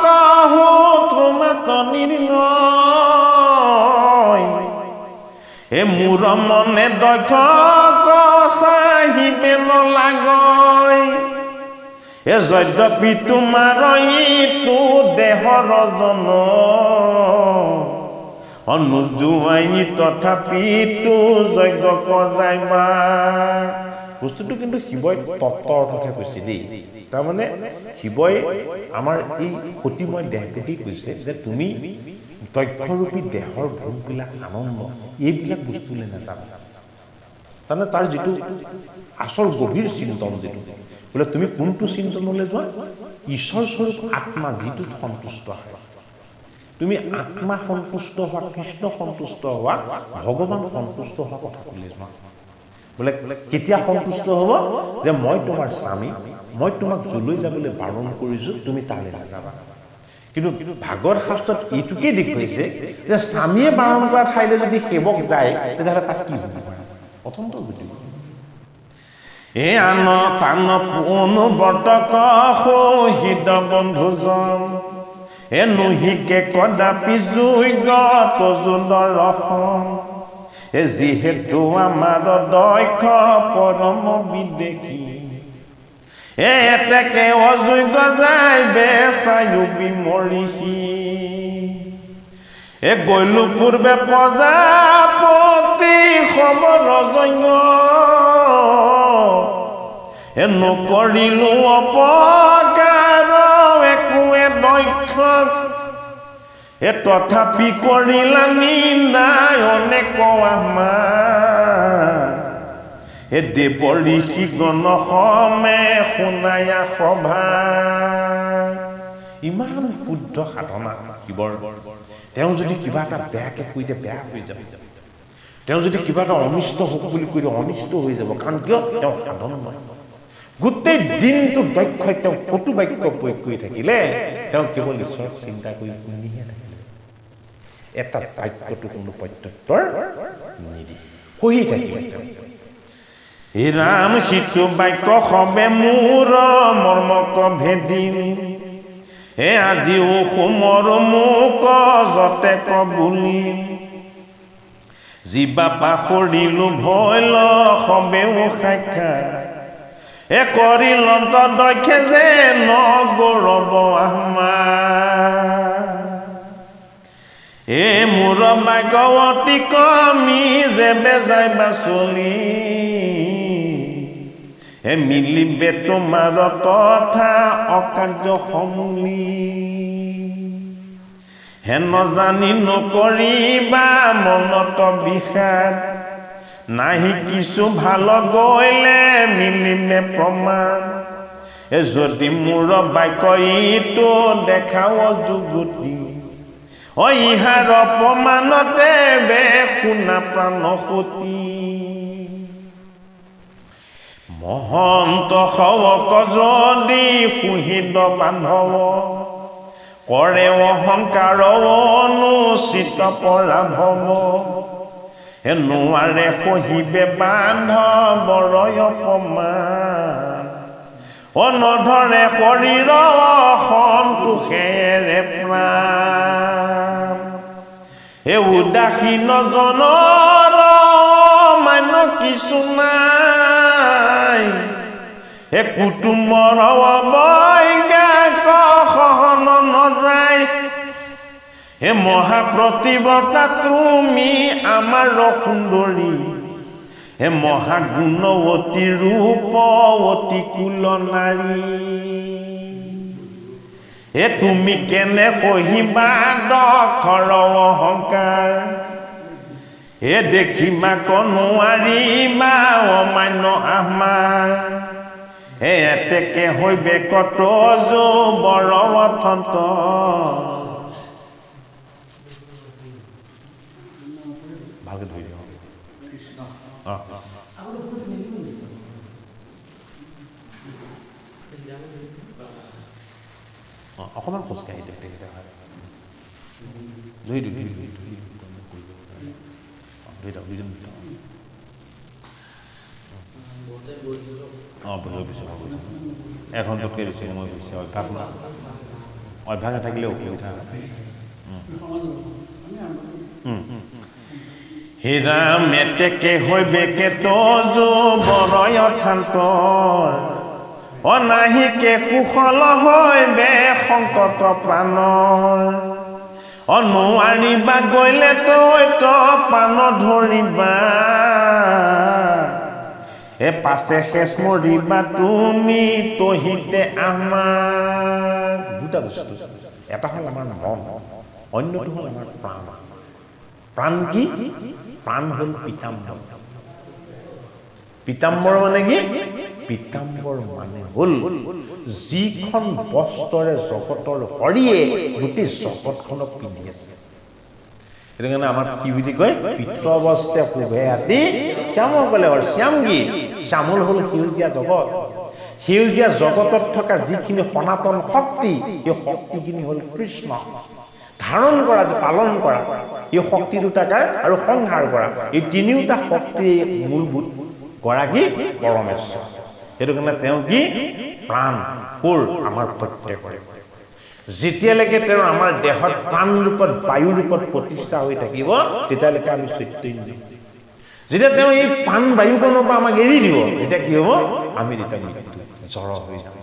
কহো তোমাত নিৰ্ণয় মোৰ মনে দক্ষ চাহিবে নলাগয় যদ্যপি তোমাৰ ইটো দেহৰ জন অনুযোৱাই তথাপিতো যজ্ঞ কজাইবা বস্তুটো কিন্তু শিৱই তত্ত্ব অৰ্থহে কৈছে দেই তাৰমানে শিৱই আমাৰ এই সতীময় দেহটোকেই কৈছে যে তুমি দক্ষৰূপী দেহৰ ভোগবিলাক আনন্দ এইবিলাক বস্তুলৈ নাযাবা তাৰমানে তাৰ যিটো আচল গভীৰ চিন্তন যিটো বোলে তুমি কোনটো চিন্তনলৈ যোৱা ঈশ্বৰ স্বৰূপ আত্মা যিটো সন্তুষ্ট হয় তুমি আত্মা সন্তুষ্ট হোৱা কৃষ্ণ সন্তুষ্ট হোৱা ভগৱান সন্তুষ্ট হোৱা কথাটোলৈ যোৱা বোলে কেতিয়া সন্তুষ্ট হ'ব যে মই তোমাৰ স্বামী মই তোমাক যলৈ যাবলৈ বাৰণ কৰিছোঁ তুমি তালৈ নাযাবা কিন্তু ভাগৱত শাস্ত্ৰত এইটোকেই দেখুৱাইছে যে স্বামীয়ে বাৰণ কৰা ঠাইলৈ যদি সেৱক যায় তেতিয়াহ'লে তাক কি হ'ব অত্যন্ত বুদ্ধি আন তান পুনবৰ্তক সহিত বন্ধুজন নুহিকে কদাপি যোগ্য তজুদৰ যিহেতু আমাৰ দক্ষ পৰম বিদেশী এতেকে অযোগ্য যায় বেচায়ু বিমৰিষি গৈলো পূৰ্বে প্ৰজাপতি খবৰ যজ্ঞ নকৰিলো অপকাৰ একোৱে দক্ষ তথাপি কৰিলা নিন্দাই অনেক আমাৰ দেৱ ঋষি গণ সমে শুনায়া সভা ইমান শুদ্ধ সাধনা শিৱৰ তেওঁ যদি কিবা এটা বেয়াকে কৈ দিয়ে বেয়া হৈ যাব তেওঁ যদি কিবা এটা অনিষ্ট হওক বুলি কৈ দিয়ে অনিষ্ট হৈ যাব কাৰণ কিয় তেওঁ সাধন নহয় গোটেই দিনটো দক্ষ তেওঁ কটু বাক্য প্ৰয়োগ কৰি থাকিলে তেওঁ কেৱল ঈশ্বৰক চিন্তা কৰি শুনিহে থাকিলে এটা বাক্যটো কোনো প্ৰত্যুত্তৰ নিদিয়ে সহি থাকিলে হে ৰাম সিটো বাক্য সবে মোৰ মৰ্মক ভেদিম আজিও সোমৰ মোক যতে কবুলি জীৱা পাহৰিলো ভয়ল সবেও সাক্ষাৎ কৰিল দক্ষে যে নগৌৰৱ আমাৰ মোৰ ভাগৱতী কমি যে বেজাই বাচলি মিলিবে তোমাৰ তথা অকাৰ্য সমূলি হেন জানি নকৰিবা মনত বিষাদ নাহি কিছু ভাল গৈলে মিলিলে প্ৰমাণ যদি মোৰ বাক্য ইটো দেখাও যুগতি ইহাৰ অপমানতে বে শুনা প্ৰাণ সতী মহন্ত সৱক যদি সুহিত বান্ধৱ কৰে অহংকাৰ অনুচিত পৰাভৱ নোৱাৰে সহিবে বান্ধৱৰ অপমান অনধৰে শৰীৰ সন্তোষেৰে প্ৰাণ উদাসীন জনৰ মান কিছু নাই কুটুমৰ অৱজ্ঞাক সহন নযায় মহাপ্ৰতিভতা তুমি আমাৰ সুন্দৰী মহাগুণৱতী ৰূপৱতী কুল নাৰী হে তুমি কেনে কহিবা দখৰ অহংকাৰ হে দেখিমা নোৱাৰিমা অমান্য আমাৰ হে এতেকে হৈবে কত বৰ অথন্ত ভালকে ধৰি দিওঁ অকণমান খোজকাঢ়ি দিওঁ তেখেতে ধৰি দিওঁ এঘণ্টাতকৈ বেছি সময় গৈছে অভ্যাস নাথাকিলে অসুবিধা হয় হে ৰাম এতেকে হৈবেকে তজো বৰয় অথান্ত অনাহিকে কুশল হৈবে সংকট প্ৰাণৰ নোৱাৰিবা গ'লে তই প্ৰাণ ধৰিবা হে পাছে শেষ মৰিবা তুমি তহিতে আমাৰ দুটা বস্তু এটা হ'ল আমাৰ মন অন্যটো হ'ল আমাৰ প্ৰাণ প্ৰাণ কি প্ৰাণ হ'ল পীতাম্বৰ পীতাম্বৰ মানে কি পীতাম্বৰ মানে হ'ল যিখন বস্ত্ৰৰে জগতৰ হৰিয়ে গোটেই জগতখনক পিন্ধি আছে সেইটো কাৰণে আমাৰ কি বুলি কয় পিতৃবস্ত্ৰে শোভে আতি শ্যামৰ কলে হ'ল শ্যাম কি শ্যামল হ'ল সেউজীয়া জগত সেউজীয়া জগতত থকা যিখিনি সনাতন শক্তি এই শক্তিখিনি হ'ল কৃষ্ণ ধাৰণ কৰা পালন কৰা এই শক্তি দুটাকাৰ আৰু সংহাৰ কৰা এই তিনিওটা শক্তিৰ মূলভূত গৰাকী পৰমেশ্বৰ সেইটো কাৰণে তেওঁ কি প্ৰাণ কোৰ আমাৰ প্ৰত্যেকৰে যেতিয়ালৈকে তেওঁ আমাৰ দেহত প্ৰাণ ৰূপত বায়ু ৰূপত প্ৰতিষ্ঠা হৈ থাকিব তেতিয়ালৈকে আমি চৈতন্য যেতিয়া তেওঁ এই প্ৰাণ বায়ুকণৰ পৰা আমাক এৰি দিব তেতিয়া কি হ'ব আমি তেতিয়া জড় হৈ যাম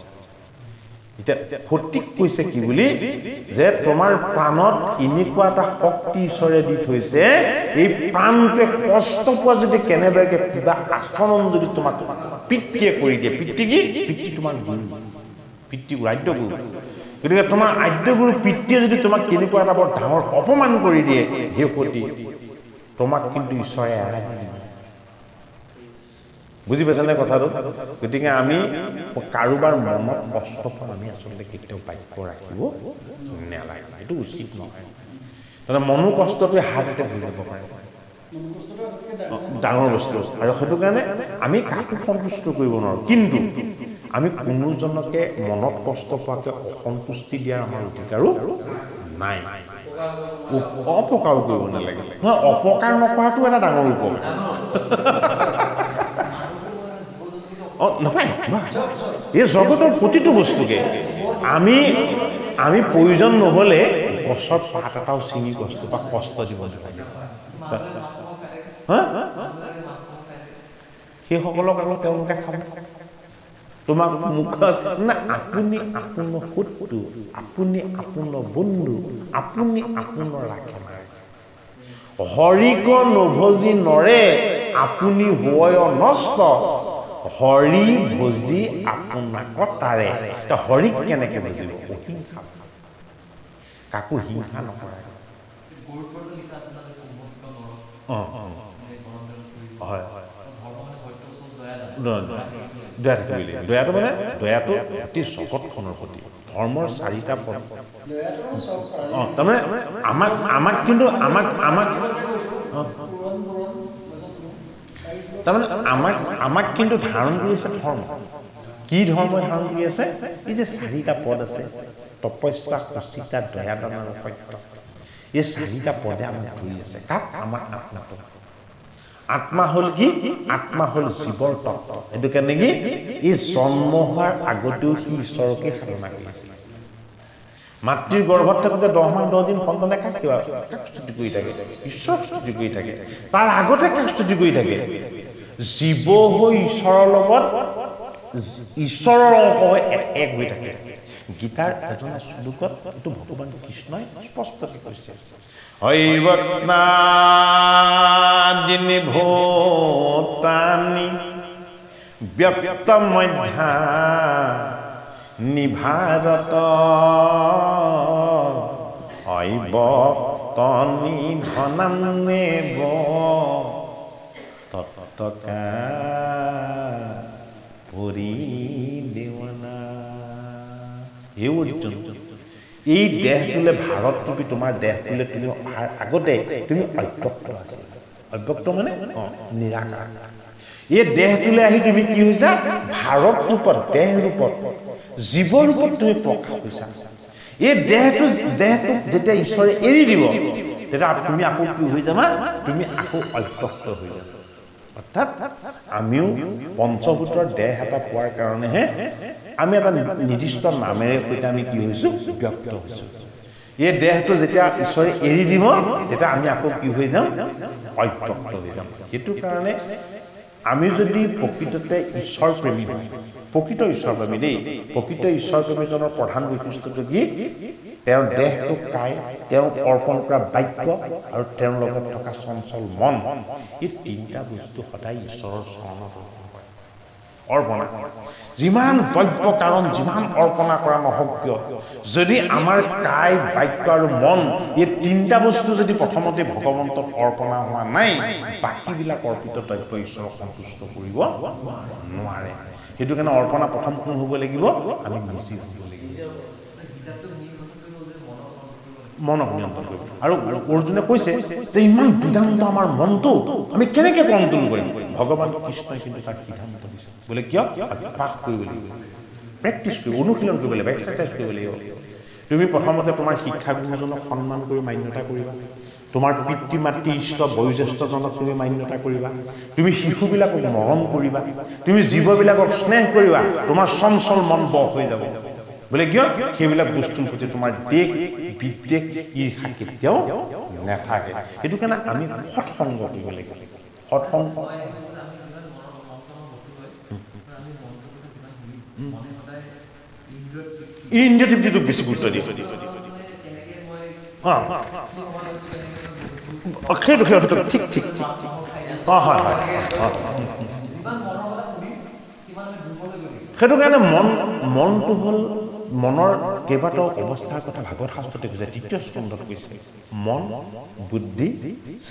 এতিয়া সঠিক কৈছে কি বুলি যে তোমাৰ প্ৰাণত এনেকুৱা এটা শক্তি ঈশ্বৰে দি থৈছে এই প্ৰাণটোৱে কষ্ট পোৱা যদি কেনেবাকৈ কিবা আচৰণ যদি তোমাক পিতৃয়ে কৰি দিয়ে পিতৃ কি পিতৃ তোমাৰ গুৰু পিতৃ আদ্যগুৰু গতিকে তোমাৰ আদ্যগুৰু পিতৃয়ে যদি তোমাক কেনেকুৱা এটা বৰ ডাঙৰ অপমান কৰি দিয়ে সেই সতি তোমাক কিন্তু ঈশ্বৰে এৰাই বুজি পাইছেনে কথাটো গতিকে আমি কাৰোবাৰ মনত কষ্ট পোৱা আমি আচলতে কেতিয়াও বাক্য ৰাখিব নালাগে এইটো উচিত নহয় তাৰমানে মনো কষ্টটোৱে হাততে হৈ যাব পাৰে ডাঙৰ বস্তু আৰু সেইটো কাৰণে আমি কাকো সন্তুষ্ট কৰিব নোৱাৰোঁ কিন্তু আমি কোনোজনকে মনত কষ্ট পোৱাকৈ অসন্তুষ্টি দিয়াৰ আমাৰ অধিকাৰো নাই অপকাৰো কৰিব নালাগে নহয় অপকাৰ নকৰাটো এটা ডাঙৰ উপকাৰ নাপায় এই জগতৰ প্ৰতিটো বস্তুকে আমি প্ৰয়োজন নহ'লে গছৰ পাত এটাও ছিঙি গছটো বা কষ্ট দিব নালাগে সেইসকলক আকৌ তেওঁলোকে খাব তোমাক মুখত না আপুনি আপোনাৰ শত্ৰু আপুনি আপোনাৰ বন্ধু আপুনি আপোনাৰ ৰাখে নাই হৰিক নভজি নৰে আপুনি হয় নষ্ট হৰি ভজি আপোনাক তাৰে হৰিক কেনেকে বুজিব অহিংসা কাকো হিংসা নকৰে হয় দয়াটো মানে দয়াটো অতি জগতখনৰ প্ৰতি ধৰ্মৰ চাৰিটা পদ তাৰমানে আমাক কিন্তু তাৰমানে আমাক কিন্তু ধাৰণ কৰি আছে ধৰ্ম কি ধৰ্মই ধাৰণ কৰি আছে এই যে চাৰিটা পদ আছে তপস্যা সুচিতা দয়া দান আৰু সত্য এই চাৰিটা পদে আমাক ধৰি আছে কাক আমাৰ আত্মাটো আত্মা হ'ল কি আত্মা হ'ল জীৱৰ তত্ত্ব সেইটো কাৰণে কি এই জন্ম হোৱাৰ আগতেও সি ঈশ্বৰকে সাধনা কৰি আছিল মাতৃৰ গৰ্ভত থাকোঁতে 10 মাহ 10 দিন সন্তানে কাক স্তুতি কৰি থাকে ঈশ্বৰ স্তুতি কৰি থাকে তাৰ আগতে কাক স্তুতি কৰি থাকে জীৱ হৈ ঈশ্বৰৰ লগত ঈশ্বৰৰ অংশ হৈ এক হৈ থাকে গীতাৰ এজন শ্লোকত এইটো ভগৱান কৃষ্ণই স্পষ্টকৈ কৈছে হৈবত্নাদিনী ভূতানি ব্যক্ত মধ্যা নিভাৰত অইব তনি ধনান্নেব তত্তকা পৰি দেৱানা। এই অৰ্জুন, এই দেহটোলে ভাৰত তুমি তোমাৰ দেহটোলে তুমি অহাৰ আগতে তুমি অব্যক্ত আছিলা। অব্যক্ত মানে নিৰাকাৰ। এই দেহটোলে আহি তুমি কি হৈছা? ভাৰত ৰূপত, দেহ ৰূপত, জীৱ ৰূপত তুমি প্ৰকাশ হৈছা। এই দেহটোক যেতিয়া ঈশ্বৰে এৰি দিব, তেতিয়া তুমি আকৌ কি হৈ যাবা? তুমি আকৌ অব্যক্ত হৈ যাবা। অৰ্থাৎ আমিও পঞ্চভূতৰ দেহ এটা পোৱাৰ কাৰণেহে আমি এটা নিৰ্দিষ্ট নামেৰে সৈতে আমি কি হৈছো? ব্যক্ত হৈছো। এই দেহটো যেতিয়া ঈশ্বৰে এৰি দিব, তেতিয়া আমি আকৌ কি হৈ যাম? অব্যক্ত হৈ যাম। সেইটো কাৰণে আমি যদি প্ৰকৃততে ঈশ্বৰ প্ৰেমী হয়, প্ৰকৃত ঈশ্বৰ প্ৰেমী দেই, প্ৰকৃত ঈশ্বৰ প্ৰেমীজনৰ প্ৰধান বৈশিষ্ট্যটো কি? তেওঁৰ দেহটো কায়, তেওঁক অৰ্পণ কৰা বাক্য আৰু তেওঁৰ লগত থকা চঞ্চল মন, এই তিনিটা বস্তু সদায় ঈশ্বৰৰ চৰণত অৰ্পণা। যিমান দ্ৰব্য কাৰণ যিমান অৰ্পণা কৰা নহওক কিয়, যদি আমাৰ কায়, বাক্য আৰু মন এই তিনিটা বস্তু যদি প্ৰথমতে ভগৱন্তক অৰ্পণা হোৱা নাই, বাকীবিলাক অৰ্পিত দ্ৰব্য ঈশ্বৰক সন্তুষ্ট কৰিব নোৱাৰে। সেইটো কাৰণে অৰ্পণা প্ৰথম কোন হ'ব লাগিব? আমি নিজে হ'ব লাগিব। মনক নিয়ন্ত্ৰণ কৰিব। আৰু অৰ্জুনে কৈছে যে ইমান বিধান্ত আমাৰ মনটো, আমি কেনেকে কণ্ট্ৰল কৰিম? ভগৱান কৃষ্ণই কিন্তু তাক সিদ্ধান্ত দিছে। বোলে কিয়? অভ্যাস কৰিব লাগিব, প্ৰেক্টিচ কৰিব, অনুশীলন কৰিব লাগিব, এক্সাৰচাইজ কৰিব লাগিব। তুমি প্ৰথমতে তোমাৰ শিক্ষাগুৰুজনক সন্মান কৰি মান্যতা কৰিবা। তোমাৰ পিতৃ মাতৃ ইষ্ট বয়োজ্যেষ্ঠজনক তুমি মান্যতা কৰিবা। তুমি শিশুবিলাকক মৰম কৰিবা। তুমি জীৱবিলাকক স্নেহ কৰিবা। তোমাৰ চঞ্চল মন বশ হৈ যাব। বোলে কিয়? সেইবিলাক বস্তুৰ প্ৰতি তোমাৰ দেশ বিদ্বেষ ঈৰ্ষা কেতিয়াও নাথাকে। সেইটো কাৰণে আমি সৎসংগ কৰিব লাগিব। সৎসংগ ইন্দ্ৰিয় তৃপ্তিটোক বেছি গুৰুত্ব দিয়ে। সেইটো ঠিক ঠিক ঠিক। হয় হয়। সেইটো কাৰণে মনটো হ'ল, মনৰ কেইবাটাও অৱস্থাৰ কথা ভাগৱত শাস্ত্ৰতে কৈছে, তৃতীয় স্কন্ধত কৈছে। মন, বুদ্ধি,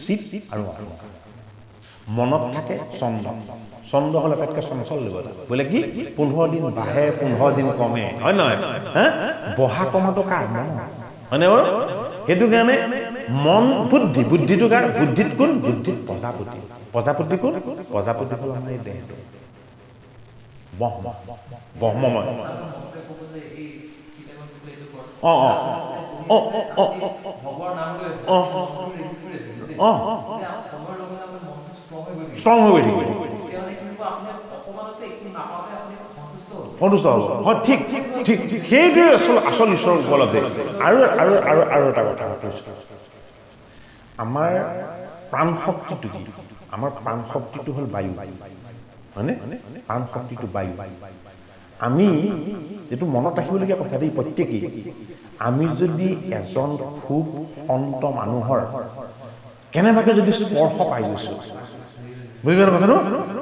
চিত আৰু অহংকাৰ। মনত থাকে চন্দ। চন্দ হ'ল আটাইতকৈ চঞ্চল দেৱতা। বোলে কি? 15 দিন বাঢ়ে, 15 দিন কমে, হয় নহয়? বহা কমাটো কাৰ? মন, হয়নে বাৰু? সেইটো কাৰণে মন, বুদ্ধি, বুদ্ধিটো কাৰ? বুদ্ধিত কোন? বুদ্ধিত প্ৰজাপতি। প্ৰজাপতি কোন? প্ৰজাপতি হ'ল আমাৰ এই দেহটো, ব্ৰহ্মময়। ষ্ট্ৰং হৈ থাকিব, সন্তুষ্ট হ'ব। হয়, ঠিক ঠিক। সেইটোৱে আচল ঈশ্বৰৰ উপলব্ধি। আৰু আৰু আৰু আৰু এটা কথা কৈছোঁ, আমাৰ প্ৰাণ শক্তিটো কি? আমাৰ প্ৰাণ শক্তিটো হ'ল বায়ু, হয়নে? প্ৰাণ শক্তিটো বায়ু। আমি এইটো মনত ৰাখিবলগীয়া কথা দেই প্ৰত্যেকেই। আমি যদি এজন খুব সন্ত মানুহৰ কেনেবাকৈ যদি স্পৰ্শ পাই গৈছোঁ, বুজিব কথাটো?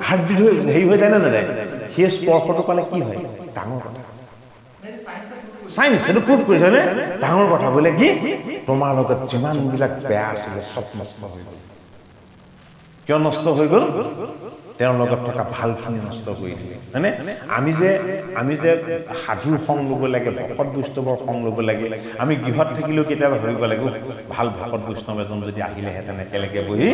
হাৰ্টবিট হৈ হেৰি হৈ যায় নে নাযায়? সেই স্পৰ্শটো পালে কি হয়? ডাঙৰ কথা। চাইন্স সেইটো প্ৰুভ কৰিছে নে? ডাঙৰ কথা। বোলে কি? তোমাৰ লগত যিমানবিলাক বেয়া আছিলে চব নষ্ট হৈ গ'ল। কিয় নষ্ট হৈ গ'ল? তেওঁৰ লগত থকা ভালখিনি নষ্ট কৰি দিলে, হয়নে? আমি যে সাধুৰ সংগ ল'ব লাগে, ভকত বৈষ্ণৱৰ সংগ ল'ব লাগে। আমি গৃহত থাকিলেও কেতিয়াবা ভাবিব লাগে, ভাল ভকত বৈষ্ণৱ এজন যদি আহিলেহেঁতেন একেলগে বহি,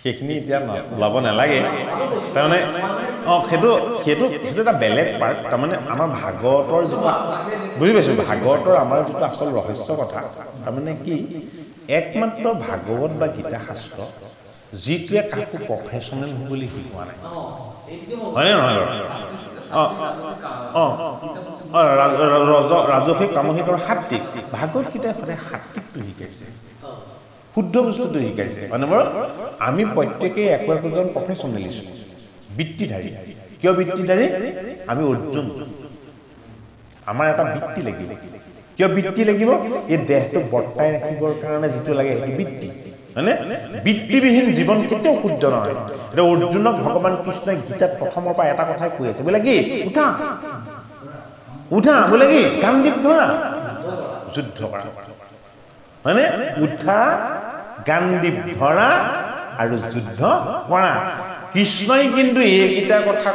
সেইখিনি এতিয়া ওলাব নালাগে। তাৰমানে সেইটো এটা বেলেগ পাৰ্ট। তাৰমানে আমাৰ ভাগৱতৰ যিটো, বুজি পাইছোঁ, ভাগৱতৰ আমাৰ যিটো আচল ৰহস্য কথা, তাৰমানে কি? একমাত্ৰ ভাগৱত বা গীতা শাস্ত্ৰ যিটোৱে কাকো প্ৰফেশ্যনেল হ'বলৈ শিকোৱা নাই, হয়নে নহয় বাৰু? ৰাজসিক, তামসিক আৰু সাত্বিক। ভাগৱত গীতাই সদায় সাত্বিকটো শিকাইছে, শুদ্ধ বস্তুটো শিকাইছে, হয়নে বাৰু? আমি প্ৰত্যেকেই একো একোজন প্ৰফেশ্যনেলিষ্ট, বৃত্তিধাৰী। কিয় বৃত্তিধাৰী আমি অৰ্জুন আমাৰ এটা বৃত্তি লাগিব কিয় বৃত্তি লাগিব এই দেহটো বৰ্তাই ৰাখিবৰ কাৰণে যিটো লাগে এই বৃত্তি মানে বৃত্তিবিহীন জীৱন কেতিয়াও শুদ্ধ নহয় এটা অৰ্জুনক ভগৱান কৃষ্ণই গীতাত প্ৰথমৰ পৰা এটা কথাই কৈ আছে বোলে কি উঠা উঠা বোলে কি গাণ্ডীৱ ধৰা যুদ্ধ কৰা মানে উঠা গাণ্ডীৱ ধৰা আৰু যুদ্ধ কৰা কৃষ্ণই কিন্তু এইকেইটা কথা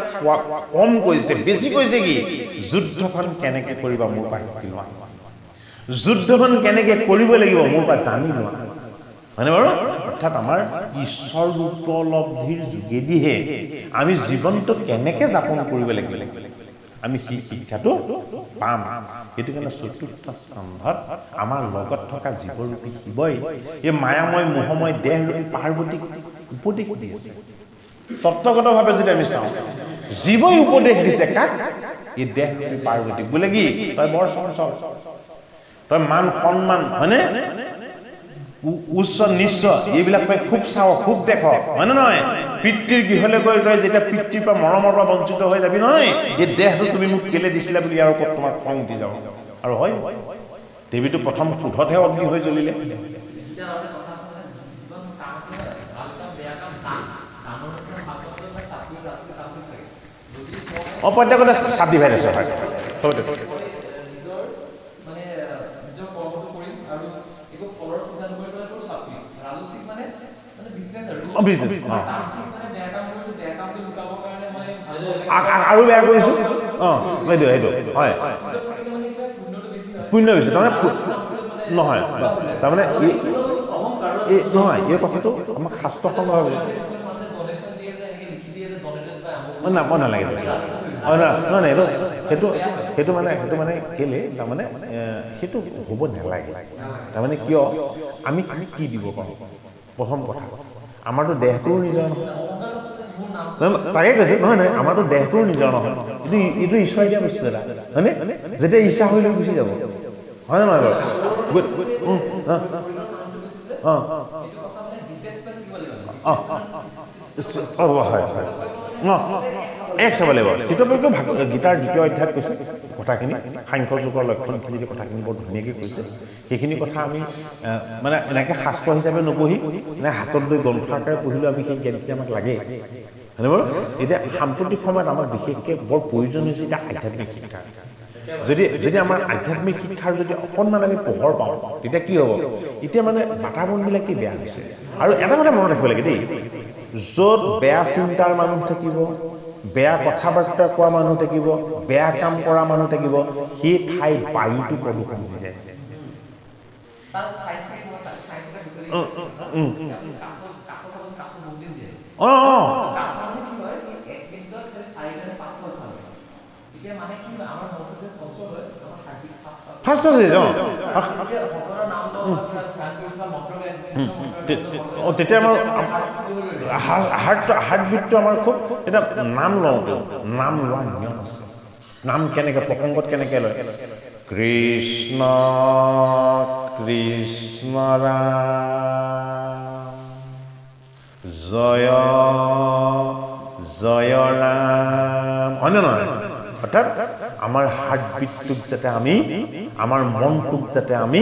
কম কৈছে বেছি কৈছে কি যুদ্ধখন কেনেকে কৰিবা মোৰ পৰা শিকি লোৱা যুদ্ধখন কেনেকে কৰিব লাগিব মোৰ পৰা জানি লোৱা মানে বাৰু অৰ্থাৎ আমাৰ ঈশ্বৰ উপলব্ধিৰ যোগেদিহে আমি জীৱনটো কেনেকে যাপন কৰিব লাগিব আমি সেই শিক্ষাটো পাম সেইটো কাৰণে চতুৰ্থ স্কন্ধত আমাৰ লগত থকা জীৱৰূপী শিৱই এই মায়াময় মোহময় দেহৰূপী পাৰ্বতীক উপদেশ দি আছে তত্ত্বগতভাৱে যদি আমি চাওঁ জীৱই উপদেশ দিছে কাক এই দেহৰূপী পাৰ্বতীক বোলে কি তই বৰ চঞ্চল তই মান সন্মান হয়নে উচ্চ নিশ্চ এইবিলাক তই খুব চাওঁ খুব দেখ হয়নে নহয় পিতৃৰ গৃহলৈ গৈ তই যেতিয়া পিতৃৰ পৰা মৰমৰ পৰা বঞ্চিত হৈ যাবি নহয় এই দেহটো তুমি মোক কেলে দিছিলা বুলি আৰু ক'ত তোমাৰ খং উঠি যাব আৰু হয় দেৱীটো প্ৰথম ক্ৰোধতহে অগ্নি হৈ জ্বলিলে প্ৰত্যেকতে চাপ ডিভাইড আছে হয় চবতে আৰু বেয়া কৰিছো সেইটো সেইটো হয় পুণ্য বেছি তাৰমানে নহয় তাৰমানে নহয় এই কথাটো আমাক শাস্ত্ৰখন নাপাব নালাগে নহয় এইটো সেইটো সেইটো মানে কেলে তাৰমানে সেইটো হ'ব নালাগে তাৰমানে কিয় আমি কি দিব পাৰোঁ প্ৰথম কথা আমাৰতো দেহটোও নিজৰ নহয় তাকে কৈছে নহয় নহয় আমাৰতো দেহটোও নিজৰ নহয় এইটো ঈশ্বৰ দিয়া বস্তু এটা হয়নে যেতিয়া ইচ্ছা হৈ লৈ গুচি যাব হয় নে নহয় বাৰু হয় হয় এক চাব লাগিব চিত্ৰপক্ষে গীতাৰ দ্বিতীয় অধ্যায়ত কৈছে কথাখিনি সাংখ্য যুগৰ লক্ষণখিনি যে কথাখিনি বৰ ধুনীয়াকৈ কৈছে সেইখিনি কথা আমি মানে এনেকৈ শাস্ত্ৰ হিচাপে নপঢ়ি মানে হাতত লৈ গ্ৰন্থ আকাৰে পঢ়িলেও আমি সেই জ্ঞানখিনি আমাক লাগে হয়নে বাৰু এতিয়া সাম্প্ৰতিক সময়ত আমাক বিশেষকৈ বৰ প্ৰয়োজন হৈছে এতিয়া আধ্যাত্মিক শিক্ষা যদি আমাৰ আধ্যাত্মিক শিক্ষাৰ যদি অকণমান আমি পোহৰ পাওঁ তেতিয়া কি হ'ব এতিয়া মানে বাতাবৰণবিলাকেই বেয়া হৈছে আৰু এটা কথা মনত ৰাখিব লাগে দেই য'ত বেয়া চিন্তাৰ মানুহ থাকিব বেয়া কথা বাৰ্তা কোৱা মানুহ থাকিব বেয়া কাম কৰা মানুহ থাকিব সেই ঠাইত বায়ুটো প্ৰদূষণ হৈ যায় ফাৰ্ষ্ট তেতিয়া আমাৰ হাৰ্টবিটটো আমাৰ খুব এটা নাম লওঁতে নাম লোৱা নিয়ম আছে নাম কেনেকে প্ৰসংগত কেনেকে লয় কৃষ্ণ কৃষ্ণ ৰাম জয় জয় ৰাম হয়নে নহয় অৰ্থাৎ আমাৰ হাৰ্টবিটটোক যাতে আমি আমাৰ মনটোক যাতে আমি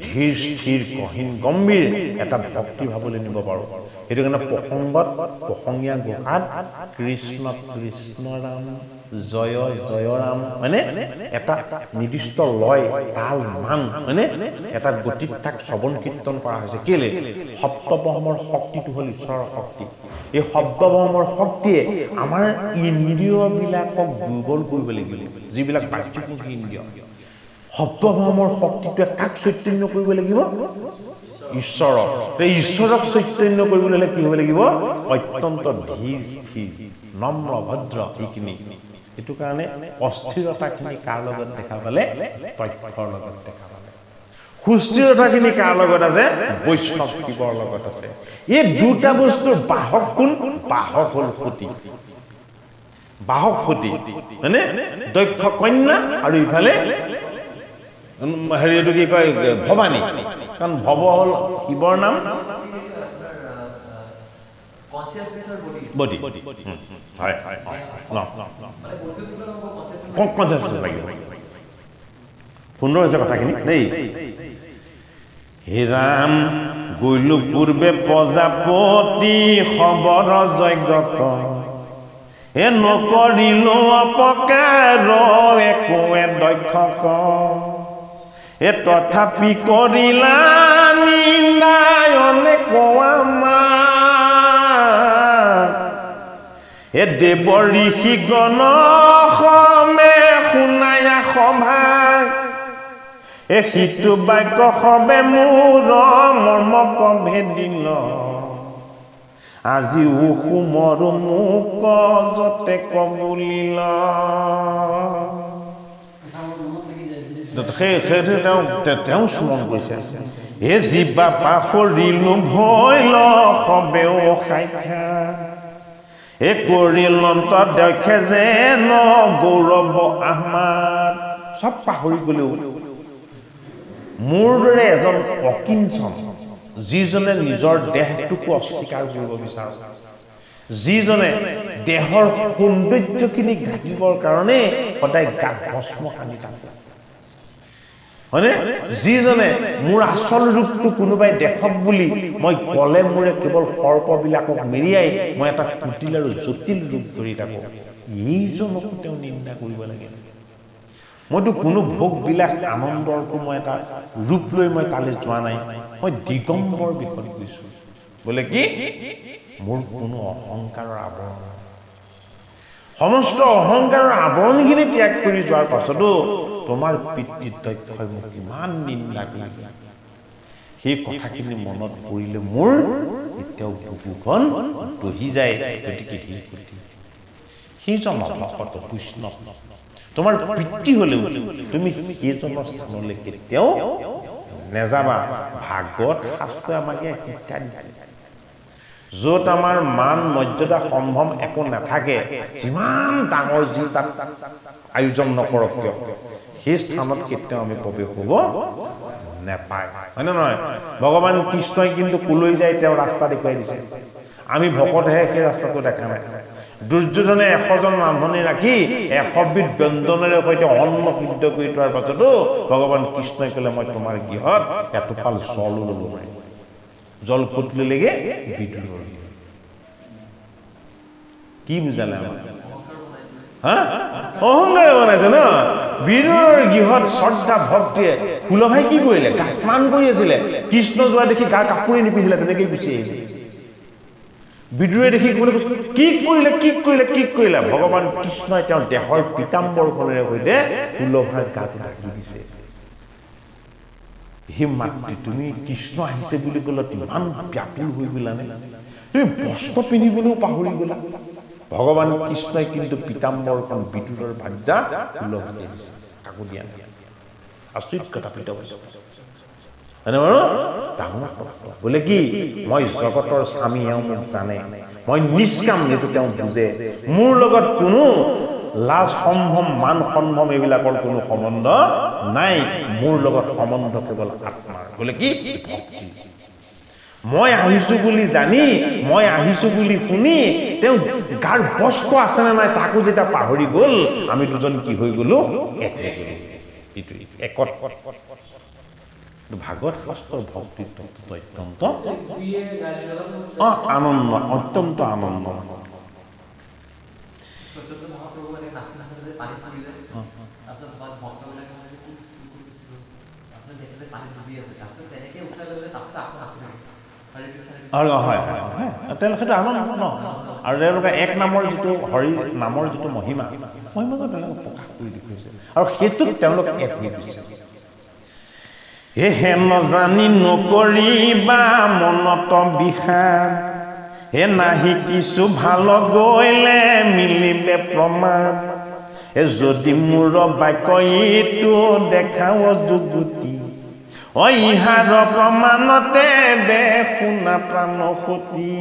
ধীৰ স্থিৰ গহীন গম্ভীৰ এটা ভক্তি ভাৱলৈ নিব পাৰোঁ সেইটো কাৰণে প্ৰসংগত প্ৰসংগীয়া ঘোষাত কৃষ্ণ কৃষ্ণ ৰাম জয় জয় ৰাম মানে এটা নিৰ্দিষ্ট লয় তাল মান মানে এটা গতিত তাক শ্ৰৱণ কীৰ্তন কৰা হৈছে কেলে সপ্তব্ৰহ্মৰ শক্তিটো হ'ল ঈশ্বৰৰ শক্তি এই শব্দব্ৰহ্মৰ শক্তিয়ে আমাৰ ইন্দ্ৰিয়বিলাকক দুৰ্বল কৰিব লাগিব যিবিলাক বাহ্যমুখী ইন্দ্ৰিয় শব্দব্ৰহ্মৰ শক্তিটোৱে কাক চৈতন্য কৰিব লাগিব ঈশ্বৰক এই ঈশ্বৰক চৈতন্য কৰিবলৈ হ'লে কি হ'ব লাগিব অত্যন্ত ধীৰ স্থিৰ নম্ৰ ভদ্ৰ এইখিনি সেইটো কাৰণে অস্থিৰতাখিনি কাৰ লগত দেখা পালে তথ্যৰ লগত দেখা পালে সুস্থিৰতাখিনি কাৰ লগত আছে বৈষ্ণৱ শিৱৰ লগত আছে এই দুটা বস্তুৰ বাহক কোন বাহক হ'ল সতী বাহক সতী মানে দক্ষ কন্যা আৰু ইফালে হেৰিটো কি কয় ভৱানী কাৰণ ভৱ হ'ল শিৱৰ নাম বডি হয় কনচিয়াছনেছ লাগিব সুন্দৰ হৈছে কথাখিনি দেই হে ৰাম গৈলো পূৰ্বে প্ৰজাপতি খবৰ যজ্ঞত হে নকৰিলো অপকাৰ একোৱে দক্ষক এ তথাপি কৰিলা নিন্দায়নে কোৱা এ দেৱ ঋষি গণ সমে শুনায়া সভাই এ সিটো বাক্য সবে মোৰ মৰ্ম কভেদিল আজি উকুমৰ মোক যতে কবুলিল তেওঁ স্মৰণ কৰিছে হে জীৱা পাহৰিলো ভৈল সবেও সাক্ষা এ কৰিলন্ত দেখে যে ন গৌৰৱ আমাৰ চব পাহৰি গলেও মোৰ দৰে এজন অকিঞ্চন যিজনে নিজৰ দেহটোকো অস্বীকাৰ কৰিব বিচাৰে যিজনে দেহৰ সৌন্দৰ্যখিনি ঢাকিবৰ কাৰণে সদায় গাত ভস্ম সানি থাকে হয়নে যিজনে মোৰ আচল ৰূপটো কোনোবাই দেখক বুলি মই কলে মোৰে কেৱল সৰ্পবিলাকক মেৰিয়াই মই এটা কুটিল আৰু জটিল ৰূপ ধৰি থাকোঁ এইজনকো তেওঁ নিন্দা কৰিব লাগে মইতো কোনো ভোগ বিলাস আনন্দৰটো মই এটা ৰূপ লৈ মই তালৈ যোৱা নাই মই দিগম্বৰ বিষয় কৈছোঁ বোলে কি মোৰ কোনো অহংকাৰৰ আৱৰণ সমস্ত অহংকাৰৰ আৱৰণখিনি ত্যাগ কৰি যোৱাৰ পাছতো তোমাৰ পিতৃদক্ষই মোক কিমান নিন্দা কৰিলে সেই কথাখিনি মনত পৰিলে মোৰ এতিয়াও বুকুখন দহি যায় গতিকে সেইজন ভকত বৈষ্ণৱ তোমাৰ পিতৃ হলেও তুমি সেইজনৰ স্থানলৈ কেতিয়াও নেযাবা ভাগৱত শাস্ত্ৰই আমাকে শিক্ষা দিছে য'ত আমাৰ মান মৰ্যাদা সম্ভ্ৰম একো নাথাকে যিমান ডাঙৰ যি তাত আয়োজন নকৰক কিয় সেই স্থানত কেতিয়াও আমি প্ৰৱেশ হ'ব নেপায় হয় নে নহয় ভগৱান কৃষ্ণই কিন্তু কলৈ যায় তেওঁ ৰাস্তা দেখুৱাই দিছে আমি ভকতহে সেই ৰাস্তাটো দেখা নাই দুৰ্যোধনে 100জন ৰান্ধনি ৰাখি 100 বিধ ব্যঞ্জনেৰে সৈতে অন্ন সিদ্ধ কৰি থোৱাৰ পাছতো ভগৱান কৃষ্ণই ক'লে মই তোমাৰ গৃহত এটোপাল জলো ল'ব নোৱাৰিম জল ফুটলে লেগে বিদুৰৰ কি বুজালে হা অহংকাৰ বনাইছে ন বিদুৰৰ গৃহত শ্ৰদ্ধা ভক্তিয়ে কুলভাই কি কৰিলে গা স্নান কৰি আছিলে কৃষ্ণ যোৱা দেখি গা কাপোৰে নিপিন্ধিলে তেনেকৈ গুচি আহিলে বিদুৰে দেখি কি কৰিলে ভগৱান কৃষ্ণই তেওঁৰ দেহৰ পীতাম্বৰখনেৰে সৈতে কুলভাৰ গাত ঢাকি দিছে হে মাতৃ তুমি কৃষ্ণ আহিছে বুলি ক'লে ইমান ব্যাকুল হৈ গ'লানে তুমি বস্ত্ৰ পিন্ধিবলৈও পাহৰি গ'লা ভগৱান কৃষ্ণই কিন্তু পীতাম্বৰখন বিদুৰৰ ভাৰ্যা কুলভাক দিছে কাকো দিয়া আচৰিত কথা পিতা ডাঙৰ বোলে কি মই জগতৰ স্বামী এওঁ মোক জানে মই নিষ্কাম এইটো তেওঁ বুজে মোৰ লগত কোনো লাজ সম্ভ্ৰম মান সম্ভ্ৰম এইবিলাকৰ কোনো সম্বন্ধ নাই মোৰ লগত সম্বন্ধ কেৱল আত্মাৰ বোলে কি ভক্তি মই আহিছো বুলি জানি মই আহিছো বুলি শুনি তেওঁ গাৰ বস্ত্ৰ আছে নে নাই তাকো যেতিয়া পাহৰি গ'ল আমি দুজন কি হৈ গ'লো একত ভাগৱত শাস্ত্ৰৰ ভক্তি তত্ত্বটো অত্যন্ত আনন্দ অত্যন্ত আনন্দ হয় তেওঁলোকে আনন্দ ন আৰু তেওঁলোকে এক নামৰ যিটো হৰি নামৰ যিটো মহিমা তেওঁলোকে প্ৰকাশ কৰি দেখুৱাইছে আৰু সেইটোত তেওঁলোকে এক হৈ গৈছে হে নজানি নকৰিবা মনত বিষাদ হে নাহি কিছু ভাল গৈলে মিলিবে প্ৰমাণ যদি মোৰ বাক্য এইটো দেখাও যুগুতি ইহাৰ প্ৰমাণতে দে শুনা প্ৰাণ সতী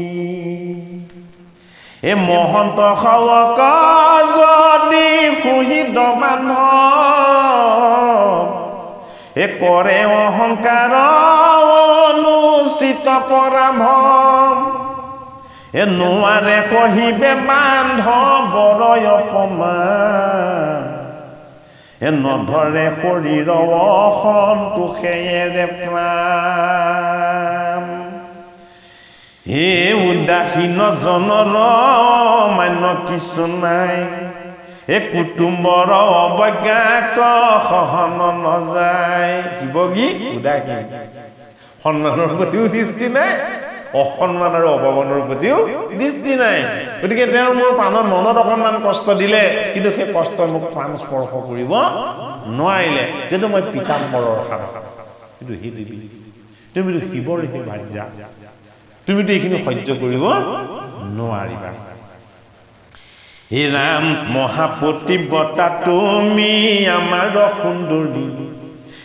মহন্ত সৱক যদি সুহিত মানৱ কৰে অহংকাৰ অনুচিত পৰাভৱ নোৱাৰে কহিবে বান্ধ বৰয় অপমান নধৰে শৰীৰ সন্তোষেৰে প্ৰাণ হে উদাসীন জনৰ মান্য কিছু নাই কুটুম্বৰ অৱজ্ঞাত সহন নযায় শিৱগী উদাসীন সন্মানৰ প্ৰতিও দৃষ্টি নাই অসন্মান আৰু অপমানৰ প্ৰতিও দৃষ্টি নাই গতিকে তেওঁ মোৰ প্ৰাণৰ মনত অকণমান কষ্ট দিলে কিন্তু সেই কষ্টই মোক প্ৰাণ স্পৰ্শ কৰিব নোৱাৰিলে কিন্তু মই পিতাম্বৰৰ সাধক কিন্তু হে দেৱী তুমিতো শিৱৰ সেই ভাৰ্যা তুমিতো এইখিনি সহ্য কৰিব নোৱাৰিবা হে ৰাম মহাপতিব্ৰতা তুমি আমাৰ সুন্দৰী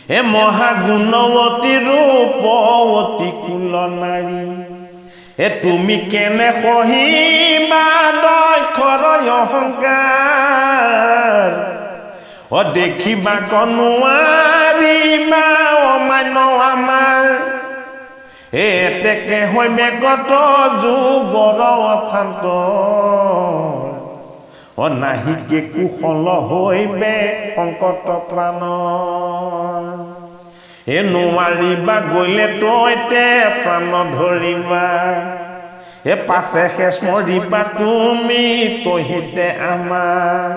হে মহাগুণৱতী ৰূপৱতী কুল নাৰী হে তুমি কেনে সহিবা দক্ষৰ অহংকাৰ দেখিবা নোৱাৰিবা অমান্য আমাৰ হে তেকে হৈবে গত যুগৰ অথান্ত নাহিকে কুশল হৈবে সংকট প্ৰাণ হে নোৱাৰিবা গলে তইতে প্ৰাণ ধৰিবা হে পাছে শেষ মৰিবা তুমি তহিতে আমাৰ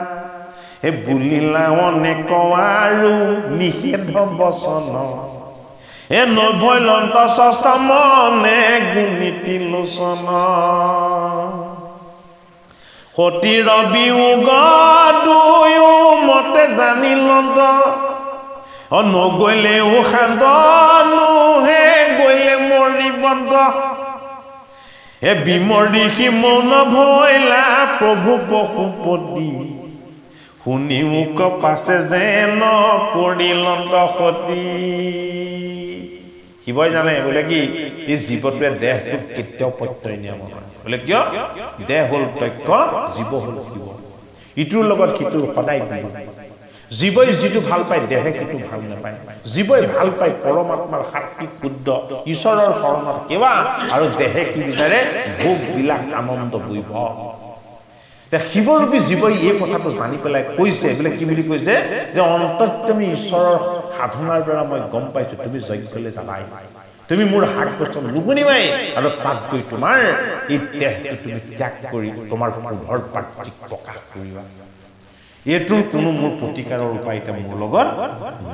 হে বুলিলা অনেক আৰু নিষেধ বচন হে নভৈলন্ত স্বস্থ মনে গুণীতি লোচন সতীৰ বিয়োগ দুয়ো মতে জানি লন্ত নগলেও সান্দনো হে গলে মৰিবন্ত হে বিমৰি সি মৌন ভৈলা প্ৰভু পশুপতি শুনি মোক পাছে যেন কৰিলন্ত সতী শিৱই জানে বোলে কি এই জীৱটোৱে দেহটোক কেতিয়াও প্ৰত্যয় নিয়াব নোৱাৰে বোলে কিয় দেহ হ'ল তক্ষ জীৱ হ'ল শিৱ ইটোৰ লগত সিটোৰ সদায় জীৱই যিটো ভাল পায় দেহে সেইটো ভাল নাপায় জীৱই ভাল পায় পৰমাত্মাৰ সাত্বিক শুদ্ধ ঈশ্বৰৰ শৰণত সেৱা আৰু দেহে কি বিচাৰে ভোগ বিলাস আনন্দ বৈভৱ শিৱৰূপী জীৱই এই কথাটো জানি পেলাই কৈছে বোলে কি বুলি কৈছে যে অন্তৰ্যামী ঈশ্বৰৰ সাধনাৰ দ্বাৰা মই গম পাইছো তুমি যজ্ঞলৈ যাবাই তুমি মোৰ হাত বচন নুশুনিবাই আৰু তাত গৈ তোমাৰ এই দেহটো তুমি ত্যাগ কৰি তোমাৰ শুভৰ প্ৰাপ্তিক প্ৰকাশ কৰিবা এইটোৰ কোনো মোৰ প্ৰতিকাৰৰ উপায় এতিয়া মোৰ লগত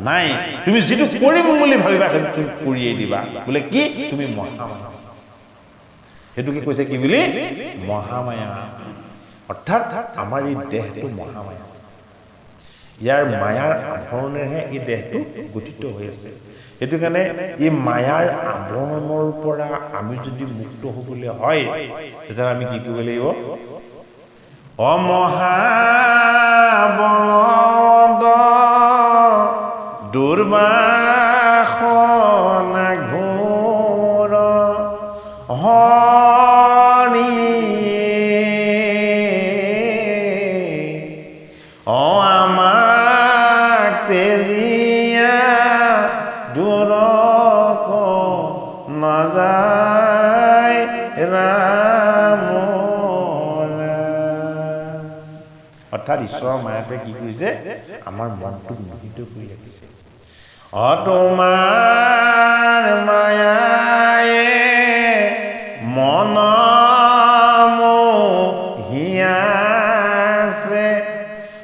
নাই তুমি যিটো কৰিম বুলি ভাবিবা সেইটো তুমি কৰিয়েই দিবা বোলে কি তুমি মহামায়া সেইটোকে কৈছে কি বুলি মহামায়া অৰ্থাৎ আমাৰ এই দেহটো মহামায়া ইয়াৰ মায়াৰ আৱৰণেহে এই দেহটো গঠিত হৈ আছে সেইটো কাৰণে এই মায়াৰ আৱৰণৰ পৰা আমি যদি মুক্ত হ'বলৈ হয় তেতিয়া আমি কি কৰিব লাগিব অমহাবলদ দুৰ্বাসনা ঘোৰ অৰ্থাৎ ঈশ্বৰৰ মায়াতে কি কৰিছে আমাৰ মনটোক মোহিত কৰি ৰাখিছে তোমাৰ মায়ায়ে মন মোহিয়াছে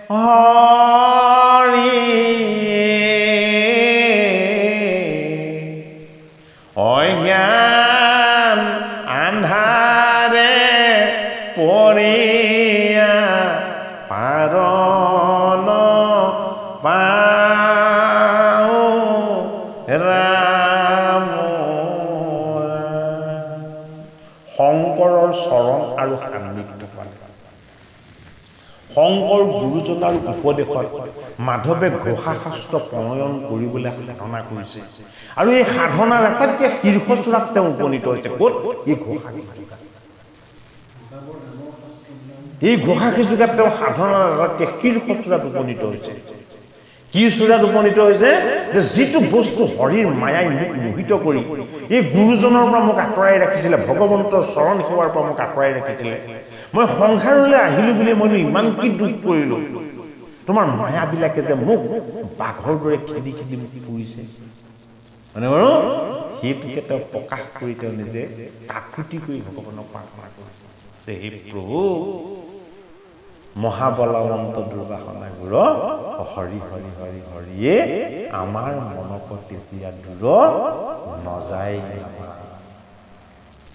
হৰি অজ্ঞান আন্ধাৰে পৰিয়া পাৰন পাও ৰাম শংকৰৰ চৰণ আৰু সান্নিধ্য পালে শংকৰ গুৰুজনাৰ উপদেশত মাধৱে ঘোষা শাস্ত্ৰ প্ৰণয়ন কৰিবলৈ সাধনা কৰিছে আৰু এই সাধনাৰ আটাইতকৈ শীৰ্ষচূড়াত তেওঁ উপনীত হৈছে ক'ত এই ঘোষা এই ঘোষা যোগাত তেওঁ সাধনাৰ আটাইতকৈ শীৰ্ষচূড়াত উপনীত হৈছে কি চূড়াত উপনীত হৈছে যে যিটো বস্তু হৰিৰ মায়াই মোক মোহিত কৰি এই গুৰুজনৰ পৰা মোক আঁতৰাই ৰাখিছিলে, ভগৱন্তৰ চৰণ সেৱাৰ পৰা মোক আঁতৰাই ৰাখিছিলে, মই সংসাৰলৈ আহিলো বুলি মইনো ইমান কি দুখ কৰিলো, তোমাৰ মায়াবিলাকে যে মোক বাঘৰ দৰে খেদি খেদি মোক ফুৰিছে। মানে বাৰু সেইটোকে তেওঁ প্ৰকাশ কৰি তেওঁ নিজে কাকুতি কৰি ভগৱানক প্ৰাৰ্থনা কৰিছে যে হে প্ৰভু, মহাবলৱন্ত দুৰ্বাসনাগুৰ হৰি হৰি হৰি হৰিয়ে আমাৰ মনক তেতিয়া দূৰ নযায়।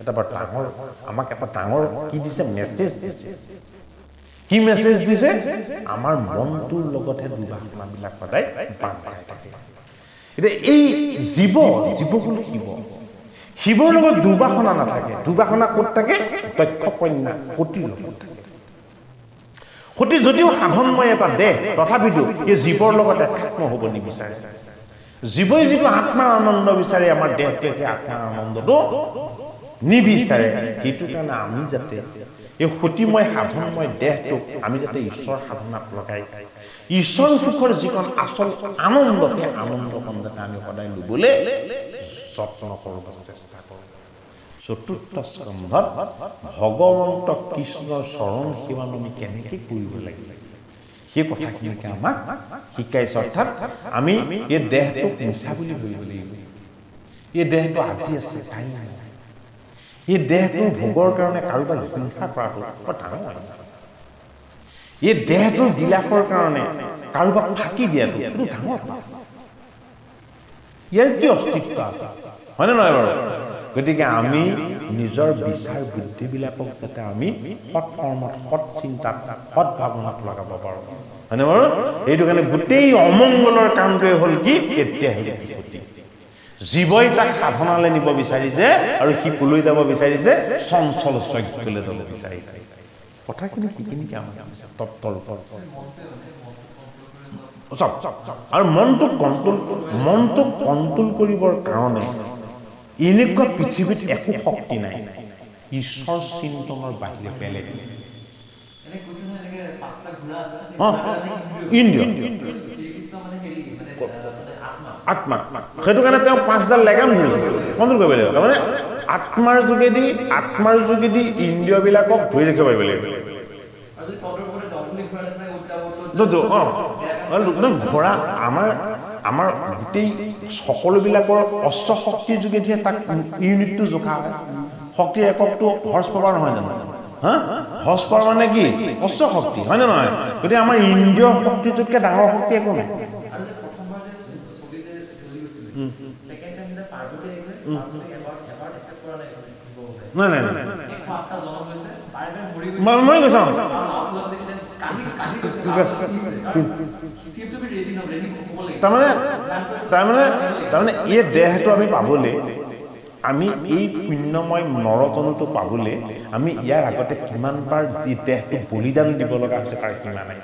এটা বৰ ডাঙৰ, আমাক এটা ডাঙৰ কি দিছে, মেছেজ দিছে। কি মেছেজ দিছে? আমাৰ মনটোৰ লগতহে দুৰ্বাসনাবিলাক সদায় বান্ধ খাই থাকে। এতিয়া এই জীৱ হ'ল শিৱ, শিৱৰ লগত দুৰ্বাসনা নাথাকে। দুৰ্বাসনা ক'ত থাকে? দক্ষ কন্যা সতীৰ লগত থাকে। সতী যদিও সাধনময় এটা দেহ, তথাপিতো এই জীৱৰ লগত একাত্ম হ'ব নিবিচাৰে। জীৱই যিটো আত্মাৰ আনন্দ বিচাৰে, আমাৰ দেহটোৱে সেই আত্মাৰ আনন্দটো নিবিচাৰে। সেইটো কাৰণে আমি যাতে এই সতীময় সাধনময় দেহটোক আমি যাতে ঈশ্বৰ সাধনাত লগাই ঈশ্বৰ সুখৰ যিখন আচল আনন্দ, সেই আনন্দখন যাতে আমি সদায় ল'বলৈ যত্ন কৰোঁ, চেষ্টা কৰোঁ। চতুৰ্থ স্কন্ধত ভগৱন্ত কৃষ্ণৰ চৰণ সেৱা আমি কেনেকৈ কৰিব লাগিব সেই কথাখিনিকে আমাক শিকাইছে। অৰ্থাৎ আমি এই দেহটোক মিছা বুলি ধৰিব লাগিব। এই দেহটো আজি আছে, কাইলৈ নাই। এই দেহটোৰ ভোগৰ কাৰণে কাৰোবাক হিংসা কৰাটো বৰ ডাঙৰ কথা। এই দেহটোৰ বিলাসৰ কাৰণে কাৰোবাক ফাঁকি দিয়াটো এইটো ডাঙৰ কথা। ইয়াৰ কি অস্তিত্ব আছে, হয়নে নহয় বাৰু? গতিকে আমি নিজৰ বিচাৰ বুদ্ধিবিলাকক যাতে আমি সৎ কৰ্মত, সৎ চিন্তাত, সৎ ভাৱনাত লগাব পাৰোঁ, হয়নে বাৰু? সেইটো কাৰণে গোটেই অমংগলৰ কামটোৱে হ'ল কি, এতিয়া গতি। জীৱই তাক সাধনালৈ নিব বিচাৰিছে আৰু সি কলৈ যাব বিচাৰিছে? চঞ্চল যজ্ঞলৈ যাব বিচাৰিছে। কথাখিনি সেইখিনিকে আমাক তত্ত্বৰ আৰু মনটোক কণ্ট্ৰল কৰিবৰ কাৰণে এনেকুৱা পৃথিৱীত একো শক্তি নাই ঈশ্বৰ চিন্তনৰ বাহিৰে বেলেগ। ইন্দ্ৰিয় আত্মা, সেইটো কাৰণে তেওঁ 5ডাল লেগাম ধৰিছে, কণ্ট্ৰল কৰিব লাগিব। তাৰমানে আত্মাৰ যোগেদি ইন্দ্ৰিয়বিলাকক ধৰি ৰাখিব পাৰিব লাগিব। ঘোঁৰা আমাৰ গোটেই সকলোবিলাকৰ অস্ত্ৰ শক্তিৰ যোগেদিহে তাক ইউনিটটো জোখা হয়। শক্তিৰ এককটো হৰ্চ পাৱাৰ নহয় জানো? হৰ্চ পাৱাৰ মানে কি? অস্ত্ৰ শক্তি, হয় নে নহয়? গতিকে আমাৰ ইন্দ্ৰিয় শক্তিটোতকৈ ডাঙৰ শক্তি একো নাই। নাই মই কৈছো তাৰমানে এই দেহটো আমি পাবলৈ, আমি এই পুণ্যময় নৰতনুটো পাবলৈ আমি ইয়াৰ আগতে কিমান বাৰ দেহটো বলিদান দিব লগা হৈছে তাৰ সীমা নাই।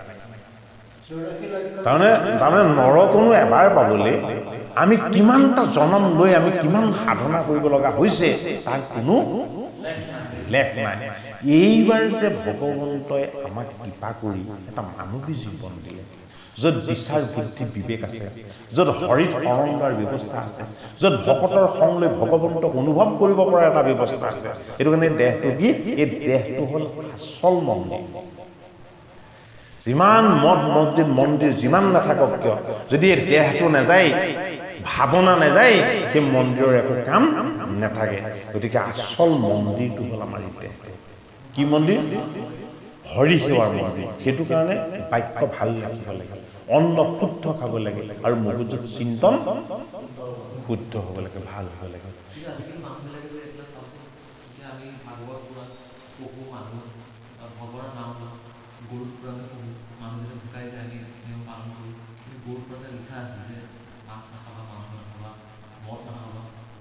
তাৰমানে নৰতনু এবাৰ পাবলৈ আমি কিমানটা জনম লৈ আমি কিমান সাধনা কৰিব লগা হৈছে তাৰ কোনো লেখ নাই। এইবাৰ যে ভগৱন্তই আমাক কৃপা কৰি এটা মানৱী জীৱন দিলে, য'ত বিচাৰ বুদ্ধি বিবেক আছে, য'ত হৰিত শৰণ লোৱাৰ ব্যৱস্থা আছে, য'ত ভকতৰ সং লৈ ভগৱন্তক অনুভৱ কৰিব পৰা এটা ব্যৱস্থা আছে। সেইটো কাৰণে দেহটো কি? এই দেহটো হ'ল আচল মন্দিৰ। যিমান মঠ মন্দিৰ যিমান নাথাকক কিয়, যদি এই দেহটো নাযায়, ভাৱনা নাযায়, সেই মন্দিৰৰ একো কাম নাথাকে। গতিকে আচল মন্দিৰটো হ'ল আমাৰ এই দেহটো। কি মন্দিৰ? হৰি সেৱাৰ মন্দিৰ। সেইটো কাৰণে বাক্য ভাল ৰাখিব লাগে, অন্ন শুদ্ধ খাব লাগে আৰু মগজুত চিন্তন শুদ্ধ হ'ব লাগে, ভাল হ'ব লাগে।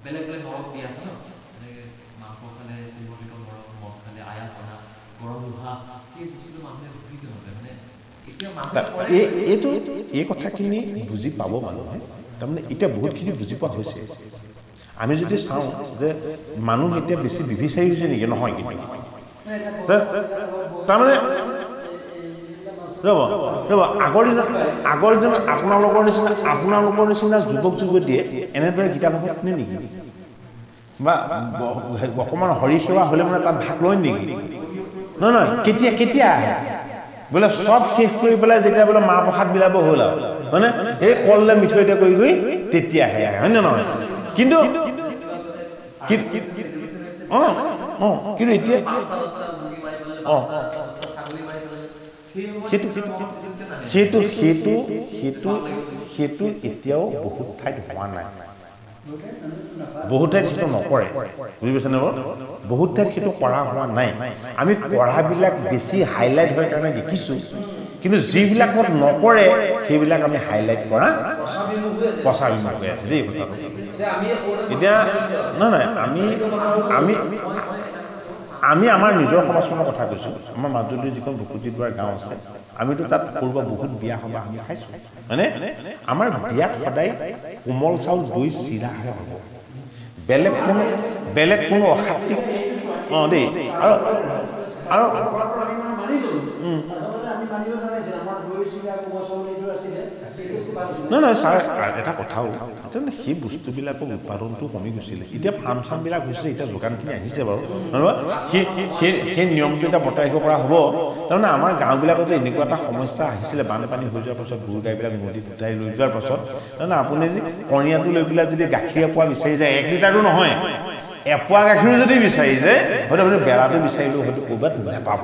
বেলেগ বেলেগ নৰক দি আছে ন, এনেকে মাংস খালে কোমলিত নৰক, মদ খালে আয়া কৰা, গৰম লোহা, সেই বস্তুটো মানুহে বুজি নহ'লে মানে এই কথাখিনি বুজি পাব মানুহে। তাৰমানে এতিয়া বহুতখিনি বুজি পোৱা হৈছে। আমি যদি চাওঁ যে মানুহ এতিয়া বেছি বিবিচাৰি হৈছে নেকি? নহয় কিন্তু তাৰমানে ৰ'ব আগৰ দিনত আপোনালোকৰ নিচিনা যুৱক যুৱতীয়ে এনেদৰে গীতা ভাগৱত শুনে নেকি বা অকণমান হৰিসেৱা হ'লে মানে তাত ভাগ লয় নেকি নহয় কেতিয়া আহে বোলে চব শেষ কৰি পেলাই যেতিয়া বোলে মাহ প্ৰসাদ বিলাব হ'ল আৰু মানে এই কললে মিঠৈতে কৰি তেতিয়াহে আহে হয় নে নহয় কিন্তু এতিয়া সেইটো এতিয়াও বহুত ঠাইত হোৱা নাই বহুত ঠাইত সেইটো নকৰে বুজি পাইছেনে বাৰু বহুত ঠাইত সেইটো কৰা হোৱা নাই আমি কৰাবিলাক বেছি হাইলাইট হোৱাৰ কাৰণে দেখিছোঁ কিন্তু যিবিলাকত নকৰে সেইবিলাক আমি হাইলাইট কৰা প্ৰচাৰবিমুখ হৈ আছে দেই কথাটো এতিয়া নহয় আমি আমাৰ নিজৰ সমাজখনৰ কথা কৈছোঁ আমাৰ মাজুলীৰ যিখন বকুতিদ্বাৰ গাঁও আছে আমিতো তাত সৰুৰ পৰা বহুত বিয়া সবাহ আমি খাইছোঁ মানে আমাৰ বিয়াত সদায় কোমল চাউল দৈ চিৰাহে হ'ব বেলেগ কোনো অশান্তিক দেই আৰু নহয় ছাৰ এটা কথাও তাৰমানে সেই বস্তুবিলাকৰ উৎপাদনটো কমি গৈছিলে এতিয়া ফাৰ্ম চাৰ্মবিলাক হৈছে এতিয়া যোগানখিনি আহিছে বাৰু সেই নিয়মটো এতিয়া বৰ্তাই ৰাখিব পৰা হ'ব তাৰমানে আমাৰ গাঁওবিলাকতো এনেকুৱা এটা সমস্যা আহিছিলে বানপানী হৈ যোৱাৰ পাছত গৰু গাইবিলাক নদীত উঠাই লৈ যোৱাৰ পাছত তাৰমানে আপুনি যদি কণীয়াটো লৈ পেলাই যদি গাখীৰ এপোৱা বিচাৰি যায় 1 লিটাৰটো নহয় এপোৱা গাখীৰো যদি বিচাৰি যায় হয়তো আপুনি বেৰাটো বিচাৰিলেও হয়তো ক'ৰবাত নাপাব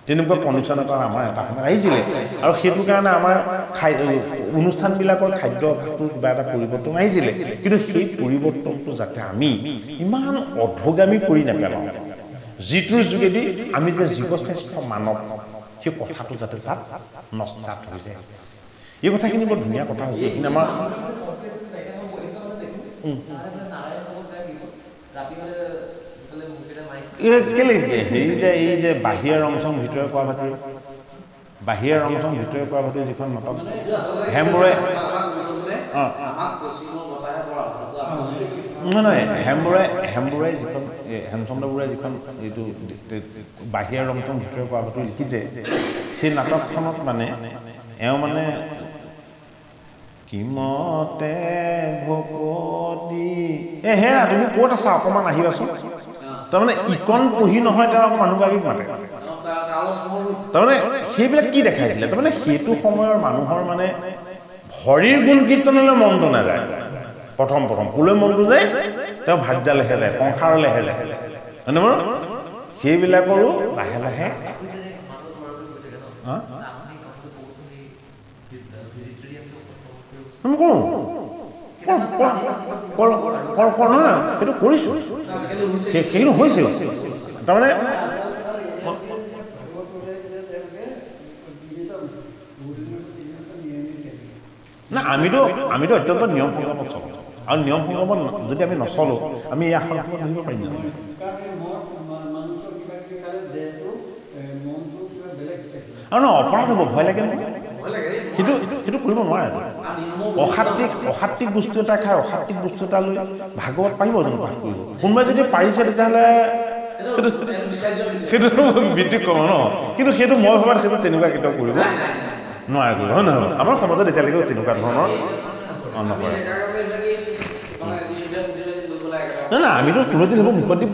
তেনেকুৱা কণ্ডিশ্যন এটা আমাৰ এটা সময়ত আহিছিলে আৰু সেইটো কাৰণে আমাৰ অনুষ্ঠানবিলাকৰ খাদ্যভাসটো কিবা এটা পৰিৱৰ্তন আহিছিলে কিন্তু সেই পৰিৱৰ্তনটো যাতে আমি ইমান অধোগামী কৰি নেপেলাওঁ যিটোৰ যোগেদি আমি যে জীৱশ্ৰেষ্ঠ মানৱ সেই কথাটো যাতে তাত নস্যাৎ হৈ যায় এই কথাখিনি বৰ ধুনীয়া কথা হৈছে কিন্তু আমাৰ কেলে হেৰি যে এই যে বাহিৰৰ ৰং চং ভিতৰে কোৱা ভাতি যিখন নাটক হেমবৰে নহয় হেমবৰে যিখন হেমচন্দ্ৰ বৰুৱাই যিখন এইটো বাহিৰৰ ৰং চং ভিতৰে কোৱা ভাতি লিখিছে সেই নাটকখনত মানে এওঁ মানে কিমতে ভকতি হেৰা তুমি ক'ত আছা অকণমান আহিবাচোন তাৰমানে ইকন পঢ়ি নহয় তেওঁ আকৌ মানুহগৰাকীক মাতে তাৰমানে সেইবিলাক কি দেখাইছিলে তাৰমানে সেইটো সময়ৰ মানুহৰ মানে হৰিৰ গুণ কীৰ্তনলৈ মনটো নাযায় প্ৰথম ক'লৈ মনটো যায় তেওঁ ভাগ্যালেহে যায় সংসাৰলেহে যায় হয়নে বাৰু সেইবিলাকৰো লাহে লাহে সেইটো কৰিছোঁ সেইখিনি হৈছে তাৰমানে না আমিতো অত্যন্ত নিয়ম সংগ্ৰামত চলোঁ আৰু নিয়ম সংগ্ৰামত যদি আমি নচলোঁ আমি এই আসনখনত বহিব পাৰিম আৰু ন অপৰাধ হ'ব ভয় লাগে নহয় সেইটো কৰিব নোৱাৰে অসাত্বিক বস্তু এটা খাই অসাত্বিক বস্তু এটা লৈ ভাগৱত পাৰিব জানো পাঠ কৰিব কোনোবাই যদি পাৰিছে তেতিয়াহ'লে সেইটো বৃত্তি কৰো ন কিন্তু সেইটো মই ভবাত সেইটো তেনেকুৱা কেতিয়াও কৰিব নোৱাৰে কৰিব হয় নহয় আমাৰ সমাজত এতিয়ালৈকে তেনেকুৱা ধৰণৰ নকৰে না আমিতো কোনোদিন সেইবোৰ মুখত দি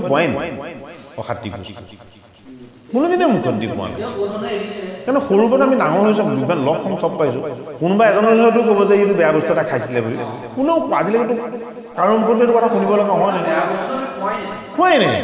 পোৱাই নাই অসাত্বিক বস্তু কোনোদিনে মুখত দি পোৱা নাই কিন্তু সৰুৰ পৰা আমি ডাঙৰ হৈছোঁ বিভিন্ন লগ সং চব পাইছোঁ কোনোবা এজনৰ হয়তো ক'ব যে এইটো বেয়া বস্তু এটা খাইছিলে বুলি কোনেও আজিলৈকেতো কাৰো মুখত এইটো কথা শুনিব লগা হোৱা নাই হোৱাই নাই